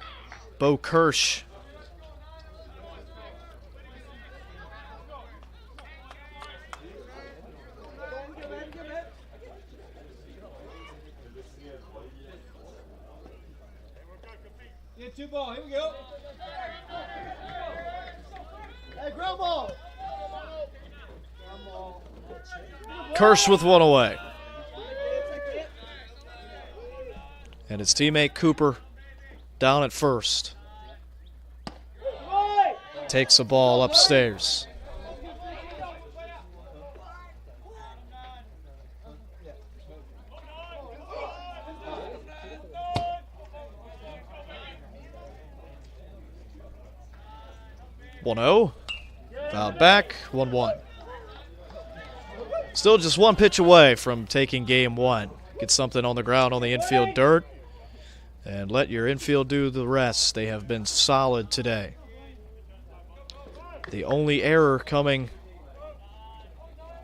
Bo Kirsch. Get 2 ball. Here we go. Hey, ground ball. Kirsch with 1 away. And his teammate Cooper down at first. Takes the ball upstairs. One 0. Fouled back. 1-1. Still just 1 pitch away from taking game 1. Get something on the ground on the infield dirt and let your infield do the rest. They have been solid today. The only error coming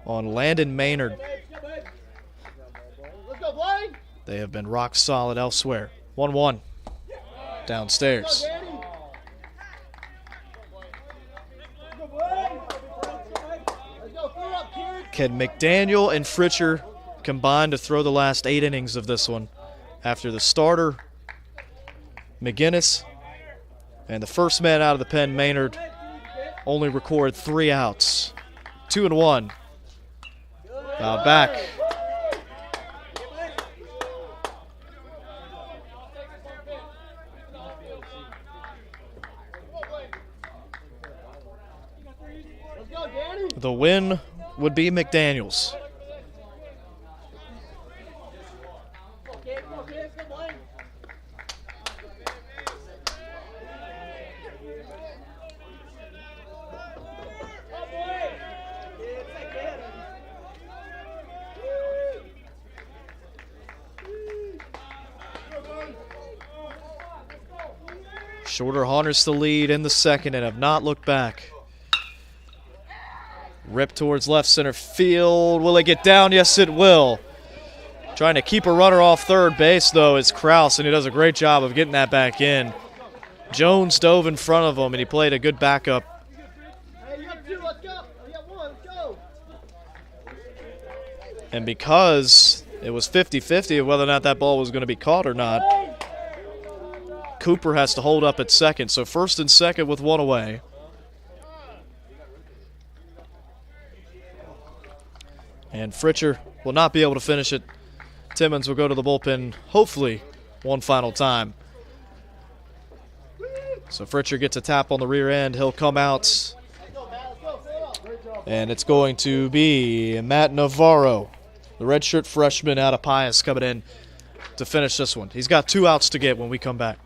on Landon Maynard. They have been rock solid elsewhere. 1-1. Downstairs. Can McDaniel and Fritcher combine to throw the last 8 innings of this one after the starter, McGinnis, and the first man out of the pen, Maynard, only record 3 outs. 2-1. Fouled back. The win would be McDaniel's. Shorter harnessed the lead in the second and have not looked back. Rip towards left center field. Will it get down? Yes, it will. Trying to keep a runner off third base, though, is Kraus, and he does a great job of getting that back in. Jones dove in front of him, and he played a good backup. Hey, you have 2, let's go. You got 1, let's go. And because it was 50-50 of whether or not that ball was going to be caught or not, Cooper has to hold up at second. So first and second with 1 away. And Fritcher will not be able to finish it. Timmons will go to the bullpen, hopefully, one final time. So Fritcher gets a tap on the rear end. He'll come out. And it's going to be Matt Navarro, the redshirt freshman out of Pius, coming in to finish this one. He's got 2 outs to get when we come back.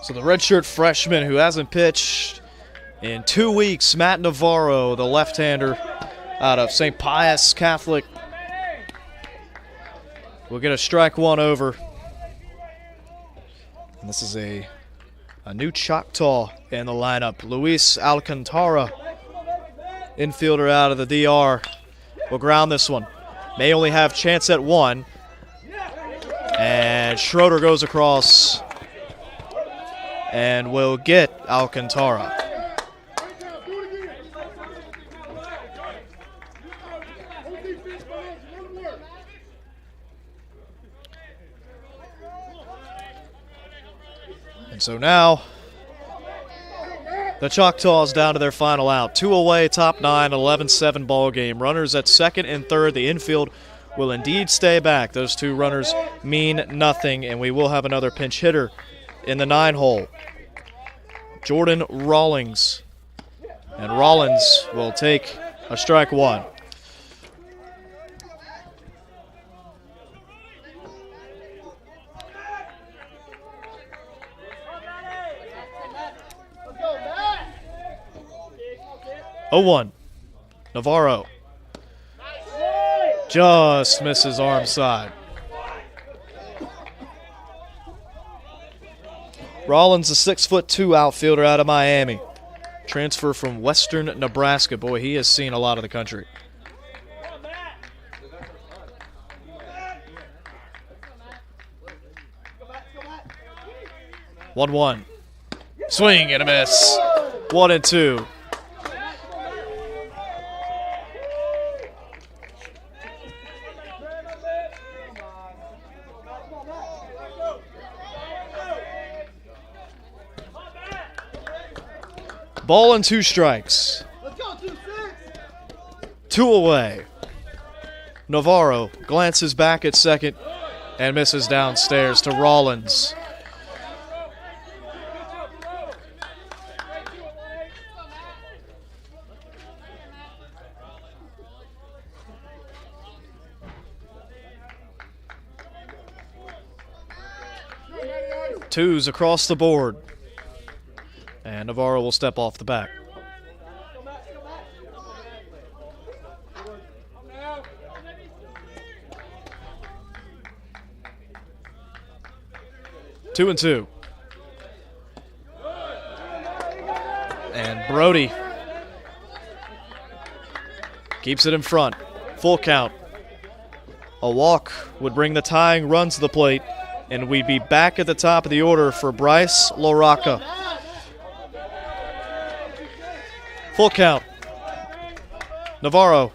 So the redshirt freshman who hasn't pitched in 2 weeks, Matt Navarro, the left-hander out of St. Pius Catholic, will get a strike one over. And this is a new Choctaw in the lineup. Luis Alcantara, infielder out of the DR, will ground this one. May only have chance at one. And Schroeder goes across and will get Alcantara. And so now the Choctaws down to their final out. 2 away, top 9, 11-7 ball game. Runners at second and third. The infield will indeed stay back. Those 2 runners mean nothing, and we will have another pinch hitter in the 9-hole. Jordan Rawlings. And Rollins will take a strike one. Let's go, Matt. 0-1. Navarro just misses arm side. Rollins, a 6'2" outfielder out of Miami. Transfer from Western Nebraska. Boy, he has seen a lot of the country. One. Swing and a miss. 1-2. Ball and 2 strikes. Let's go, 2-6. 2 away. Navarro glances back at second and misses downstairs to Rollins. Twos across the board. And Navarro will step off the back. Two and two. And Brody keeps it in front. Full count. A walk would bring the tying run to the plate, and we'd be back at the top of the order for Bryce LaRocca. Full count. Navarro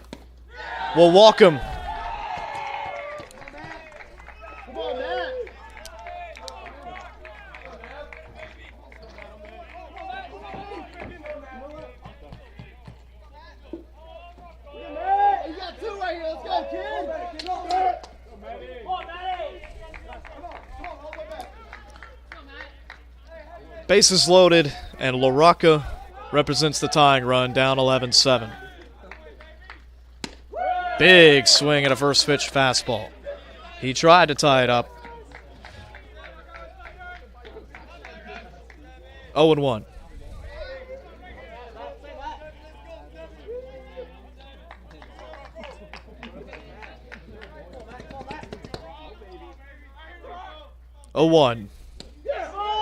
will walk him. Come on, Matt. You got 2 right here. Let's go, kid. Come on, Matt. Bases loaded, and LaRocca represents the tying run, down 11-7. Big swing at a first pitch fastball. He tried to tie it up. 0-1.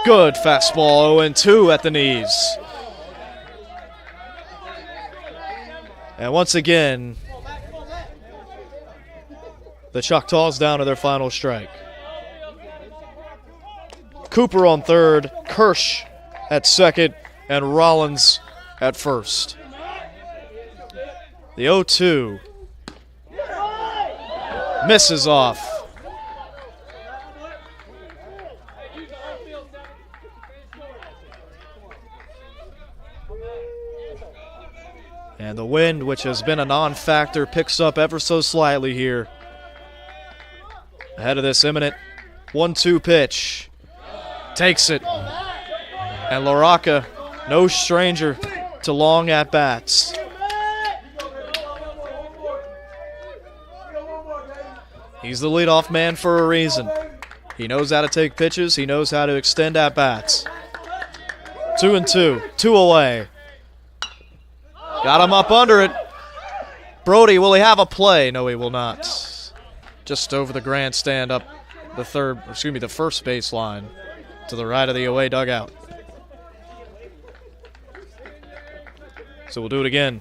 Good fastball, 0-2 at the knees. And once again, the Choctaws down to their final strike. Cooper on third, Kirsch at second, and Rollins at first. The 0-2 misses off. And the wind, which has been a non-factor, picks up ever so slightly here. Ahead of this imminent 1-2 pitch. Takes it. And LaRocca, no stranger to long at-bats. He's the leadoff man for a reason. He knows how to take pitches. He knows how to extend at-bats. 2-2. 2 away. Got him up under it. Brody, will he have a play? No, he will not. Just over the grandstand up the first baseline to the right of the away dugout. So we'll do it again.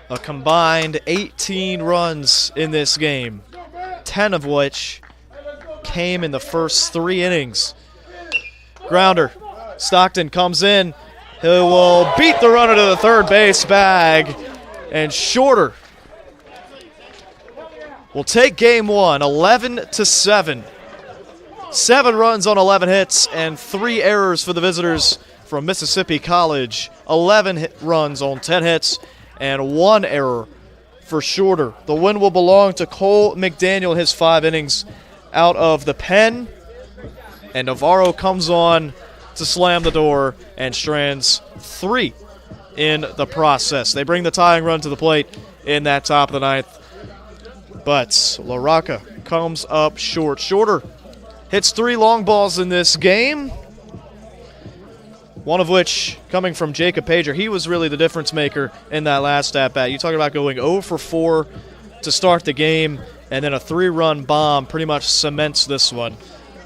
A combined 18 runs in this game, 10 of which came in the first 3 innings. Grounder. Stockton comes in. He will beat the runner to the third base bag. And Shorter will take game 1, 11-7. 7 runs on 11 hits and 3 errors for the visitors from Mississippi College. 11 runs on 10 hits and 1 error for Shorter. The win will belong to Cole McDaniel in his 5 innings out of the pen. And Navarro comes on to slam the door and strands 3 in the process. They bring the tying run to the plate in that top of the 9th. But LaRocca comes up short. Shorter hits 3 long balls in this game, one of which coming from Jacob Pager. He was really the difference maker in that last at-bat. You talk about going 0 for 4 to start the game, and then a 3-run bomb pretty much cements this one.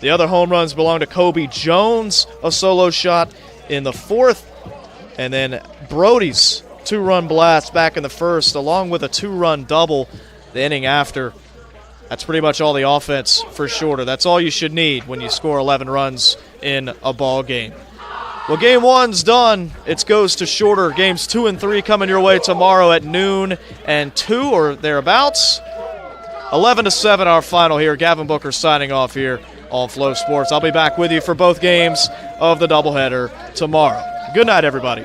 The other home runs belong to Kobe Jones, a solo shot in the 4th, and then Brody's 2-run blast back in the 1st, along with a 2-run double the inning after. That's pretty much all the offense for Shorter. That's all you should need when you score 11 runs in a ball game. Well, game 1's done. It goes to Shorter. Games 2 and 3 coming your way tomorrow at noon and 2 or thereabouts. 11-7 our final here. Gavin Booker signing off here on Flow Sports. I'll be back with you for both games of the doubleheader tomorrow. Good night, everybody.